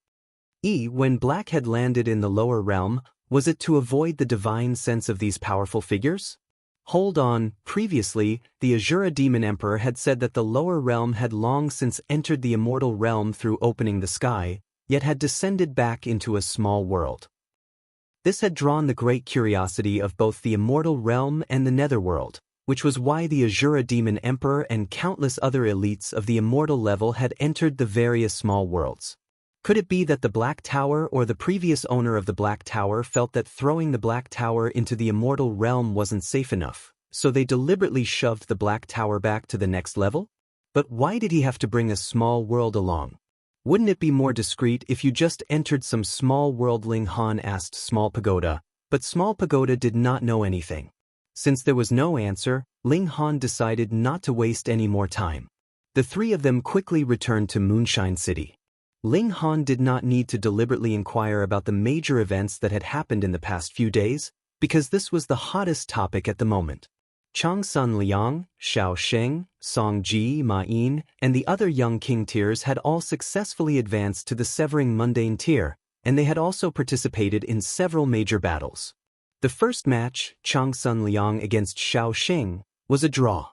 When Black had landed in the lower realm, was it to avoid the divine sense of these powerful figures? Hold on, previously, the Azura Demon Emperor had said that the lower realm had long since entered the immortal realm through opening the sky, yet had descended back into a small world. This had drawn the great curiosity of both the immortal realm and the netherworld, which was why the Azura Demon Emperor and countless other elites of the immortal level had entered the various small worlds. Could it be that the Black Tower or the previous owner of the Black Tower felt that throwing the Black Tower into the immortal realm wasn't safe enough, so they deliberately shoved the Black Tower back to the next level? But why did he have to bring a small world along? Wouldn't it be more discreet if you just entered some small world? Ling Han asked Small Pagoda, but Small Pagoda did not know anything. Since there was no answer, Ling Han decided not to waste any more time. The three of them quickly returned to Moonshine City. Ling Han did not need to deliberately inquire about the major events that had happened in the past few days, because this was the hottest topic at the moment. Changsun Liang, Xiao Sheng, Song Ji, Ma Yin, and the other young king tiers had all successfully advanced to the Severing Mundane tier, and they had also participated in several major battles. The first match, Changsun Liang against Xiao Sheng, was a draw.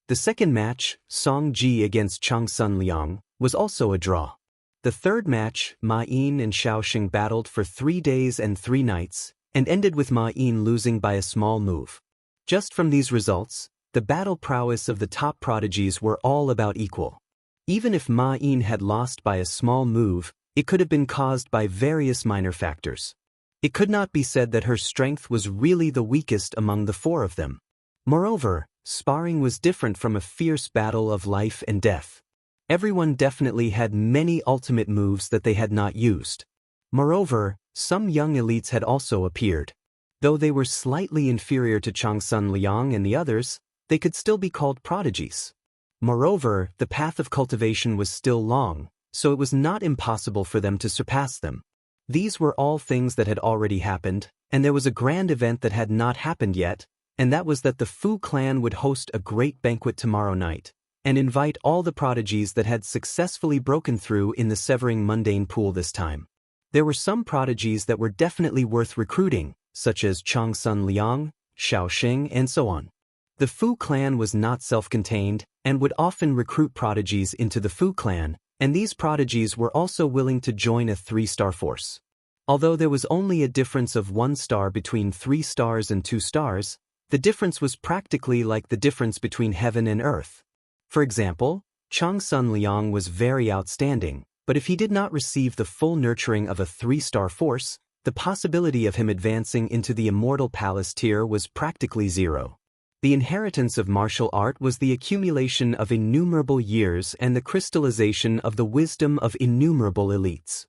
The second match, Song Ji against Changsun Liang, was also a draw. The third match, Ma Yin and Xiao Sheng battled for 3 days and 3 nights, and ended with Ma Yin losing by a small move. Just from these results, the battle prowess of the top prodigies were all about equal. Even if Ma Yin had lost by a small move, it could have been caused by various minor factors. It could not be said that her strength was really the weakest among the 4 of them. Moreover, sparring was different from a fierce battle of life and death. Everyone definitely had many ultimate moves that they had not used. Moreover, some young elites had also appeared. Though they were slightly inferior to Changsun Liang and the others, they could still be called prodigies. Moreover, the path of cultivation was still long, so it was not impossible for them to surpass them. These were all things that had already happened, and there was a grand event that had not happened yet, and that was that the Fu clan would host a great banquet tomorrow night, and invite all the prodigies that had successfully broken through in the Severing Mundane pool this time. There were some prodigies that were definitely worth recruiting, such as Changsun Liang, Xiao Sheng, and so on. The Fu clan was not self-contained, and would often recruit prodigies into the Fu clan, and these prodigies were also willing to join a 3-star force. Although there was only a difference of 1 star between 3 stars and 2 stars, the difference was practically like the difference between heaven and earth. For example, Changsun Liang was very outstanding, but if he did not receive the full nurturing of a 3-star force, the possibility of him advancing into the Immortal Palace tier was practically zero. The inheritance of martial art was the accumulation of innumerable years and the crystallization of the wisdom of innumerable elites.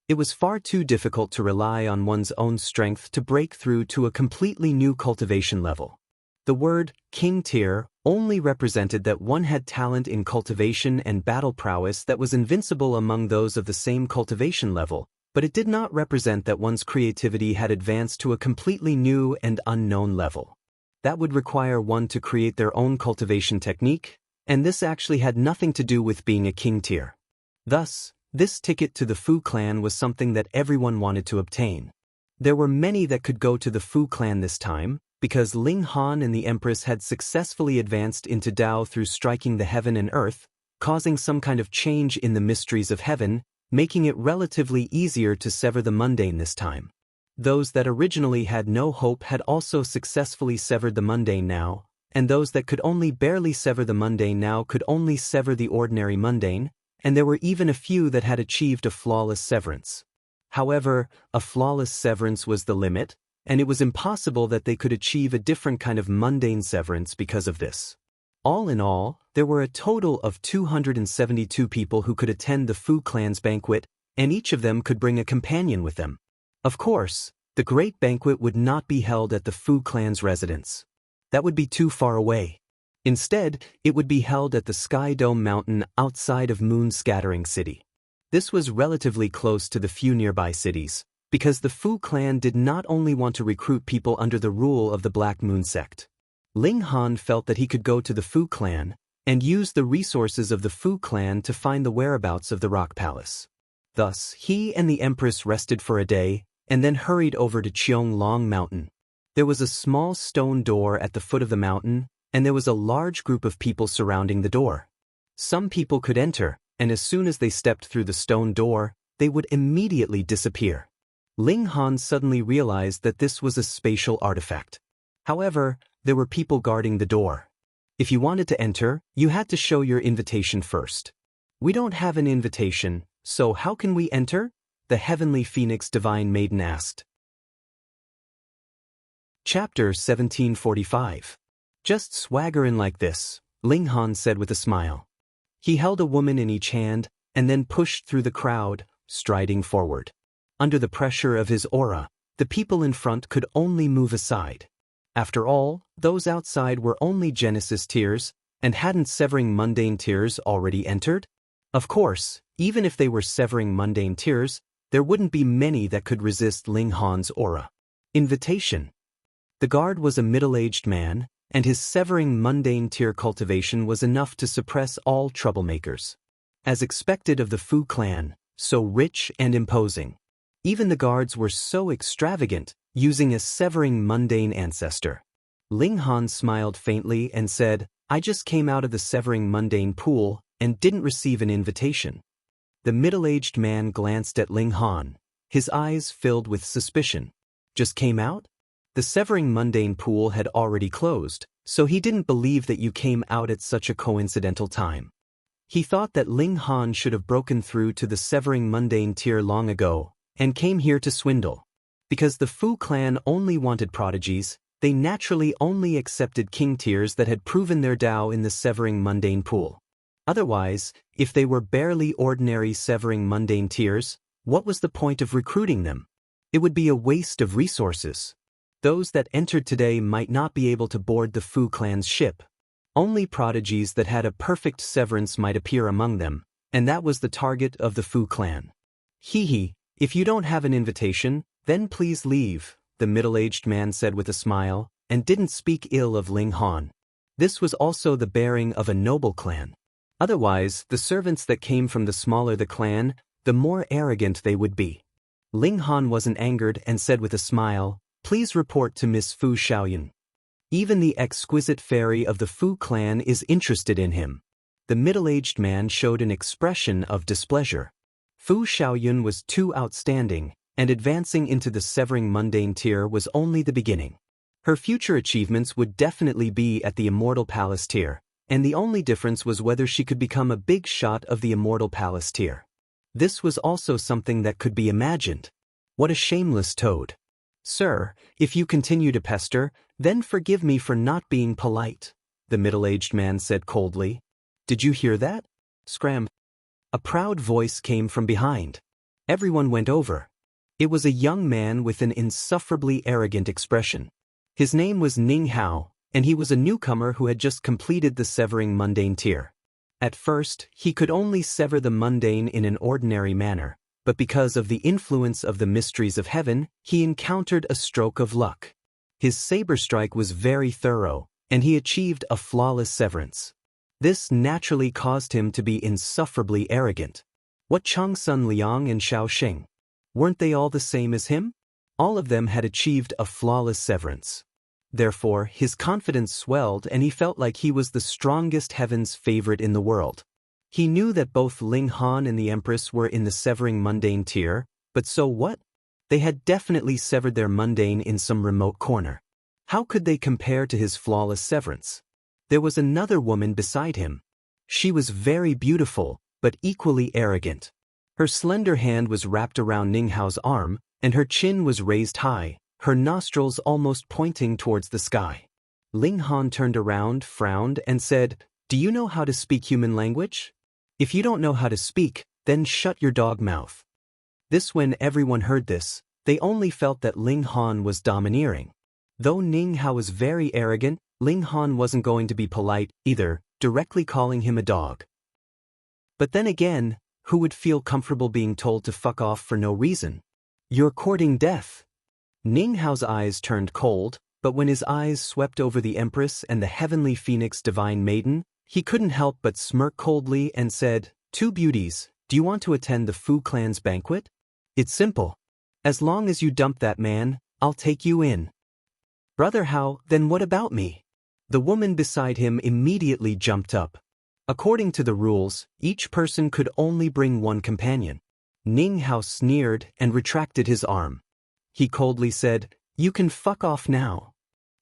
It was far too difficult to rely on one's own strength to break through to a completely new cultivation level. The word king tier only represented that one had talent in cultivation and battle prowess that was invincible among those of the same cultivation level, but it did not represent that one's creativity had advanced to a completely new and unknown level. That would require one to create their own cultivation technique, and this actually had nothing to do with being a king tier. Thus, this ticket to the Fu clan was something that everyone wanted to obtain. There were many that could go to the Fu clan this time, because Ling Han and the Empress had successfully advanced into Dao through striking the heaven and earth, causing some kind of change in the mysteries of heaven, making it relatively easier to sever the mundane this time. Those that originally had no hope had also successfully severed the mundane now, and those that could only barely sever the mundane now could only sever the ordinary mundane, and there were even a few that had achieved a flawless severance. However, a flawless severance was the limit, and it was impossible that they could achieve a different kind of mundane severance because of this. All in all, there were a total of 272 people who could attend the Fu clan's banquet, and each of them could bring a companion with them. Of course, the great banquet would not be held at the Fu clan's residence. That would be too far away. Instead, it would be held at the Sky Dome Mountain outside of Moon Scattering City. This was relatively close to the few nearby cities, because the Fu clan did not only want to recruit people under the rule of the Black Moon sect. Ling Han felt that he could go to the Fu clan and use the resources of the Fu clan to find the whereabouts of the Rock Palace. Thus, he and the Empress rested for a day and then hurried over to Cheonglong Mountain. There was a small stone door at the foot of the mountain, and there was a large group of people surrounding the door. Some people could enter, and as soon as they stepped through the stone door, they would immediately disappear. Ling Han suddenly realized that this was a spatial artifact. However, there were people guarding the door. If you wanted to enter, you had to show your invitation first. "We don't have an invitation, so how can we enter?" the Heavenly Phoenix Divine Maiden asked. Chapter 1745. "Just swagger in like this," Ling Han said with a smile. He held a woman in each hand and then pushed through the crowd, striding forward. Under the pressure of his aura, the people in front could only move aside. After all, those outside were only Genesis tiers, and hadn't Severing Mundane tiers already entered? Of course, even if they were Severing Mundane tiers, there wouldn't be many that could resist Ling Han's aura. Invitation. The guard was a middle-aged man, and his Severing Mundane tier cultivation was enough to suppress all troublemakers. As expected of the Fu clan, so rich and imposing. Even the guards were so extravagant, using a Severing Mundane ancestor. Ling Han smiled faintly and said, "I just came out of the Severing Mundane pool and didn't receive an invitation." The middle-aged man glanced at Ling Han, his eyes filled with suspicion. "Just came out?" The Severing Mundane pool had already closed, so he didn't believe that you came out at such a coincidental time. He thought that Ling Han should have broken through to the Severing Mundane tier long ago, and came here to swindle. Because the Fu clan only wanted prodigies, they naturally only accepted king tiers that had proven their Dao in the Severing Mundane pool. Otherwise, if they were barely ordinary Severing Mundane tiers, what was the point of recruiting them? It would be a waste of resources. Those that entered today might not be able to board the Fu clan's ship. Only prodigies that had a perfect severance might appear among them, and that was the target of the Fu clan. "Hee, if you don't have an invitation, then please leave," the middle-aged man said with a smile, and didn't speak ill of Ling Han. This was also the bearing of a noble clan. Otherwise, the servants that came from the smaller the clan, the more arrogant they would be. Ling Han wasn't angered and said with a smile, "Please report to Miss Fu Xiaoyun. Even the exquisite fairy of the Fu clan is interested in him." The middle-aged man showed an expression of displeasure. Fu Xiaoyun was too outstanding, and advancing into the Severing Mundane tier was only the beginning. Her future achievements would definitely be at the Immortal Palace tier, and the only difference was whether she could become a big shot of the Immortal Palace tier. This was also something that could be imagined. What a shameless toad. "Sir, if you continue to pester, then forgive me for not being polite," the middle-aged man said coldly. "Did you hear that?" Scram. A proud voice came from behind. Everyone went over. It was a young man with an insufferably arrogant expression. His name was Ning Hao, and he was a newcomer who had just completed the Severing Mundane tier. At first, he could only sever the mundane in an ordinary manner, but because of the influence of the mysteries of heaven, he encountered a stroke of luck. His saber strike was very thorough, and he achieved a flawless severance. This naturally caused him to be insufferably arrogant. What Chang Sun Liang and Xiao Xing? Weren't they all the same as him? All of them had achieved a flawless severance. Therefore, his confidence swelled and he felt like he was the strongest heaven's favorite in the world. He knew that both Ling Han and the Empress were in the Severing Mundane tier, but so what? They had definitely severed their mundane in some remote corner. How could they compare to his flawless severance? There was another woman beside him. She was very beautiful, but equally arrogant. Her slender hand was wrapped around Ning Hao's arm, and her chin was raised high, her nostrils almost pointing towards the sky. Ling Han turned around, frowned, and said, "Do you know how to speak human language? If you don't know how to speak, then shut your dog mouth." When everyone heard this, they only felt that Ling Han was domineering. Though Ning Hao was very arrogant, Ling Han wasn't going to be polite either, directly calling him a dog. But then again, who would feel comfortable being told to fuck off for no reason? "You're courting death." Ning Hao's eyes turned cold, but when his eyes swept over the Empress and the heavenly phoenix divine maiden, he couldn't help but smirk coldly and said, "Two beauties, do you want to attend the Fu clan's banquet? It's simple. As long as you dump that man, I'll take you in." "Brother Hao, then what about me?" The woman beside him immediately jumped up. According to the rules, each person could only bring one companion. Ning Hao sneered and retracted his arm. He coldly said, "You can fuck off now."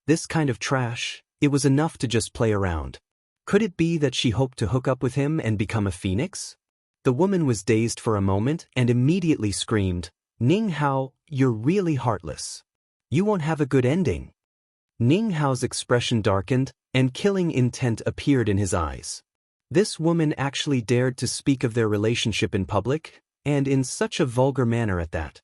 This kind of trash, it was enough to just play around. Could it be that she hoped to hook up with him and become a phoenix? The woman was dazed for a moment and immediately screamed, "Ning Hao, you're really heartless. You won't have a good ending." Ning Hao's expression darkened, and killing intent appeared in his eyes. This woman actually dared to speak of their relationship in public, and in such a vulgar manner at that.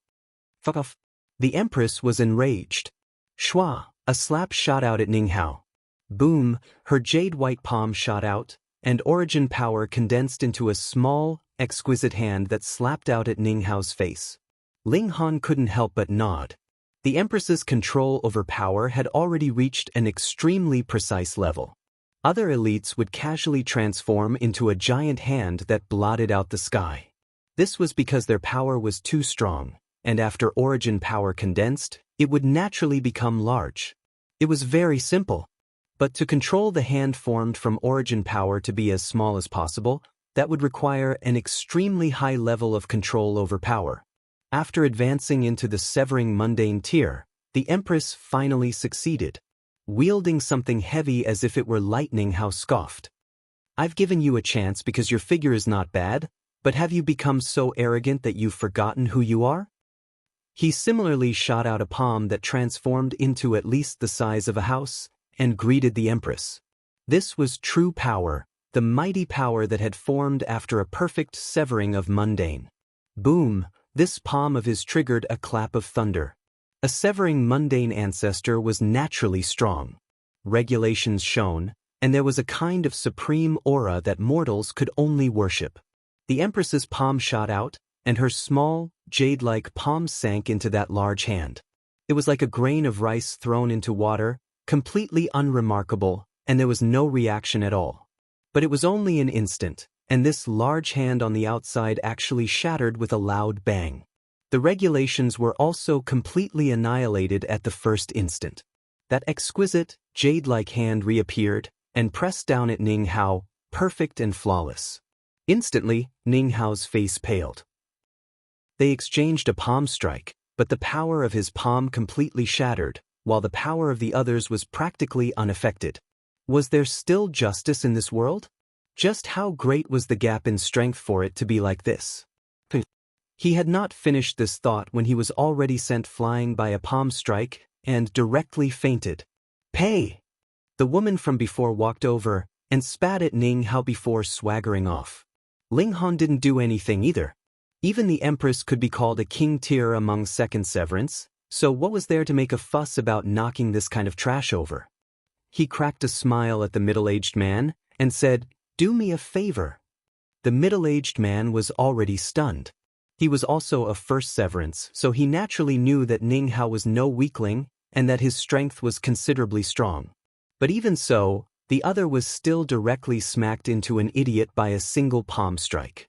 "Fuck off." The Empress was enraged. Shwa, a slap shot out at Ning Hao. Boom, her jade-white palm shot out, and origin power condensed into a small, exquisite hand that slapped out at Ning Hao's face. Ling Han couldn't help but nod. The Empress's control over power had already reached an extremely precise level. Other elites would casually transform into a giant hand that blotted out the sky. This was because their power was too strong, and after origin power condensed, it would naturally become large. It was very simple. But to control the hand formed from origin power to be as small as possible, that would require an extremely high level of control over power. After advancing into the severing mundane tier, the Empress finally succeeded. Wielding something heavy as if it were lightning, Hao scoffed. "I've given you a chance because your figure is not bad, but have you become so arrogant that you've forgotten who you are?" He similarly shot out a palm that transformed into at least the size of a house, and greeted the Empress. This was true power, the mighty power that had formed after a perfect severing of mundane. Boom, this palm of his triggered a clap of thunder. A severing mundane ancestor was naturally strong. Regulations shone, and there was a kind of supreme aura that mortals could only worship. The Empress's palm shot out, and her small, jade-like palm sank into that large hand. It was like a grain of rice thrown into water, completely unremarkable, and there was no reaction at all. But it was only an instant, and this large hand on the outside actually shattered with a loud bang. The regulations were also completely annihilated at the first instant. That exquisite, jade-like hand reappeared, and pressed down at Ning Hao, perfect and flawless. Instantly, Ning Hao's face paled. They exchanged a palm strike, but the power of his palm completely shattered, while the power of the others was practically unaffected. Was there still justice in this world? Just how great was the gap in strength for it to be like this? He had not finished this thought when he was already sent flying by a palm strike, and directly fainted. "Pay!" The woman from before walked over, and spat at Ning Hao before swaggering off. Ling Han didn't do anything either. Even the Empress could be called a king tier among second severance, so what was there to make a fuss about knocking this kind of trash over? He cracked a smile at the middle-aged man, and said, "Do me a favor." The middle-aged man was already stunned. He was also a first severance, so he naturally knew that Ning Hao was no weakling, and that his strength was considerably strong. But even so, the other was still directly smacked into an idiot by a single palm strike.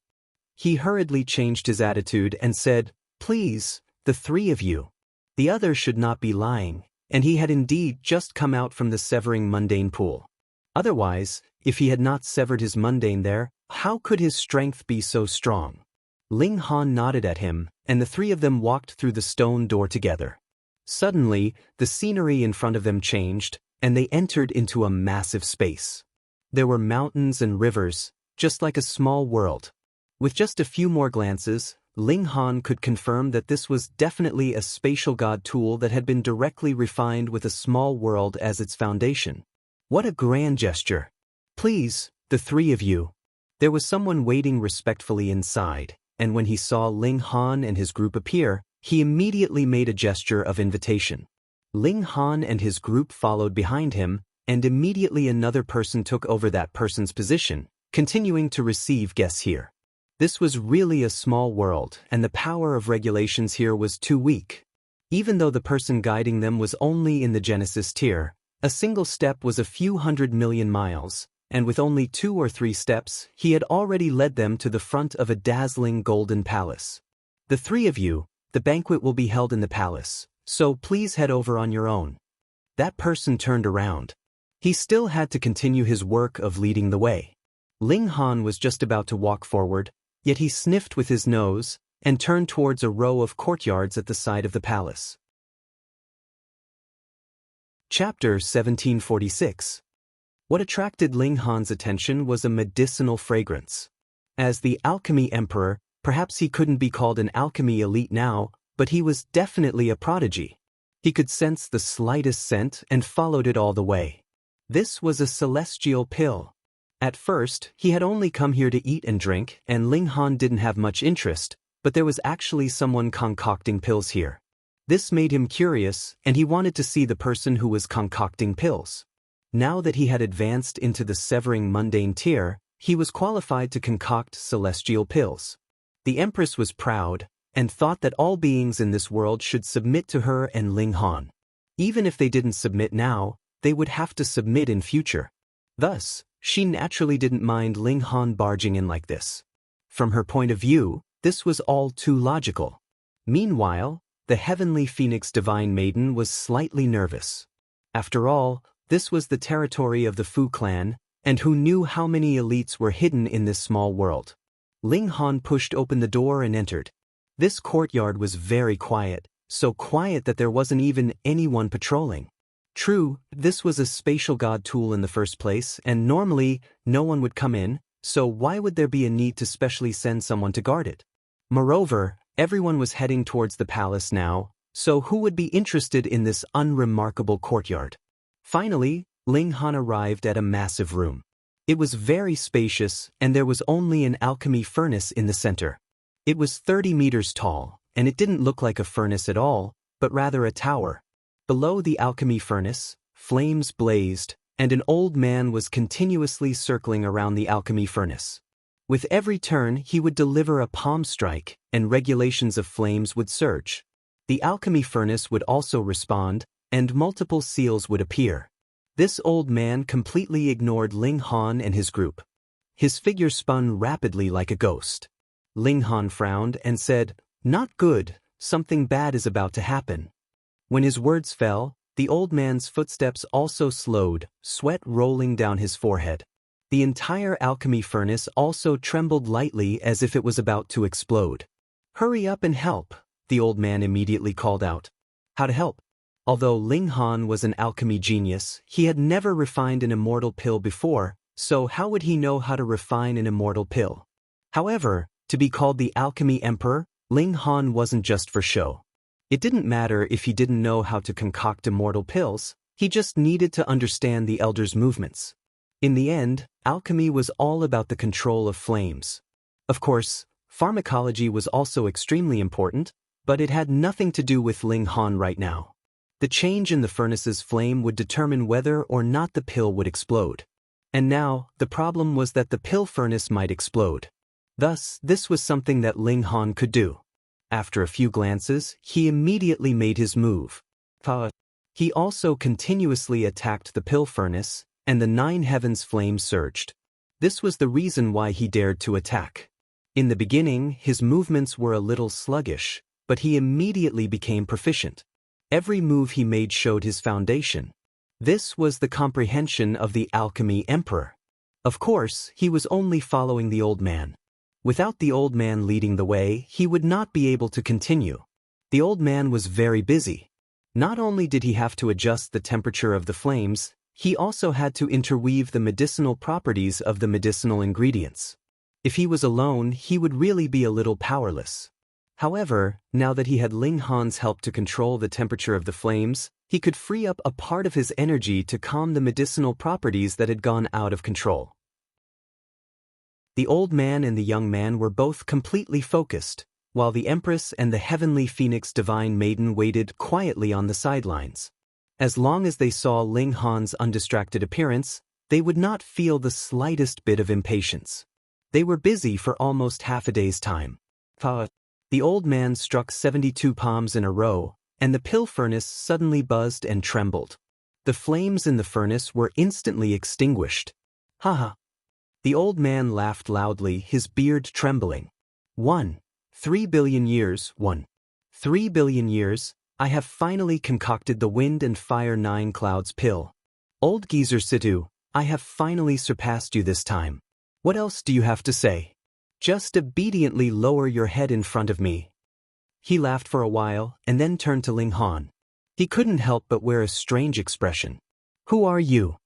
He hurriedly changed his attitude and said, "Please, the three of you." The other should not be lying, and he had indeed just come out from the severing mundane pool. Otherwise, if he had not severed his mundane there, how could his strength be so strong? Ling Han nodded at him, and the three of them walked through the stone door together. Suddenly, the scenery in front of them changed, and they entered into a massive space. There were mountains and rivers, just like a small world. With just a few more glances, Ling Han could confirm that this was definitely a spatial god tool that had been directly refined with a small world as its foundation. What a grand gesture. Please, the three of you. There was someone waiting respectfully inside, and when he saw Ling Han and his group appear, he immediately made a gesture of invitation. Ling Han and his group followed behind him, and immediately another person took over that person's position, continuing to receive guests here. This was really a small world, and the power of regulations here was too weak. Even though the person guiding them was only in the Genesis tier, a single step was a few 100 million miles, and with only 2 or 3 steps, he had already led them to the front of a dazzling golden palace. The three of you, the banquet will be held in the palace, so please head over on your own. That person turned around. He still had to continue his work of leading the way. Ling Han was just about to walk forward, yet he sniffed with his nose and turned towards a row of courtyards at the side of the palace. Chapter 1746. What attracted Ling Han's attention was a medicinal fragrance. As the Alchemy Emperor, perhaps he couldn't be called an alchemy elite now, but he was definitely a prodigy. He could sense the slightest scent and followed it all the way. This was a celestial pill. At first, he had only come here to eat and drink, and Ling Han didn't have much interest, but there was actually someone concocting pills here. This made him curious, and he wanted to see the person who was concocting pills. Now that he had advanced into the severing mundane tier, he was qualified to concoct celestial pills. The Empress was proud, and thought that all beings in this world should submit to her and Ling Han. Even if they didn't submit now, they would have to submit in future. Thus, she naturally didn't mind Ling Han barging in like this. From her point of view, this was all too logical. Meanwhile, the heavenly Phoenix Divine Maiden was slightly nervous. After all, this was the territory of the Fu clan, and who knew how many elites were hidden in this small world. Ling Han pushed open the door and entered. This courtyard was very quiet, so quiet that there wasn't even anyone patrolling. True, this was a spatial god tool in the first place, and normally, no one would come in, so why would there be a need to specially send someone to guard it? Moreover, everyone was heading towards the palace now, so who would be interested in this unremarkable courtyard? Finally, Ling Han arrived at a massive room. It was very spacious, and there was only an alchemy furnace in the center. It was 30 meters tall, and it didn't look like a furnace at all, but rather a tower. Below the alchemy furnace, flames blazed, and an old man was continuously circling around the alchemy furnace. With every turn, he would deliver a palm strike, and regulations of flames would surge. The alchemy furnace would also respond, and multiple seals would appear. This old man completely ignored Ling Han and his group. His figure spun rapidly like a ghost. Ling Han frowned and said, "Not good, something bad is about to happen." When his words fell, the old man's footsteps also slowed, sweat rolling down his forehead. The entire alchemy furnace also trembled lightly as if it was about to explode. "Hurry up and help," the old man immediately called out. How to help? Although Ling Han was an alchemy genius, he had never refined an immortal pill before, so how would he know how to refine an immortal pill? However, to be called the Alchemy Emperor, Ling Han wasn't just for show. It didn't matter if he didn't know how to concoct immortal pills, he just needed to understand the Elder's movements. In the end, alchemy was all about the control of flames. Of course, pharmacology was also extremely important, but it had nothing to do with Ling Han right now. The change in the furnace's flame would determine whether or not the pill would explode. And now, the problem was that the pill furnace might explode. Thus, this was something that Ling Han could do. After a few glances, he immediately made his move. He also continuously attacked the pill furnace, and the 9 heavens flame surged. This was the reason why he dared to attack. In the beginning, his movements were a little sluggish, but he immediately became proficient. Every move he made showed his foundation. This was the comprehension of the Alchemy Emperor. Of course, he was only following the old man. Without the old man leading the way, he would not be able to continue. The old man was very busy. Not only did he have to adjust the temperature of the flames, he also had to interweave the medicinal properties of the medicinal ingredients. If he was alone, he would really be a little powerless. However, now that he had Ling Han's help to control the temperature of the flames, he could free up a part of his energy to calm the medicinal properties that had gone out of control. The old man and the young man were both completely focused, while the Empress and the heavenly Phoenix Divine Maiden waited quietly on the sidelines. As long as they saw Ling Han's undistracted appearance, they would not feel the slightest bit of impatience. They were busy for almost half a day's time. The old man struck 72 palms in a row, and the pill furnace suddenly buzzed and trembled. The flames in the furnace were instantly extinguished. Haha. The old man laughed loudly, his beard trembling. 3 billion years, 3 billion years, I have finally concocted the Wind and Fire 9 Clouds pill. Old geezer Situ, I have finally surpassed you this time. What else do you have to say? Just obediently lower your head in front of me. He laughed for a while and then turned to Ling Han. He couldn't help but wear a strange expression. Who are you?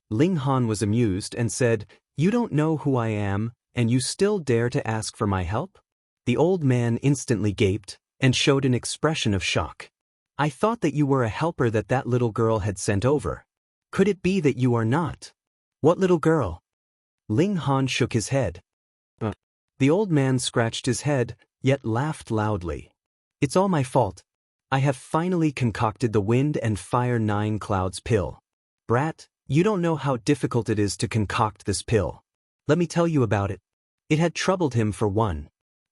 Ling Han was amused and said, You don't know who I am, and you still dare to ask for my help? The old man instantly gaped and showed an expression of shock. I thought that you were a helper that little girl had sent over. Could it be that you are not? What little girl? Ling Han shook his head. The old man scratched his head, yet laughed loudly. It's all my fault. I have finally concocted the Wind and Fire 9 Clouds pill. Brat, you don't know how difficult it is to concoct this pill. Let me tell you about it. It had troubled him for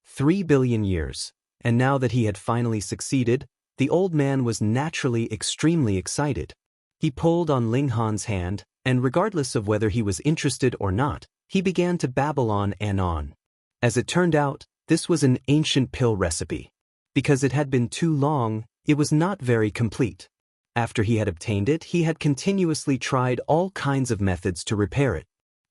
3 billion years, and now that he had finally succeeded, the old man was naturally extremely excited. He pulled on Ling Han's hand, and regardless of whether he was interested or not, he began to babble on and on. As it turned out, this was an ancient pill recipe. Because it had been too long, it was not very complete. After he had obtained it, he had continuously tried all kinds of methods to repair it.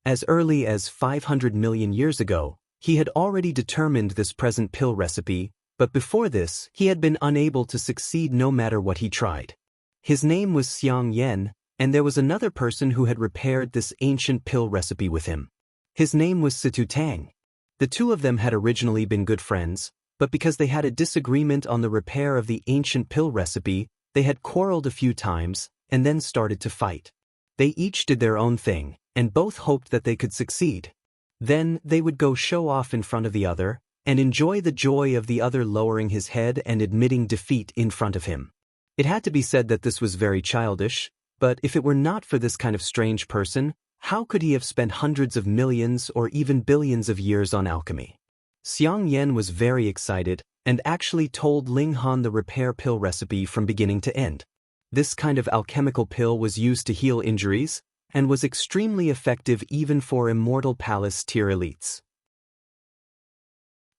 As early as 500 million years ago, he had already determined this present pill recipe, but before this, he had been unable to succeed no matter what he tried. His name was Xiang Yan, and there was another person who had repaired this ancient pill recipe with him. His name was Situ Tang. The two of them had originally been good friends, but because they had a disagreement on the repair of the ancient pill recipe, they had quarreled a few times and then started to fight. They each did their own thing, and both hoped that they could succeed. Then they would go show off in front of the other, and enjoy the joy of the other lowering his head and admitting defeat in front of him. It had to be said that this was very childish, but if it were not for this kind of strange person, how could he have spent hundreds of millions or even billions of years on alchemy? Xiang Yan was very excited and actually told Ling Han the repair pill recipe from beginning to end. This kind of alchemical pill was used to heal injuries and was extremely effective even for immortal palace tier elites.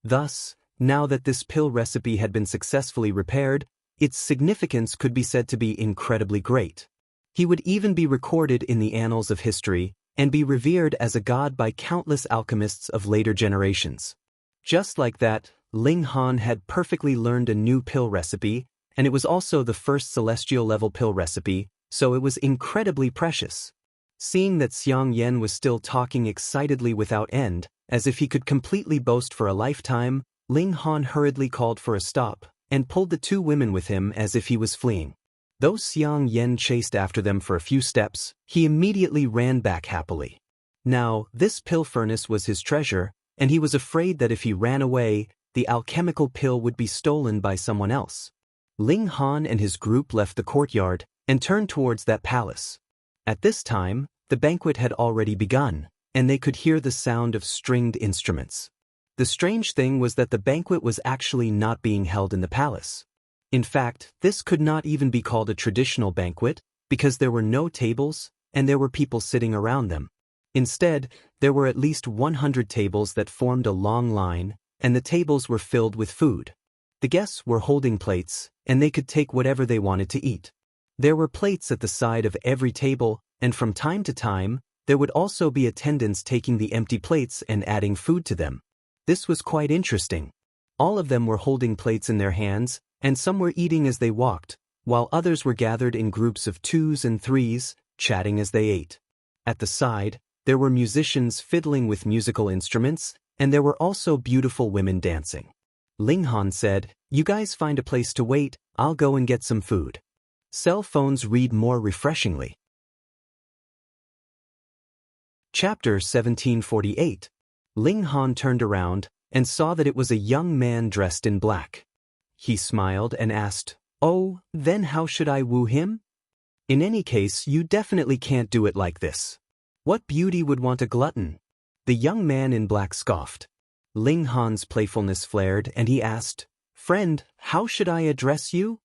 Thus, now that this pill recipe had been successfully repaired, its significance could be said to be incredibly great. He would even be recorded in the annals of history and be revered as a god by countless alchemists of later generations. Just like that, Ling Han had perfectly learned a new pill recipe, and it was also the first celestial-level pill recipe, so it was incredibly precious. Seeing that Xiang Yan was still talking excitedly without end, as if he could completely boast for a lifetime, Ling Han hurriedly called for a stop and pulled the two women with him as if he was fleeing. Though Xiang Yan chased after them for a few steps, he immediately ran back happily. Now, this pill furnace was his treasure, and he was afraid that if he ran away, the alchemical pill would be stolen by someone else. Ling Han and his group left the courtyard and turned towards that palace. At this time, the banquet had already begun, and they could hear the sound of stringed instruments. The strange thing was that the banquet was actually not being held in the palace. In fact, this could not even be called a traditional banquet, because there were no tables, and there were people sitting around them. Instead, there were at least 100 tables that formed a long line, and the tables were filled with food. The guests were holding plates, and they could take whatever they wanted to eat. There were plates at the side of every table, and from time to time, there would also be attendants taking the empty plates and adding food to them. This was quite interesting. All of them were holding plates in their hands, and some were eating as they walked, while others were gathered in groups of 2s and 3s, chatting as they ate. At the side, there were musicians fiddling with musical instruments, and there were also beautiful women dancing. Ling Han said, "You guys find a place to wait, I'll go and get some food." Cell phones read more refreshingly. Chapter 1748. Ling Han turned around and saw that it was a young man dressed in black. He smiled and asked, "Oh, then how should I woo him?" "In any case, you definitely can't do it like this. What beauty would want a glutton?" The young man in black scoffed. Ling Han's playfulness flared and he asked, "Friend, how should I address you?"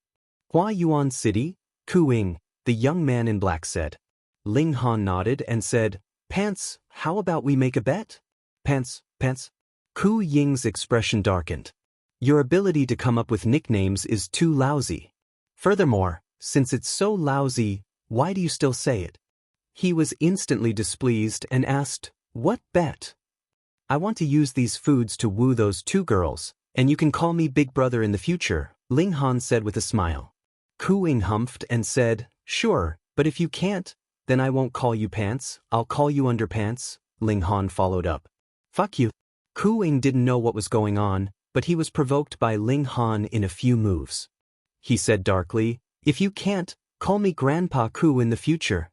"Hua Yuan City, Kuing," the young man in black said. Ling Han nodded and said, "Pants, how about we make a bet?" "Pants, pants." Ku Ying's expression darkened. "Your ability to come up with nicknames is too lousy. Furthermore, since it's so lousy, why do you still say it?" He was instantly displeased and asked, "What bet?" "I want to use these foods to woo those two girls, and you can call me Big Brother in the future," Ling Han said with a smile. Ku Ying humphed and said, "Sure, but if you can't, then I won't call you Pants, I'll call you Underpants," Ling Han followed up. "Fuck you." Ku Ying didn't know what was going on, but he was provoked by Ling Han in a few moves. He said darkly, "If you can't, call me Grandpa Ku in the future."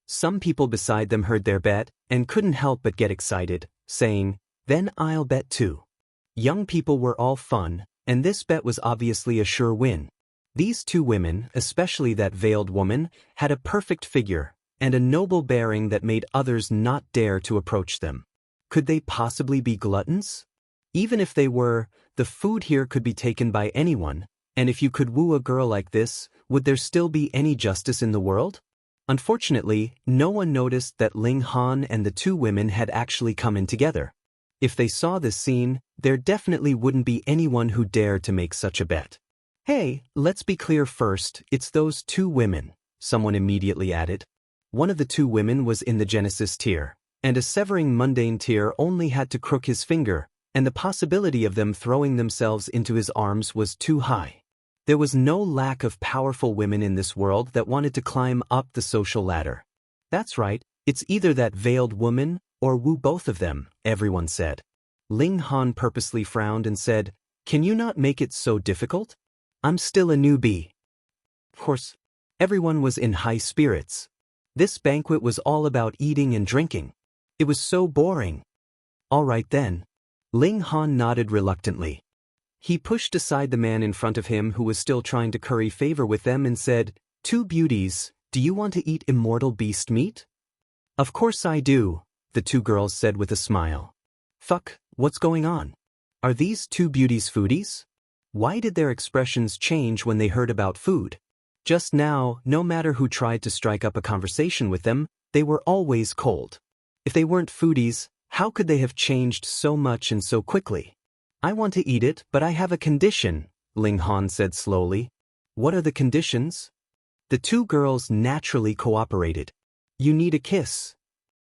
Some people beside them heard their bet and couldn't help but get excited, saying, "Then I'll bet too." Young people were all fun, and this bet was obviously a sure win. These two women, especially that veiled woman, had a perfect figure and a noble bearing that made others not dare to approach them. Could they possibly be gluttons? Even if they were, the food here could be taken by anyone, and if you could woo a girl like this, would there still be any justice in the world? Unfortunately, no one noticed that Ling Han and the two women had actually come in together. If they saw this scene, there definitely wouldn't be anyone who dared to make such a bet. "Hey, let's be clear first, it's those two women," someone immediately added. One of the two women was in the Genesis tier, and a severing mundane tier only had to crook his finger, and the possibility of them throwing themselves into his arms was too high. There was no lack of powerful women in this world that wanted to climb up the social ladder. "That's right, it's either that veiled woman or woo both of them," everyone said. Ling Han purposely frowned and said, "Can you not make it so difficult? I'm still a newbie." Of course, everyone was in high spirits. This banquet was all about eating and drinking. It was so boring. "All right then." Ling Han nodded reluctantly. He pushed aside the man in front of him who was still trying to curry favor with them and said, "Two beauties, do you want to eat immortal beast meat?" "Of course I do," the two girls said with a smile. "Fuck, what's going on? Are these two beauties foodies?" Why did their expressions change when they heard about food? Just now, no matter who tried to strike up a conversation with them, they were always cold. If they weren't foodies, how could they have changed so much and so quickly? "I want to eat it, but I have a condition," Ling Han said slowly. "What are the conditions?" The two girls naturally cooperated. "You need a kiss."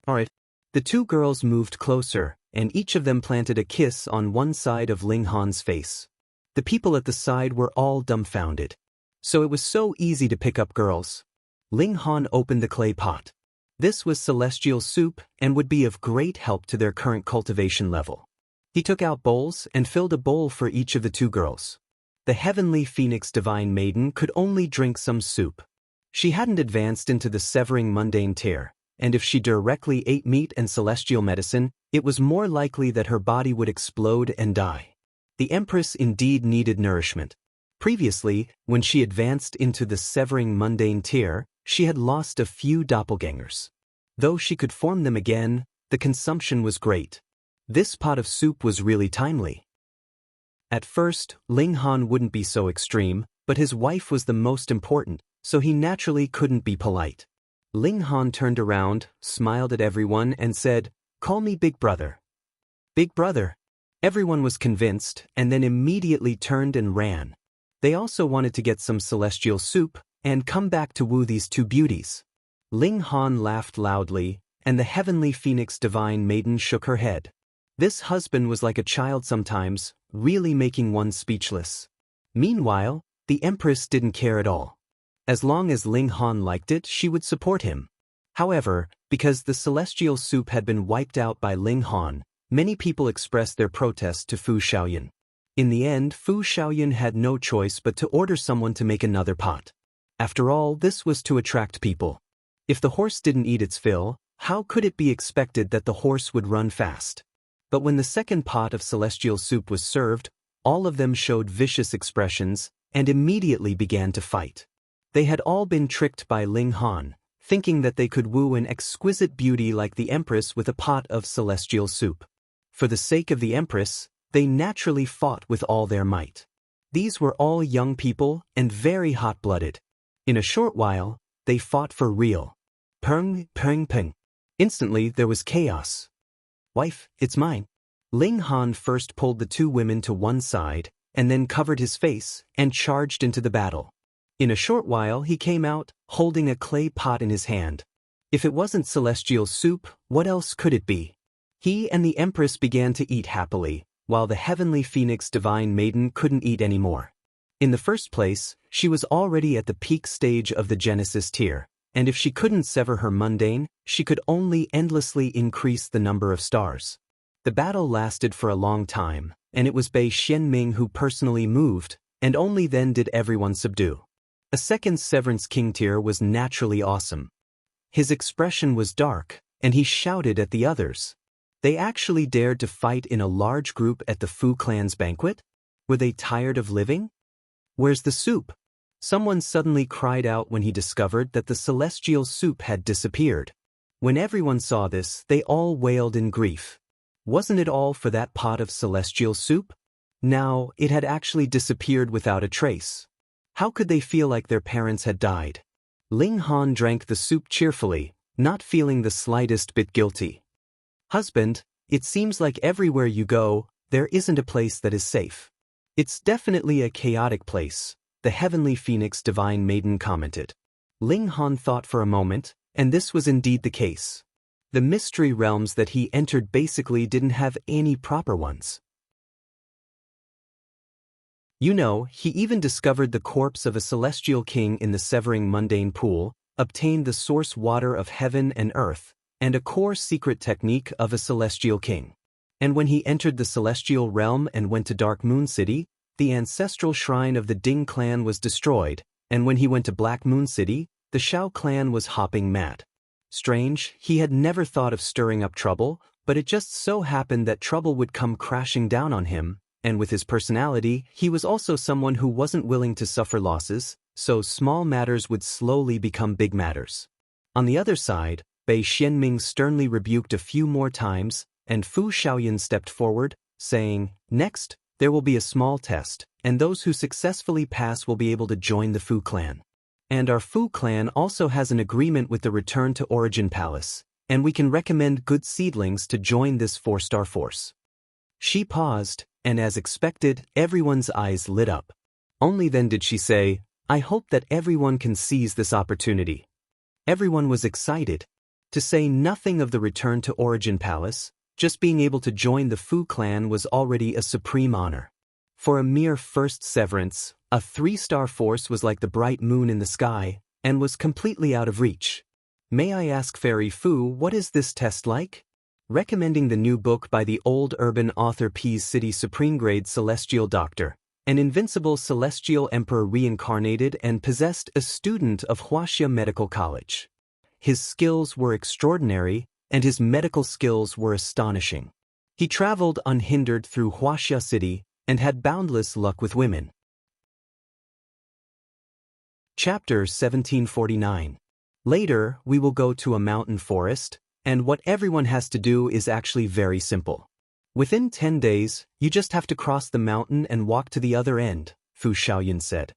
"All right." The two girls moved closer, and each of them planted a kiss on one side of Ling Han's face. The people at the side were all dumbfounded. So it was so easy to pick up girls. Ling Han opened the clay pot. This was celestial soup and would be of great help to their current cultivation level. He took out bowls and filled a bowl for each of the two girls. The heavenly phoenix divine maiden could only drink some soup. She hadn't advanced into the severing mundane tier, and if she directly ate meat and celestial medicine, it was more likely that her body would explode and die. The Empress indeed needed nourishment. Previously, when she advanced into the severing mundane tier, she had lost a few doppelgangers. Though she could form them again, the consumption was great. This pot of soup was really timely. At first, Ling Han wouldn't be so extreme, but his wife was the most important, so he naturally couldn't be polite. Ling Han turned around, smiled at everyone, and said, "Call me Big Brother." "Big Brother." Everyone was convinced, and then immediately turned and ran. They also wanted to get some celestial soup and come back to woo these two beauties. Ling Han laughed loudly, and the heavenly phoenix divine maiden shook her head. This husband was like a child sometimes, really making one speechless. Meanwhile, the Empress didn't care at all. As long as Ling Han liked it, she would support him. However, because the celestial soup had been wiped out by Ling Han, Many people expressed their protest to Fu Xiaoyan. In the end, Fu Xiaoyan had no choice but to order someone to make another pot. After all, this was to attract people. If the horse didn't eat its fill, how could it be expected that the horse would run fast? But when the second pot of celestial soup was served, all of them showed vicious expressions and immediately began to fight. They had all been tricked by Ling Han, thinking that they could woo an exquisite beauty like the Empress with a pot of celestial soup. For the sake of the Empress, they naturally fought with all their might. These were all young people and very hot-blooded. In a short while, they fought for real. Peng, peng, peng. Instantly, there was chaos. Wife, it's mine. Ling Han first pulled the two women to one side, and then covered his face and charged into the battle. In a short while, he came out, holding a clay pot in his hand. If it wasn't celestial soup, what else could it be? He and the Empress began to eat happily, while the heavenly phoenix divine maiden couldn't eat anymore. In the first place, she was already at the peak stage of the Genesis tier, and if she couldn't sever her mundane, she could only endlessly increase the number of stars. The battle lasted for a long time, and it was Bei Xianming who personally moved, and only then did everyone subdue. A second Severance King tier was naturally awesome. His expression was dark, and he shouted at the others. They actually dared to fight in a large group at the Fu clan's banquet? Were they tired of living? Where's the soup? Someone suddenly cried out when he discovered that the celestial soup had disappeared. When everyone saw this, they all wailed in grief. Wasn't it all for that pot of celestial soup? Now, it had actually disappeared without a trace. How could they feel like their parents had died? Ling Han drank the soup cheerfully, not feeling the slightest bit guilty. Husband, it seems like everywhere you go, there isn't a place that is safe. It's definitely a chaotic place, the heavenly phoenix divine maiden commented. Ling Han thought for a moment, and this was indeed the case. The mystery realms that he entered basically didn't have any proper ones. You know, he even discovered the corpse of a celestial king in the severing mundane pool, obtained the source water of heaven and earth, and a core secret technique of a celestial king. And when he entered the celestial realm and went to Dark Moon City, the ancestral shrine of the Ding clan was destroyed, and when he went to Black Moon City, the Shao clan was hopping mad. Strange, he had never thought of stirring up trouble, but it just so happened that trouble would come crashing down on him, and with his personality, he was also someone who wasn't willing to suffer losses, so small matters would slowly become big matters. On the other side, Bei Xianming sternly rebuked a few more times, and Fu Xiaoyan stepped forward, saying, "Next, there will be a small test, and those who successfully pass will be able to join the Fu clan. And our Fu clan also has an agreement with the Return to Origin Palace, and we can recommend good seedlings to join this 4-star force." She paused, and as expected, everyone's eyes lit up. Only then did she say, "I hope that everyone can seize this opportunity." Everyone was excited. To say nothing of the Return to Origin Palace, just being able to join the Fu clan was already a supreme honor. For a mere first severance, a 3-star force was like the bright moon in the sky, and was completely out of reach. May I ask Fairy Fu, what is this test like? Recommending the new book by the old urban author Peace City Supreme Grade Celestial Doctor, an invincible celestial emperor reincarnated and possessed a student of Huaxia Medical College. His skills were extraordinary, and his medical skills were astonishing. He traveled unhindered through Huaxia City and had boundless luck with women. Chapter 1749. Later, we will go to a mountain forest, and what everyone has to do is actually very simple. Within 10 days, you just have to cross the mountain and walk to the other end, Fu Xiaoyan said.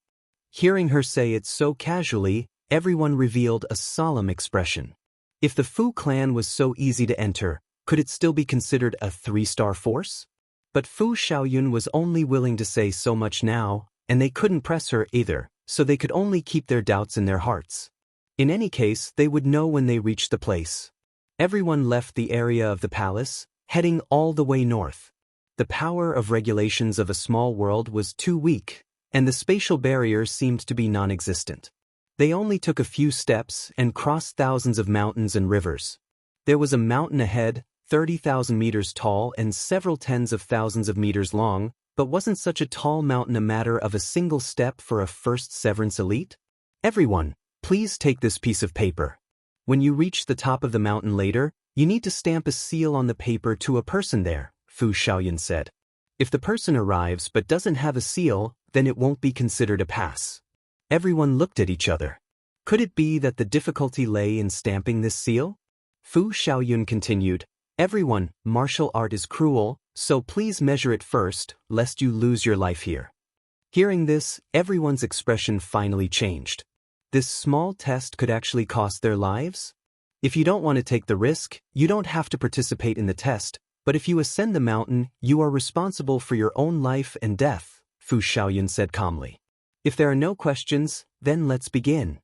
Hearing her say it so casually, everyone revealed a solemn expression. If the Fu clan was so easy to enter, could it still be considered a 3-star force? But Fu Xiaoyan was only willing to say so much now, and they couldn't press her either, so they could only keep their doubts in their hearts. In any case, they would know when they reached the place. Everyone left the area of the palace, heading all the way north. The power of regulations of a small world was too weak, and the spatial barrier seemed to be non-existent. They only took a few steps and crossed thousands of mountains and rivers. There was a mountain ahead, 30,000 meters tall and several tens of thousands of meters long, but wasn't such a tall mountain a matter of a single step for a first Severance elite? Everyone, please take this piece of paper. When you reach the top of the mountain later, you need to stamp a seal on the paper to a person there, Fu Xiaoyun said. If the person arrives but doesn't have a seal, then it won't be considered a pass. Everyone looked at each other. Could it be that the difficulty lay in stamping this seal? Fu Xiaoyun continued, Everyone, martial art is cruel, so please measure it first, lest you lose your life here. Hearing this, everyone's expression finally changed. This small test could actually cost their lives? If you don't want to take the risk, you don't have to participate in the test, but if you ascend the mountain, you are responsible for your own life and death, Fu Xiaoyun said calmly. If there are no questions, then let's begin.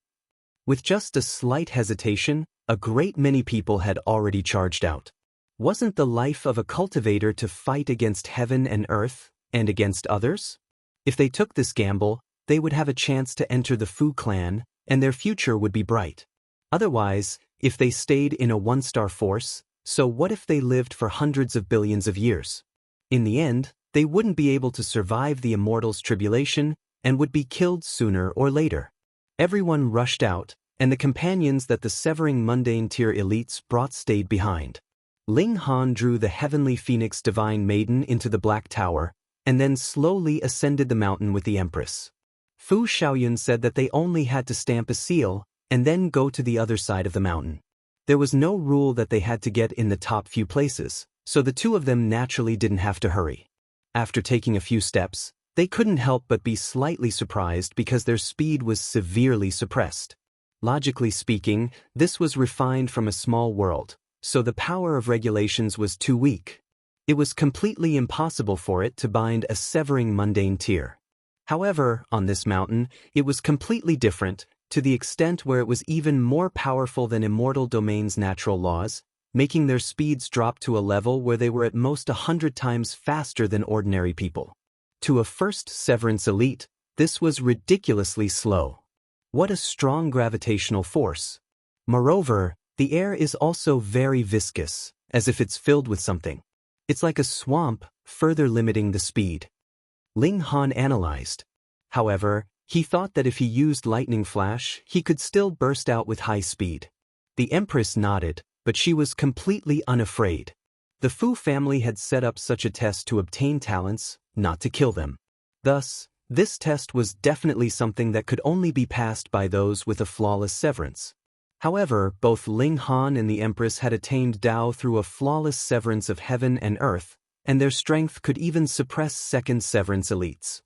With just a slight hesitation, a great many people had already charged out. Wasn't the life of a cultivator to fight against heaven and earth, and against others? If they took this gamble, they would have a chance to enter the Fu clan, and their future would be bright. Otherwise, if they stayed in a one-star force, so what if they lived for hundreds of billions of years? In the end, they wouldn't be able to survive the immortals' tribulation, and would be killed sooner or later. Everyone rushed out, and the companions that the severing mundane tier elites brought stayed behind. Ling Han drew the heavenly phoenix divine maiden into the Black Tower, and then slowly ascended the mountain with the Empress. Fu Xiaoyun said that they only had to stamp a seal, and then go to the other side of the mountain. There was no rule that they had to get in the top few places, so the two of them naturally didn't have to hurry. After taking a few steps, they couldn't help but be slightly surprised because their speed was severely suppressed. Logically speaking, this was refined from a small world, so the power of regulations was too weak. It was completely impossible for it to bind a severing mundane tier. However, on this mountain, it was completely different, to the extent where it was even more powerful than immortal domain's natural laws, making their speeds drop to a level where they were at most 100 times faster than ordinary people. To a first Severance elite, this was ridiculously slow. What a strong gravitational force. Moreover, the air is also very viscous, as if it's filled with something. It's like a swamp, further limiting the speed. Ling Han analyzed. However, he thought that if he used lightning flash, he could still burst out with high speed. The Empress nodded, but she was completely unafraid. The Fu family had set up such a test to obtain talents, not to kill them. Thus, this test was definitely something that could only be passed by those with a flawless severance. However, both Ling Han and the Empress had attained Dao through a flawless severance of heaven and earth, and their strength could even suppress second severance elites.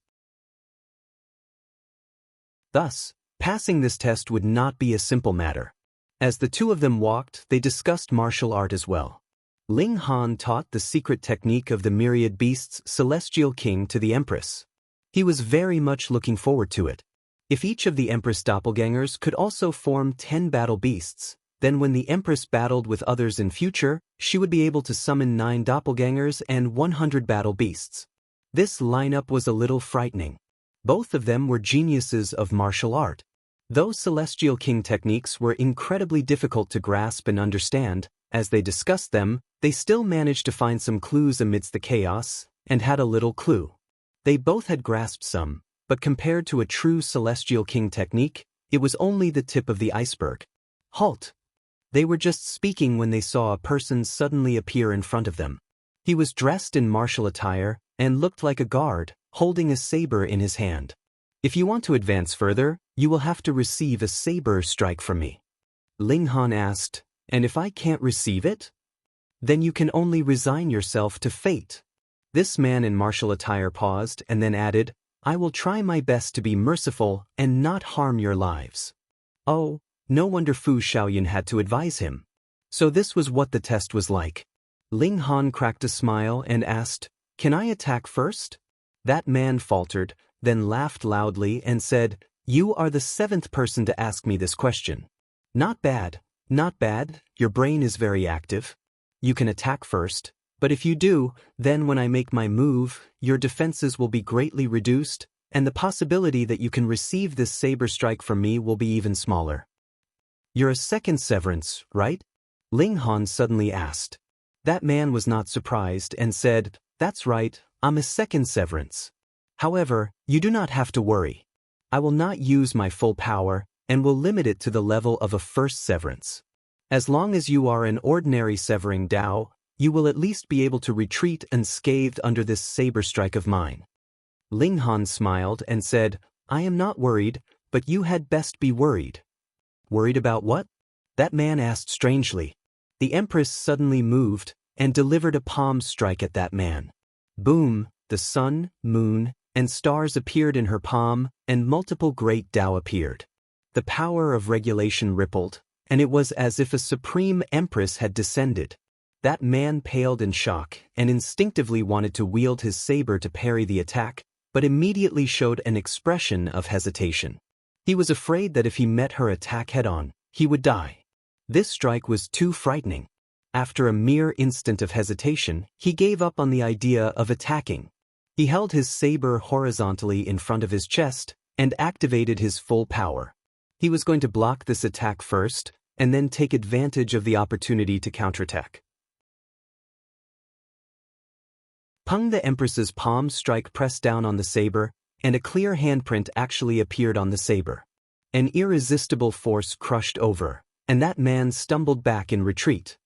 Thus, passing this test would not be a simple matter. As the two of them walked, they discussed martial art as well. Ling Han taught the secret technique of the myriad beasts Celestial King to the Empress. He was very much looking forward to it. If each of the Empress doppelgangers could also form 10 battle beasts, then when the Empress battled with others in future, she would be able to summon 9 doppelgangers and 100 battle beasts. This lineup was a little frightening. Both of them were geniuses of martial art. Though Celestial King techniques were incredibly difficult to grasp and understand, as they discussed them, they still managed to find some clues amidst the chaos, and had a little clue. They both had grasped some, but compared to a true Celestial King technique, it was only the tip of the iceberg. Halt! They were just speaking when they saw a person suddenly appear in front of them. He was dressed in martial attire, and looked like a guard, holding a saber in his hand. If you want to advance further, you will have to receive a saber strike from me. Ling Han asked, and if I can't receive it? Then you can only resign yourself to fate. This man in martial attire paused and then added, I will try my best to be merciful and not harm your lives. Oh, no wonder Fu Xiaoyun had to advise him. So this was what the test was like. Ling Han cracked a smile and asked, Can I attack first? That man faltered, then laughed loudly and said, You are the 7th person to ask me this question. Not bad, not bad, your brain is very active. You can attack first, but if you do, then when I make my move, your defenses will be greatly reduced, and the possibility that you can receive this saber strike from me will be even smaller. You're a second severance, right? Ling Han suddenly asked. That man was not surprised and said, "That's right, I'm a second severance. However, you do not have to worry. I will not use my full power and will limit it to the level of a first severance. As long as you are an ordinary severing Dao, you will at least be able to retreat unscathed under this saber strike of mine." Ling Han smiled and said, "I am not worried, but you had best be worried." "Worried about what?" that man asked strangely. The Empress suddenly moved and delivered a palm strike at that man. Boom, the sun, moon, and stars appeared in her palm, and multiple great Dao appeared. The power of regulation rippled, and it was as if a supreme Empress had descended. That man paled in shock and instinctively wanted to wield his saber to parry the attack, but immediately showed an expression of hesitation. He was afraid that if he met her attack head-on, he would die. This strike was too frightening. After a mere instant of hesitation, he gave up on the idea of attacking. He held his saber horizontally in front of his chest and activated his full power. He was going to block this attack first, and then take advantage of the opportunity to counterattack. Peng, the Empress's palm strike pressed down on the saber, and a clear handprint actually appeared on the saber. An irresistible force crushed over, and that man stumbled back in retreat.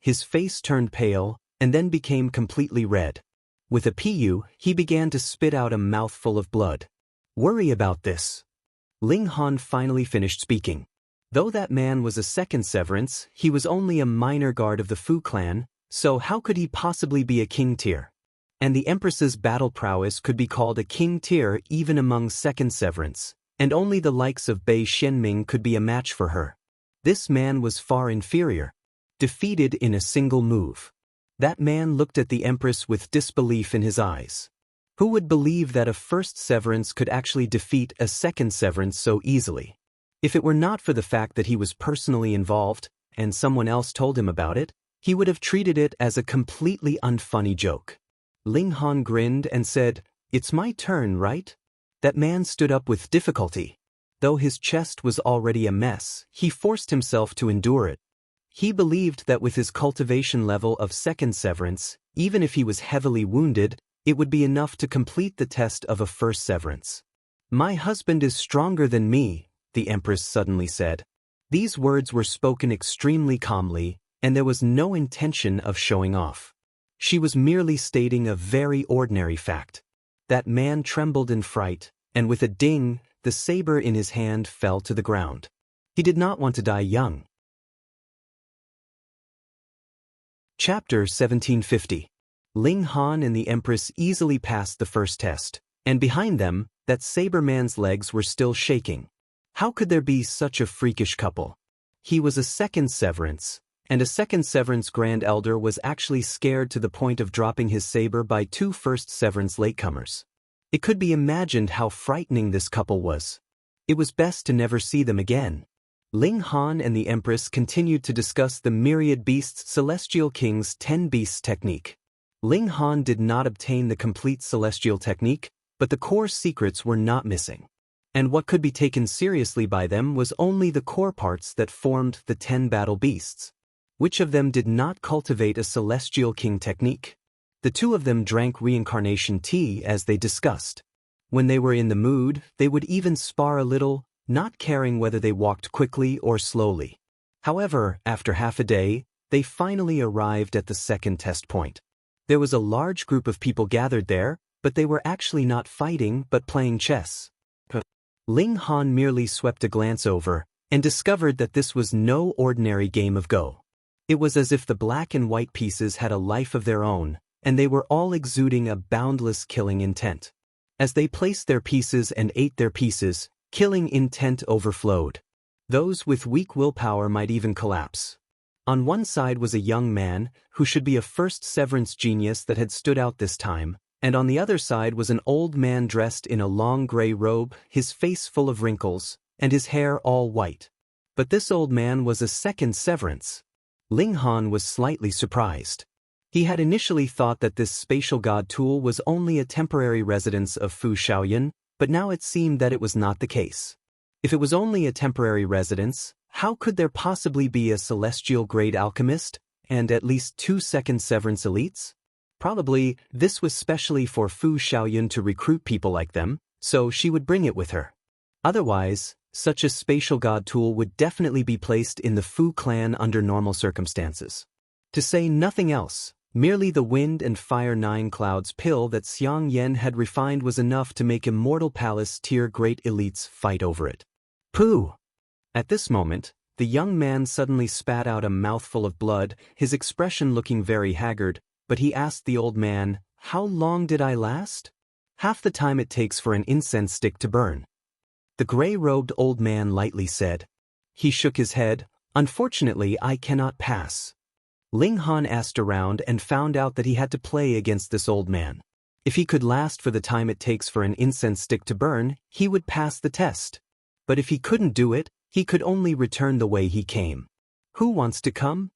His face turned pale, and then became completely red. With a pu, he began to spit out a mouthful of blood. "Worry about this." Ling Han finally finished speaking. Though that man was a second severance, he was only a minor guard of the Fu clan, so how could he possibly be a king tier? And the Empress's battle prowess could be called a king tier even among second severance, and only the likes of Bei Xianming could be a match for her. This man was far inferior, defeated in a single move. That man looked at the Empress with disbelief in his eyes. Who would believe that a first severance could actually defeat a second severance so easily? If it were not for the fact that he was personally involved, and someone else told him about it, he would have treated it as a completely unfunny joke. Ling Han grinned and said, "It's my turn, right?" That man stood up with difficulty. Though his chest was already a mess, he forced himself to endure it. He believed that with his cultivation level of second severance, even if he was heavily wounded, it would be enough to complete the test of a first severance. "My husband is stronger than me," the Empress suddenly said. These words were spoken extremely calmly, and there was no intention of showing off. She was merely stating a very ordinary fact. That man trembled in fright, and with a ding, the saber in his hand fell to the ground. He did not want to die young. Chapter 1750. Ling Han and the Empress easily passed the first test, and behind them, that saber man's legs were still shaking. How could there be such a freakish couple? He was a second severance, and a second severance Grand Elder was actually scared to the point of dropping his saber by two first severance latecomers. It could be imagined how frightening this couple was. It was best to never see them again. Ling Han and the Empress continued to discuss the myriad beasts Celestial King's 10 beasts technique. Ling Han did not obtain the complete celestial technique, but the core secrets were not missing. And what could be taken seriously by them was only the core parts that formed the 10 battle beasts. Which of them did not cultivate a Celestial King technique? The two of them drank reincarnation tea as they discussed. When they were in the mood, they would even spar a little, not caring whether they walked quickly or slowly. However, after half a day, they finally arrived at the second test point. There was a large group of people gathered there, but they were actually not fighting but playing chess. Ling Han merely swept a glance over and discovered that this was no ordinary game of Go. It was as if the black and white pieces had a life of their own, and they were all exuding a boundless killing intent. As they placed their pieces and ate their pieces, killing intent overflowed. Those with weak willpower might even collapse. On one side was a young man, who should be a first severance genius that had stood out this time, and on the other side was an old man dressed in a long gray robe, his face full of wrinkles, and his hair all white. But this old man was a second severance. Ling Han was slightly surprised. He had initially thought that this spatial god tool was only a temporary residence of Fu Shaoyan, but now it seemed that it was not the case. If it was only a temporary residence, how could there possibly be a celestial-grade alchemist, and at least 2 second severance elites? Probably, this was specially for Fu Xiaoyun to recruit people like them, so she would bring it with her. Otherwise, such a spatial god tool would definitely be placed in the Fu clan under normal circumstances. To say nothing else, merely the wind and fire 9 clouds pill that Xiang Yan had refined was enough to make Immortal Palace tier great elites fight over it. Pooh! At this moment, the young man suddenly spat out a mouthful of blood, his expression looking very haggard, but he asked the old man, "How long did I last?" "Half the time it takes for an incense stick to burn," the gray-robed old man lightly said. He shook his head. "Unfortunately, I cannot pass." Ling Han asked around and found out that he had to play against this old man. If he could last for the time it takes for an incense stick to burn, he would pass the test. But if he couldn't do it, he could only return the way he came. "Who wants to come?"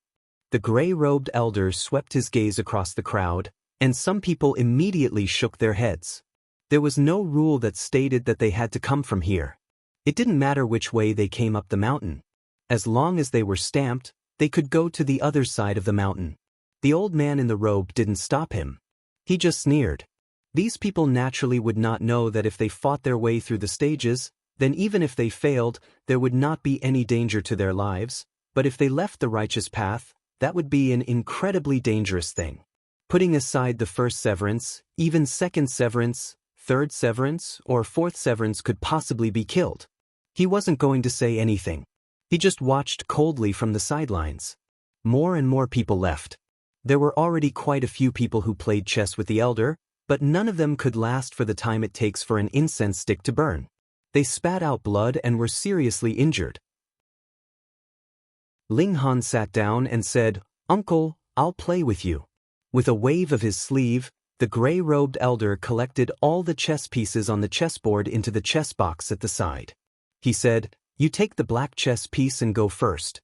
The gray-robed elder swept his gaze across the crowd, and some people immediately shook their heads. There was no rule that stated that they had to come from here. It didn't matter which way they came up the mountain. As long as they were stamped, they could go to the other side of the mountain. The old man in the robe didn't stop him. He just sneered. These people naturally would not know that if they fought their way through the stages, then even if they failed, there would not be any danger to their lives, but if they left the righteous path, that would be an incredibly dangerous thing. Putting aside the first severance, even second severance, third severance, or fourth severance could possibly be killed. He wasn't going to say anything. He just watched coldly from the sidelines. More and more people left. There were already quite a few people who played chess with the elder, but none of them could last for the time it takes for an incense stick to burn. They spat out blood and were seriously injured. Ling Han sat down and said, "Uncle, I'll play with you." With a wave of his sleeve, the gray-robed elder collected all the chess pieces on the chessboard into the chess box at the side. He said, "You take the black chess piece and go first."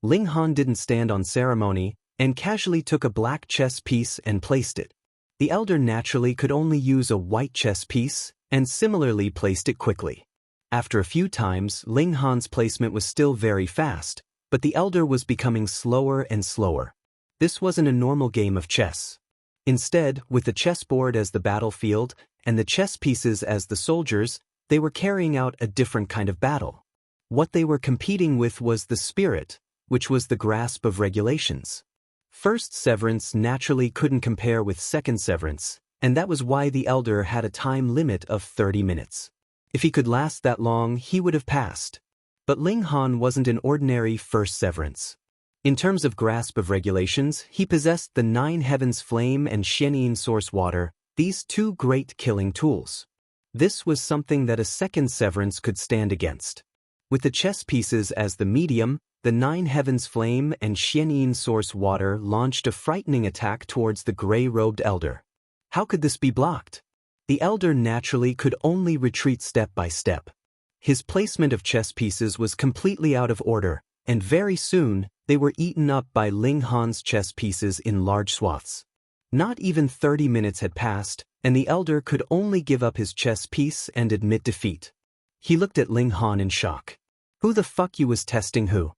Ling Han didn't stand on ceremony, and casually took a black chess piece and placed it. The elder naturally could only use a white chess piece, and similarly placed it quickly. After a few times, Ling Han's placement was still very fast, but the elder was becoming slower and slower. This wasn't a normal game of chess. Instead, with the chessboard as the battlefield, and the chess pieces as the soldiers, they were carrying out a different kind of battle. What they were competing with was the spirit, which was the grasp of regulations. First severance naturally couldn't compare with second severance, and that was why the elder had a time limit of 30 minutes. If he could last that long, he would have passed. But Ling Han wasn't an ordinary first severance. In terms of grasp of regulations, he possessed the 9 heavens flame and Xianyin source water, these 2 great killing tools. This was something that a second severance could stand against. With the chess pieces as the medium, the 9 heavens flame and Xianyin source water launched a frightening attack towards the gray-robed elder. How could this be blocked? The elder naturally could only retreat step by step. His placement of chess pieces was completely out of order, and very soon, they were eaten up by Ling Han's chess pieces in large swaths. Not even 30 minutes had passed, and the elder could only give up his chess piece and admit defeat. He looked at Ling Han in shock. Who the fuck you was testing who?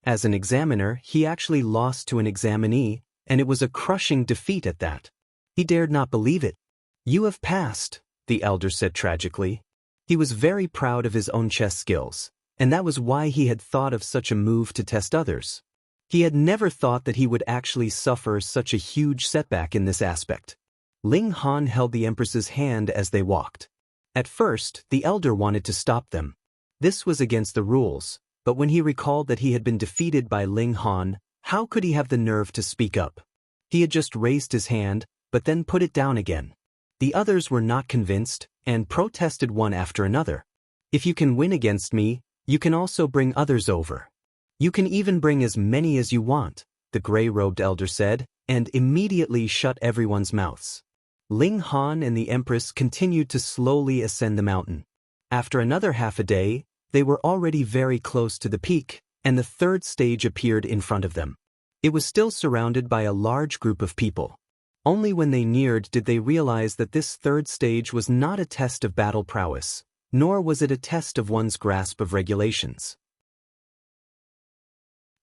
As an examiner, he actually lost to an examinee, and it was a crushing defeat at that. He dared not believe it. "You have passed," the elder said tragically. He was very proud of his own chess skills, and that was why he had thought of such a move to test others. He had never thought that he would actually suffer such a huge setback in this aspect. Ling Han held the Empress's hand as they walked. At first, the elder wanted to stop them. This was against the rules, but when he recalled that he had been defeated by Ling Han, how could he have the nerve to speak up? He had just raised his hand, but then put it down again. The others were not convinced, and protested one after another. "If you can win against me, you can also bring others over. You can even bring as many as you want," the gray-robed elder said, and immediately shut everyone's mouths. Ling Han and the Empress continued to slowly ascend the mountain. After another half a day, they were already very close to the peak, and the 3rd stage appeared in front of them. It was still surrounded by a large group of people. Only when they neared did they realize that this 3rd stage was not a test of battle prowess, nor was it a test of one's grasp of regulations.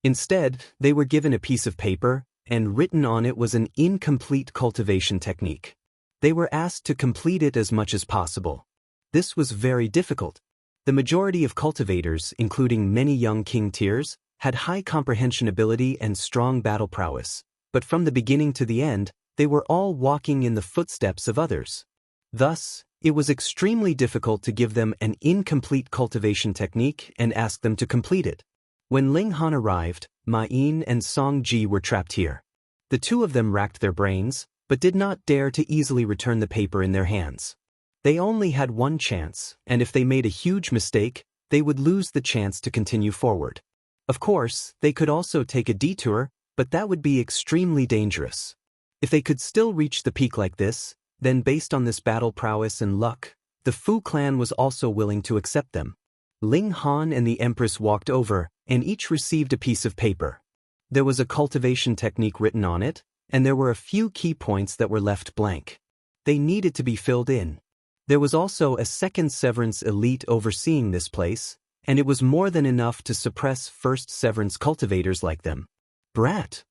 Instead, they were given a piece of paper, and written on it was an incomplete cultivation technique. They were asked to complete it as much as possible. This was very difficult. The majority of cultivators, including many young king tiers, had high comprehension ability and strong battle prowess, but from the beginning to the end, they were all walking in the footsteps of others. Thus, it was extremely difficult to give them an incomplete cultivation technique and ask them to complete it. When Ling Han arrived, Ma Yin and Song Ji were trapped here. The two of them racked their brains, but did not dare to easily return the paper in their hands. They only had one chance, and if they made a huge mistake, they would lose the chance to continue forward. Of course, they could also take a detour, but that would be extremely dangerous. If they could still reach the peak like this, then based on this battle prowess and luck, the Fu clan was also willing to accept them. Ling Han and the Empress walked over, and each received a piece of paper. There was a cultivation technique written on it, and there were a few key points that were left blank. They needed to be filled in. There was also a second Severance elite overseeing this place, and it was more than enough to suppress first Severance cultivators like them. Brat!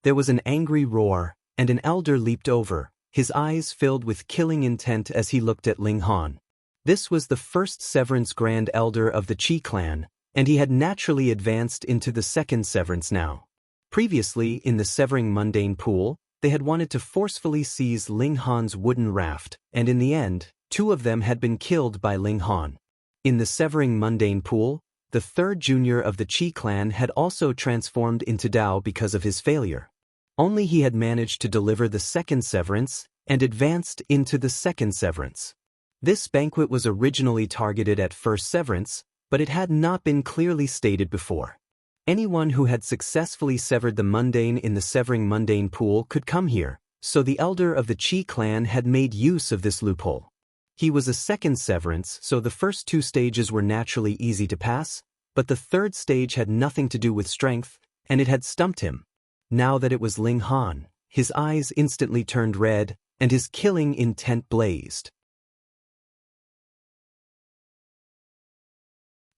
There was an angry roar, and an elder leaped over, his eyes filled with killing intent as he looked at Ling Han. This was the first Severance Grand Elder of the Qi clan, and he had naturally advanced into the second Severance now. Previously, in the Severing Mundane Pool, they had wanted to forcefully seize Ling Han's wooden raft, and in the end, two of them had been killed by Ling Han. In the Severing Mundane Pool, the third junior of the Qi clan had also transformed into Dao because of his failure. Only he had managed to deliver the second Severance and advanced into the second Severance. This banquet was originally targeted at first Severance, but it had not been clearly stated before. Anyone who had successfully severed the mundane in the Severing Mundane Pool could come here, so the elder of the Qi clan had made use of this loophole. He was a second Severance, so the first two stages were naturally easy to pass, but the third stage had nothing to do with strength, and it had stumped him. Now that it was Ling Han, his eyes instantly turned red, and his killing intent blazed.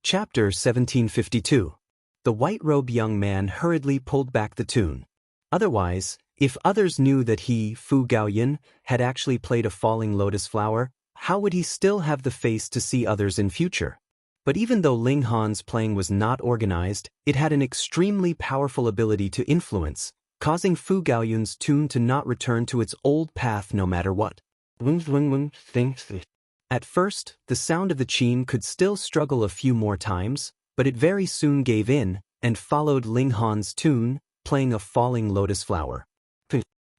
Chapter 1752. The white-robed young man hurriedly pulled back the tune. Otherwise, if others knew that he, Fu Gaoyin, had actually played a falling lotus flower, how would he still have the face to see others in future? But even though Ling Han's playing was not organized, it had an extremely powerful ability to influence, causing Fu Gaoyun's tune to not return to its old path no matter what. At first, the sound of the qin could still struggle a few more times, but it very soon gave in, and followed Ling Han's tune, playing a falling lotus flower.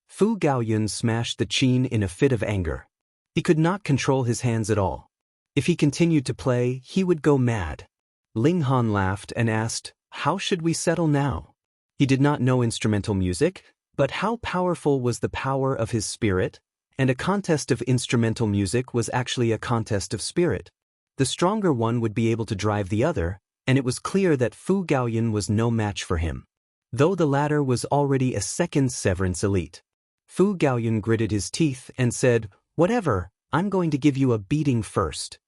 Fu Gaoyun smashed the qin in a fit of anger. He could not control his hands at all. If he continued to play, he would go mad. Ling Han laughed and asked, "How should we settle now?" He did not know instrumental music, but how powerful was the power of his spirit? And a contest of instrumental music was actually a contest of spirit. The stronger one would be able to drive the other, and it was clear that Fu Gaoyin was no match for him. Though the latter was already a second Severance elite. Fu Gaoyin gritted his teeth and said, "Whatever, I'm going to give you a beating first."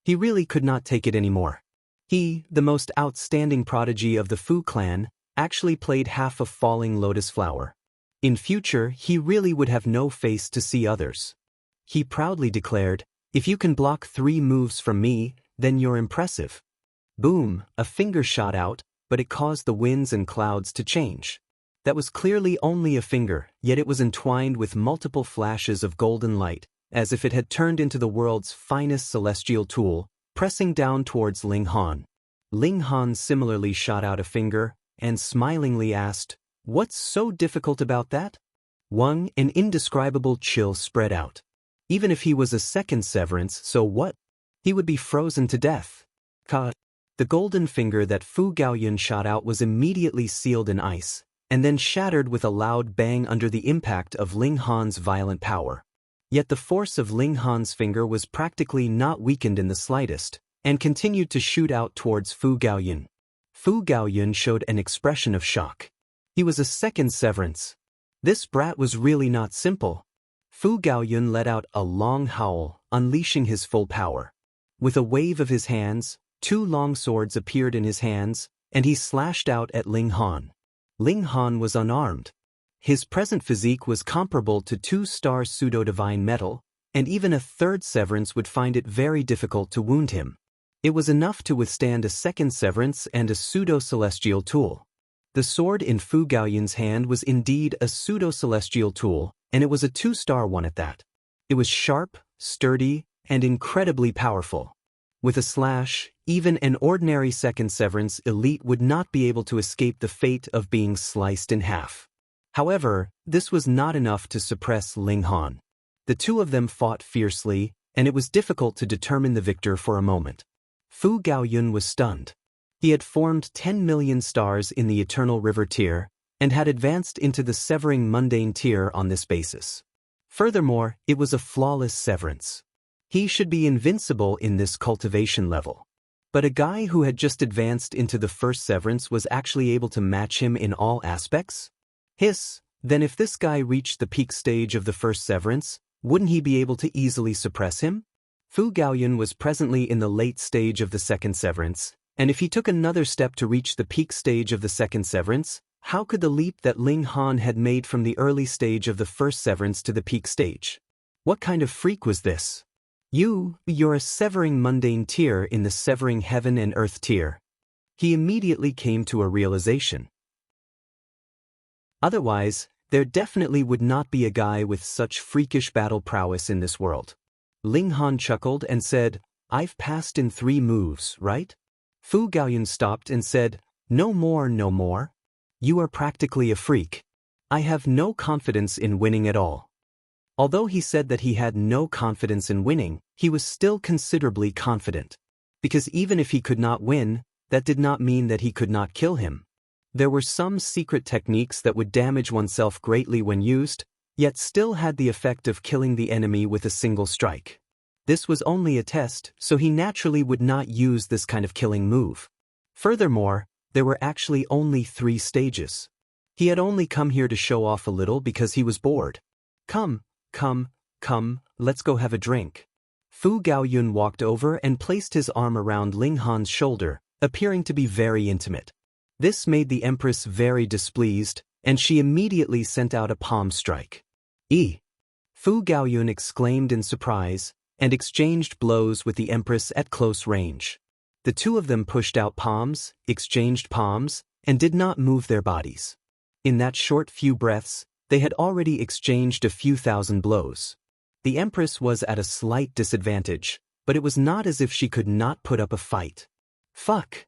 He really could not take it anymore. He, the most outstanding prodigy of the Fu clan, actually played half a falling lotus flower. In future, he really would have no face to see others. He proudly declared, "If you can block 3 moves from me, then you're impressive." Boom, a finger shot out, but it caused the winds and clouds to change. That was clearly only a finger, yet it was entwined with multiple flashes of golden light, as if it had turned into the world's finest celestial tool, pressing down towards Ling Han. Ling Han similarly shot out a finger, and smilingly asked, "What's so difficult about that?" An indescribable chill spread out. Even if he was a second Severance, so what? He would be frozen to death. The golden finger that Fu Gaoyin shot out was immediately sealed in ice, and then shattered with a loud bang under the impact of Ling Han's violent power. Yet the force of Ling Han's finger was practically not weakened in the slightest, and continued to shoot out towards Fu Gaoyin. Fu Gaoyin showed an expression of shock. He was a second Severance. This brat was really not simple. Fu Gaoyin let out a long howl, unleashing his full power. With a wave of his hands, 2 long swords appeared in his hands, and he slashed out at Ling Han. Ling Han was unarmed. His present physique was comparable to 2-star pseudo-divine metal, and even a third severance would find it very difficult to wound him. It was enough to withstand a second severance and a pseudo-celestial tool. The sword in Fu Gaoyun's hand was indeed a pseudo-celestial tool, and it was a 2-star one at that. It was sharp, sturdy, and incredibly powerful. With a slash, even an ordinary second severance elite would not be able to escape the fate of being sliced in half. However, this was not enough to suppress Ling Han. The two of them fought fiercely, and it was difficult to determine the victor for a moment. Fu Gaoyun was stunned. He had formed 10 million stars in the Eternal River tier, and had advanced into the Severing Mundane tier on this basis. Furthermore, it was a flawless severance. He should be invincible in this cultivation level. But a guy who had just advanced into the first severance was actually able to match him in all aspects? Then if this guy reached the peak stage of the first severance, wouldn't he be able to easily suppress him? Fu Gaoyun was presently in the late stage of the second severance, and if he took another step to reach the peak stage of the second severance, how could the leap that Ling Han had made from the early stage of the first severance to the peak stage? What kind of freak was this? You're a Severing Mundane tier in the Severing Heaven and Earth tier. He immediately came to a realization. Otherwise, there definitely would not be a guy with such freakish battle prowess in this world. Ling Han chuckled and said, "I've passed in 3 moves, right?" Fu Gaoyun stopped and said, No more. You are practically a freak. I have no confidence in winning at all." Although he said that he had no confidence in winning, he was still considerably confident. Because even if he could not win, that did not mean that he could not kill him. There were some secret techniques that would damage oneself greatly when used, yet still had the effect of killing the enemy with a single strike. This was only a test, so he naturally would not use this kind of killing move. Furthermore, there were actually only 3 stages. He had only come here to show off a little because he was bored. Come, let's go have a drink." Fu Gaoyun walked over and placed his arm around Ling Han's shoulder, appearing to be very intimate. This made the Empress very displeased, and she immediately sent out a palm strike. Fu Gaoyun exclaimed in surprise, and exchanged blows with the Empress at close range. The two of them pushed out palms, exchanged palms, and did not move their bodies. In that short few breaths, they had already exchanged a few thousand blows. The Empress was at a slight disadvantage, but it was not as if she could not put up a fight. Fuck!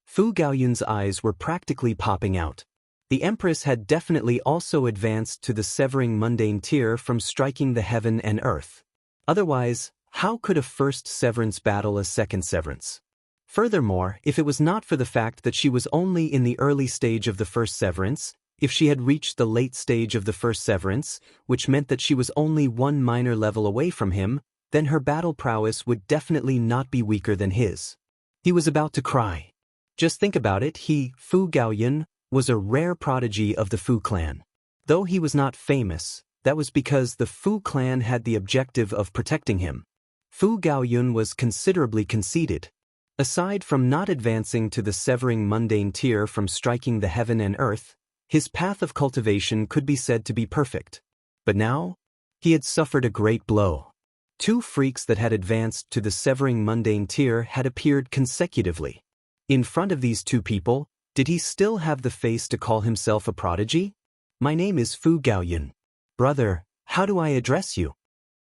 Fu Gaoyun's eyes were practically popping out. The Empress had definitely also advanced to the Severing Mundane tier from striking the heaven and earth. Otherwise, how could a first severance battle a second severance? Furthermore, if it was not for the fact that she was only in the early stage of the first severance, if she had reached the late stage of the first severance, which meant that she was only 1 minor level away from him, then her battle prowess would definitely not be weaker than his. He was about to cry. Just think about it, Fu Gaoyun, was a rare prodigy of the Fu clan. Though he was not famous, that was because the Fu clan had the objective of protecting him. Fu Gaoyun was considerably conceited. Aside from not advancing to the Severing Mundane tier from striking the heaven and earth, his path of cultivation could be said to be perfect. But now, he had suffered a great blow. 2 freaks that had advanced to the Severing Mundane tier had appeared consecutively. In front of these 2 people, did he still have the face to call himself a prodigy? "My name is Fu Gaoyun. Brother, how do I address you?"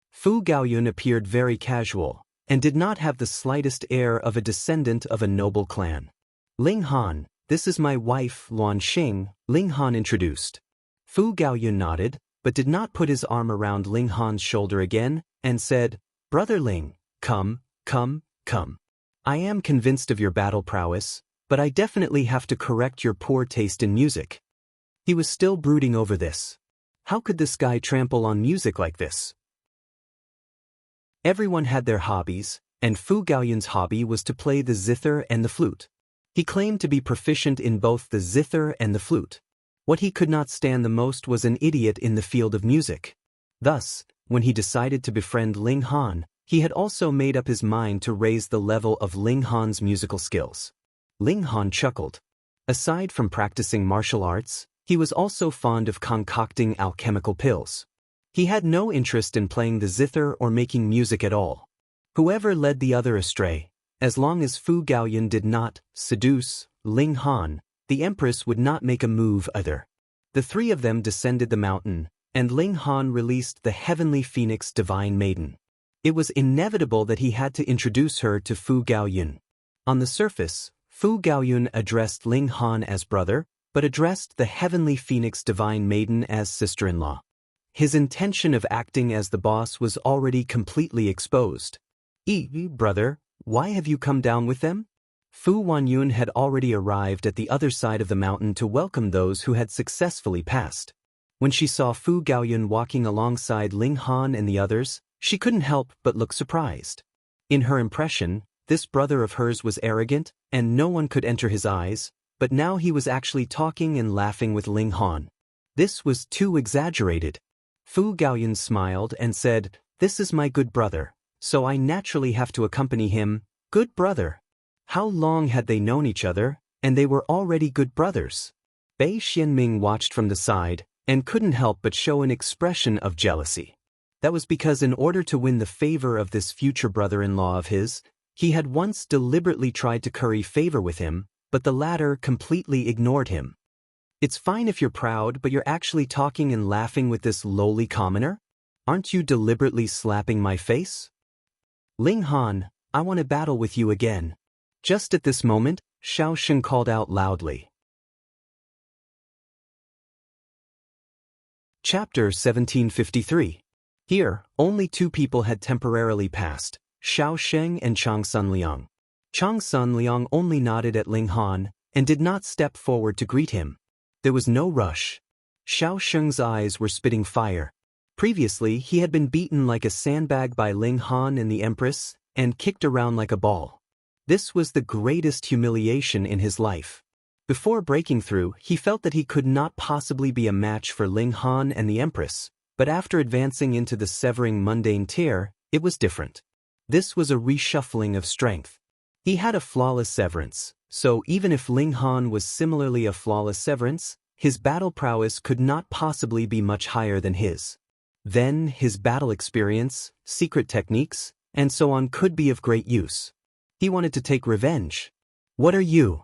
Fu Gaoyun appeared very casual, and did not have the slightest air of a descendant of a noble clan. "Ling Han, this is my wife Luan Xing," Ling Han introduced. Fu Gaoyun nodded, but did not put his arm around Ling Han's shoulder again, and said, "Brother Ling, come. I am convinced of your battle prowess, but I definitely have to correct your poor taste in music." He was still brooding over this. How could this guy trample on music like this? Everyone had their hobbies, and Fu Gaoyun's hobby was to play the zither and the flute. He claimed to be proficient in both the zither and the flute. What he could not stand the most was an idiot in the field of music. Thus, when he decided to befriend Ling Han, he had also made up his mind to raise the level of Ling Han's musical skills. Ling Han chuckled. Aside from practicing martial arts, He was also fond of concocting alchemical pills. He had no interest in playing the zither or making music at all. Whoever led the other astray, as long as Fu Gaoyun did not seduce Ling Han, the Empress would not make a move either. The three of them descended the mountain, and Ling Han released the heavenly phoenix divine maiden. It was inevitable that he had to introduce her to Fu Gaoyun. On the surface, Fu Gaoyun addressed Ling Han as brother, but addressed the heavenly phoenix divine maiden as sister-in-law. His intention of acting as the boss was already completely exposed. Brother, why have you come down with them? Fu Wanyun had already arrived at the other side of the mountain to welcome those who had successfully passed. When she saw Fu Gaoyun walking alongside Ling Han and the others, she couldn't help but look surprised. In her impression, this brother of hers was arrogant, and no one could enter his eyes, but now he was actually talking and laughing with Ling Han. This was too exaggerated. Fu Gaoyun smiled and said, "This is my good brother, so I naturally have to accompany him." Good brother. How long had they known each other, and they were already good brothers? Bei Xianming watched from the side, and couldn't help but show an expression of jealousy. That was because in order to win the favor of this future brother-in-law of his, he had once deliberately tried to curry favor with him, but the latter completely ignored him. It's fine if you're proud, but you're actually talking and laughing with this lowly commoner? Aren't you deliberately slapping my face? Ling Han, I want to battle with you again. Just at this moment, Xiao Sheng called out loudly. Chapter 1753. Here, only two people had temporarily passed, Xiao Sheng and Chang Sun Liang. Chang Sun Liang only nodded at Ling Han, and did not step forward to greet him. There was no rush. Xiao Sheng's eyes were spitting fire. Previously, he had been beaten like a sandbag by Ling Han and the Empress, and kicked around like a ball. This was the greatest humiliation in his life. Before breaking through, he felt that he could not possibly be a match for Ling Han and the Empress, but after advancing into the severing mundane tier, it was different. This was a reshuffling of strength. He had a flawless severance, so even if Ling Han was similarly a flawless severance, his battle prowess could not possibly be much higher than his. Then, his battle experience, secret techniques, and so on could be of great use. He wanted to take revenge. What are you?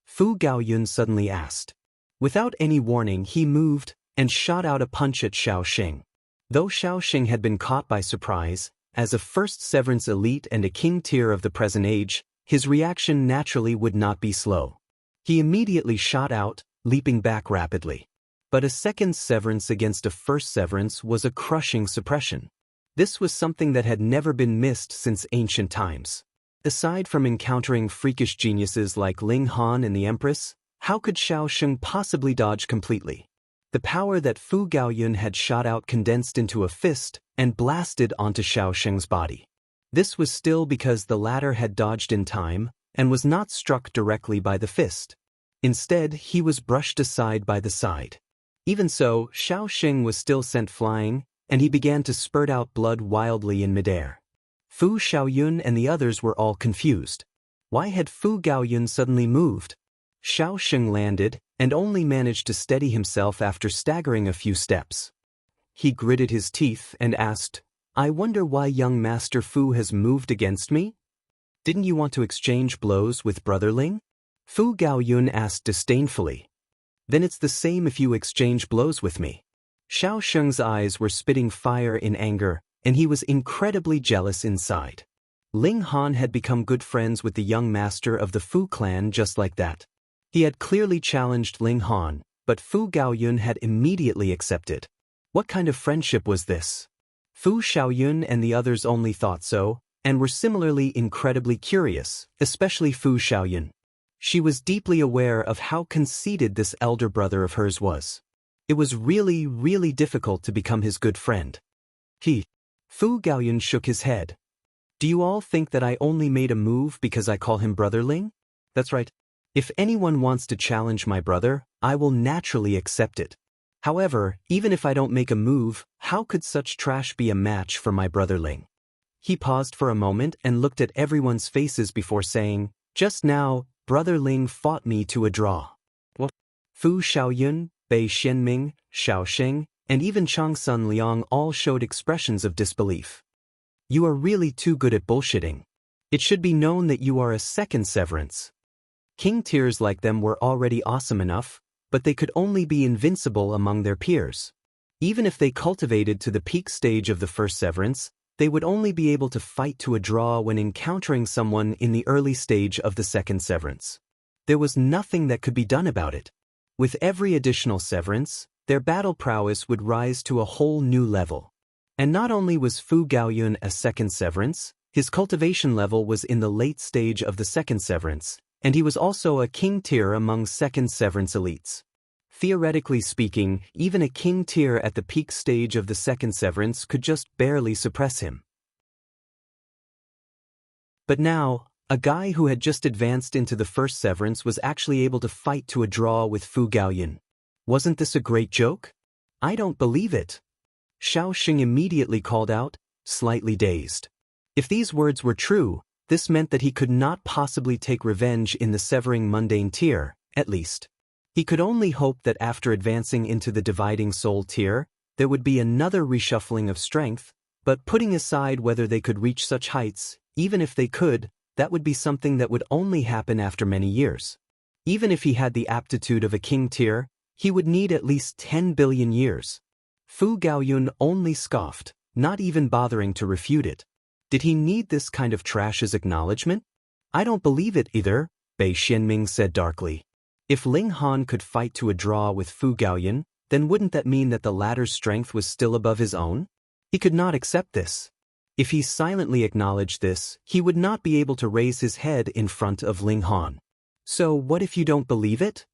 Fu Gaoyun suddenly asked. Without any warning, he moved and shot out a punch at Xiao Sheng. Though Xiao Sheng had been caught by surprise, as a first severance elite and a king tier of the present age, his reaction naturally would not be slow. He immediately shot out, leaping back rapidly. But a second severance against a first severance was a crushing suppression. This was something that had never been missed since ancient times. Aside from encountering freakish geniuses like Ling Han and the Empress, how could Xiao Sheng possibly dodge completely? The power that Fu Gaoyun had shot out condensed into a fist and blasted onto Xiao Sheng's body. This was still because the latter had dodged in time and was not struck directly by the fist. Instead, he was brushed aside by the side. Even so, Xiao Sheng was still sent flying, and he began to spurt out blood wildly in midair. Fu Xiaoyun and the others were all confused. Why had Fu Gaoyun suddenly moved? Xiao Sheng landed, and only managed to steady himself after staggering a few steps. He gritted his teeth and asked, "I wonder why young Master Fu has moved against me? Didn't you want to exchange blows with Brother Ling?" Fu Gaoyun asked disdainfully. "Then it's the same if you exchange blows with me." Xiao Sheng's eyes were spitting fire in anger, and he was incredibly jealous inside. Ling Han had become good friends with the young master of the Fu clan just like that. He had clearly challenged Ling Han, but Fu Gaoyun had immediately accepted. What kind of friendship was this? Fu Xiaoyun and the others only thought so, and were similarly incredibly curious, especially Fu Xiaoyun. She was deeply aware of how conceited this elder brother of hers was. It was really, really difficult to become his good friend. Fu Gaoyun shook his head. "Do you all think that I only made a move because I call him Brother Ling? That's right. If anyone wants to challenge my brother, I will naturally accept it. However, even if I don't make a move, how could such trash be a match for my brother Ling?" He paused for a moment and looked at everyone's faces before saying, "Just now, Brother Ling fought me to a draw." "What? Fu Xiaoyun, Bei Xianming, Xiao Sheng, and even Changsun Liang all showed expressions of disbelief. You are really too good at bullshitting. It should be known that you are a second severance. King tiers like them were already awesome enough, but they could only be invincible among their peers. Even if they cultivated to the peak stage of the first severance, they would only be able to fight to a draw when encountering someone in the early stage of the second severance. There was nothing that could be done about it. With every additional severance, their battle prowess would rise to a whole new level. And not only was Fu Gaoyun a second severance, his cultivation level was in the late stage of the second severance, and he was also a king tier among second severance elites. Theoretically speaking, even a king tier at the peak stage of the second severance could just barely suppress him. But now, a guy who had just advanced into the first severance was actually able to fight to a draw with Fu Gaoyun. Wasn't this a great joke? I don't believe it. Xiao Xing immediately called out, slightly dazed. If these words were true, this meant that he could not possibly take revenge in the severing mundane tier, at least. He could only hope that after advancing into the dividing soul tier, there would be another reshuffling of strength, but putting aside whether they could reach such heights, even if they could, that would be something that would only happen after many years. Even if he had the aptitude of a king tier, he would need at least 10 billion years. Fu Gaoyun only scoffed, not even bothering to refute it. Did he need this kind of trash as acknowledgement? I don't believe it either, Bei Xianming said darkly. If Ling Han could fight to a draw with Fu Gaoyun, then wouldn't that mean that the latter's strength was still above his own? He could not accept this. If he silently acknowledged this, he would not be able to raise his head in front of Ling Han. So what if you don't believe it?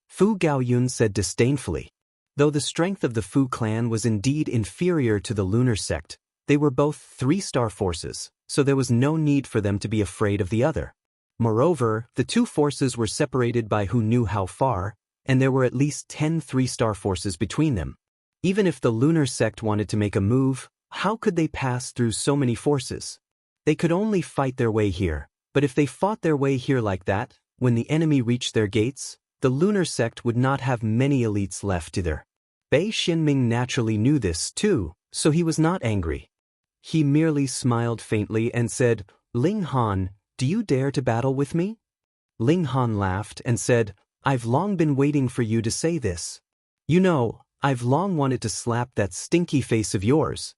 Fu Gaoyun said disdainfully. Though the strength of the Fu clan was indeed inferior to the lunar sect, they were both three-star forces, so there was no need for them to be afraid of the other. Moreover, the two forces were separated by who knew how far, and there were at least 10 three-star forces between them. Even if the lunar sect wanted to make a move, how could they pass through so many forces? They could only fight their way here, but if they fought their way here like that, when the enemy reached their gates, the lunar sect would not have many elites left either. Bei Xianming naturally knew this too, so he was not angry. He merely smiled faintly and said, Ling Han, do you dare to battle with me? Ling Han laughed and said, I've long been waiting for you to say this. You know, I've long wanted to slap that stinky face of yours.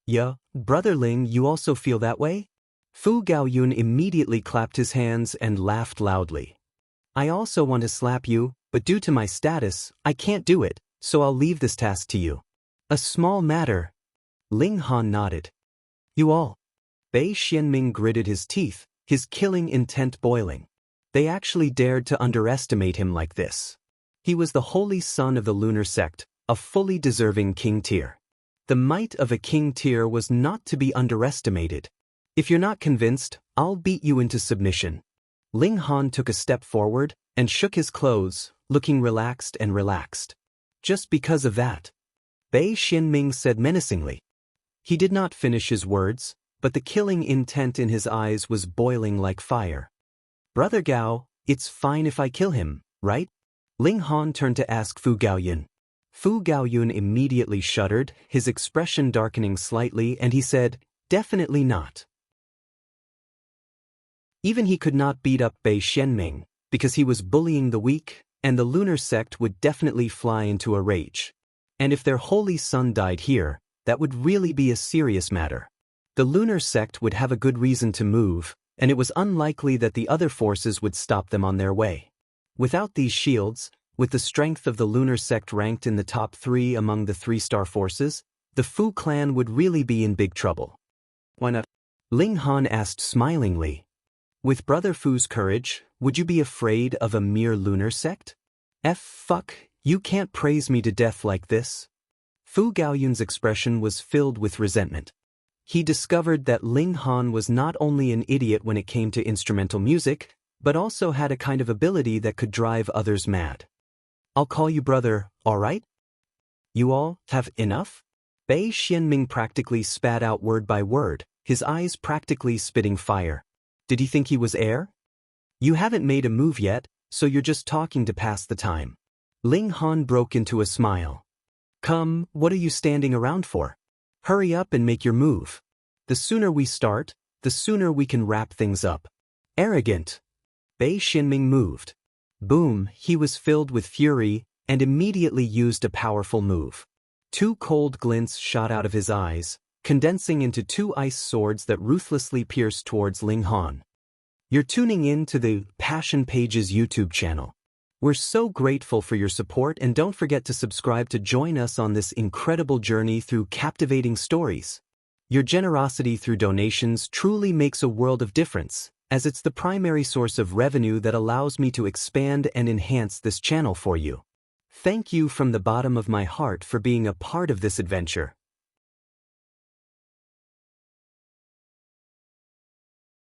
Yeah, Brother Ling, you also feel that way? Fu Gaoyun immediately clapped his hands and laughed loudly. I also want to slap you, but due to my status, I can't do it, so I'll leave this task to you. A small matter. Ling Han nodded. You all. Bei Xianming gritted his teeth, his killing intent boiling. They actually dared to underestimate him like this. He was the holy son of the lunar sect, a fully deserving king tier. The might of a king tier was not to be underestimated. If you're not convinced, I'll beat you into submission. Ling Han took a step forward and shook his clothes, looking relaxed and relaxed. Just because of that. Bei Xianming said menacingly. He did not finish his words, but the killing intent in his eyes was boiling like fire. Brother Gao, it's fine if I kill him, right? Ling Han turned to ask Fu Gaoyun. Fu Gaoyun immediately shuddered, his expression darkening slightly, and he said, definitely not. Even he could not beat up Bei Xianming, because he was bullying the weak, and the lunar sect would definitely fly into a rage. And if their holy son died here, that would really be a serious matter. The lunar sect would have a good reason to move, and it was unlikely that the other forces would stop them on their way. Without these shields, with the strength of the lunar sect ranked in the top 3 among the three-star forces, the Fu clan would really be in big trouble. Why not? Ling Han asked smilingly. With Brother Fu's courage, would you be afraid of a mere lunar sect? Fuck, you can't praise me to death like this. Fu Gaoyun's expression was filled with resentment. He discovered that Ling Han was not only an idiot when it came to instrumental music, but also had a kind of ability that could drive others mad. I'll call you brother, all right? You all have enough? Bei Xianming practically spat out word by word, his eyes practically spitting fire. Did he think he was air? You haven't made a move yet, so you're just talking to pass the time. Ling Han broke into a smile. Come, what are you standing around for? Hurry up and make your move. The sooner we start, the sooner we can wrap things up. Arrogant. Bei Xinming moved. Boom, he was filled with fury and immediately used a powerful move. 2 cold glints shot out of his eyes, condensing into 2 ice swords that ruthlessly pierced towards Ling Han. You're tuning in to the Passion Pages YouTube channel. We're so grateful for your support, and don't forget to subscribe to join us on this incredible journey through captivating stories. Your generosity through donations truly makes a world of difference, as it's the primary source of revenue that allows me to expand and enhance this channel for you. Thank you from the bottom of my heart for being a part of this adventure.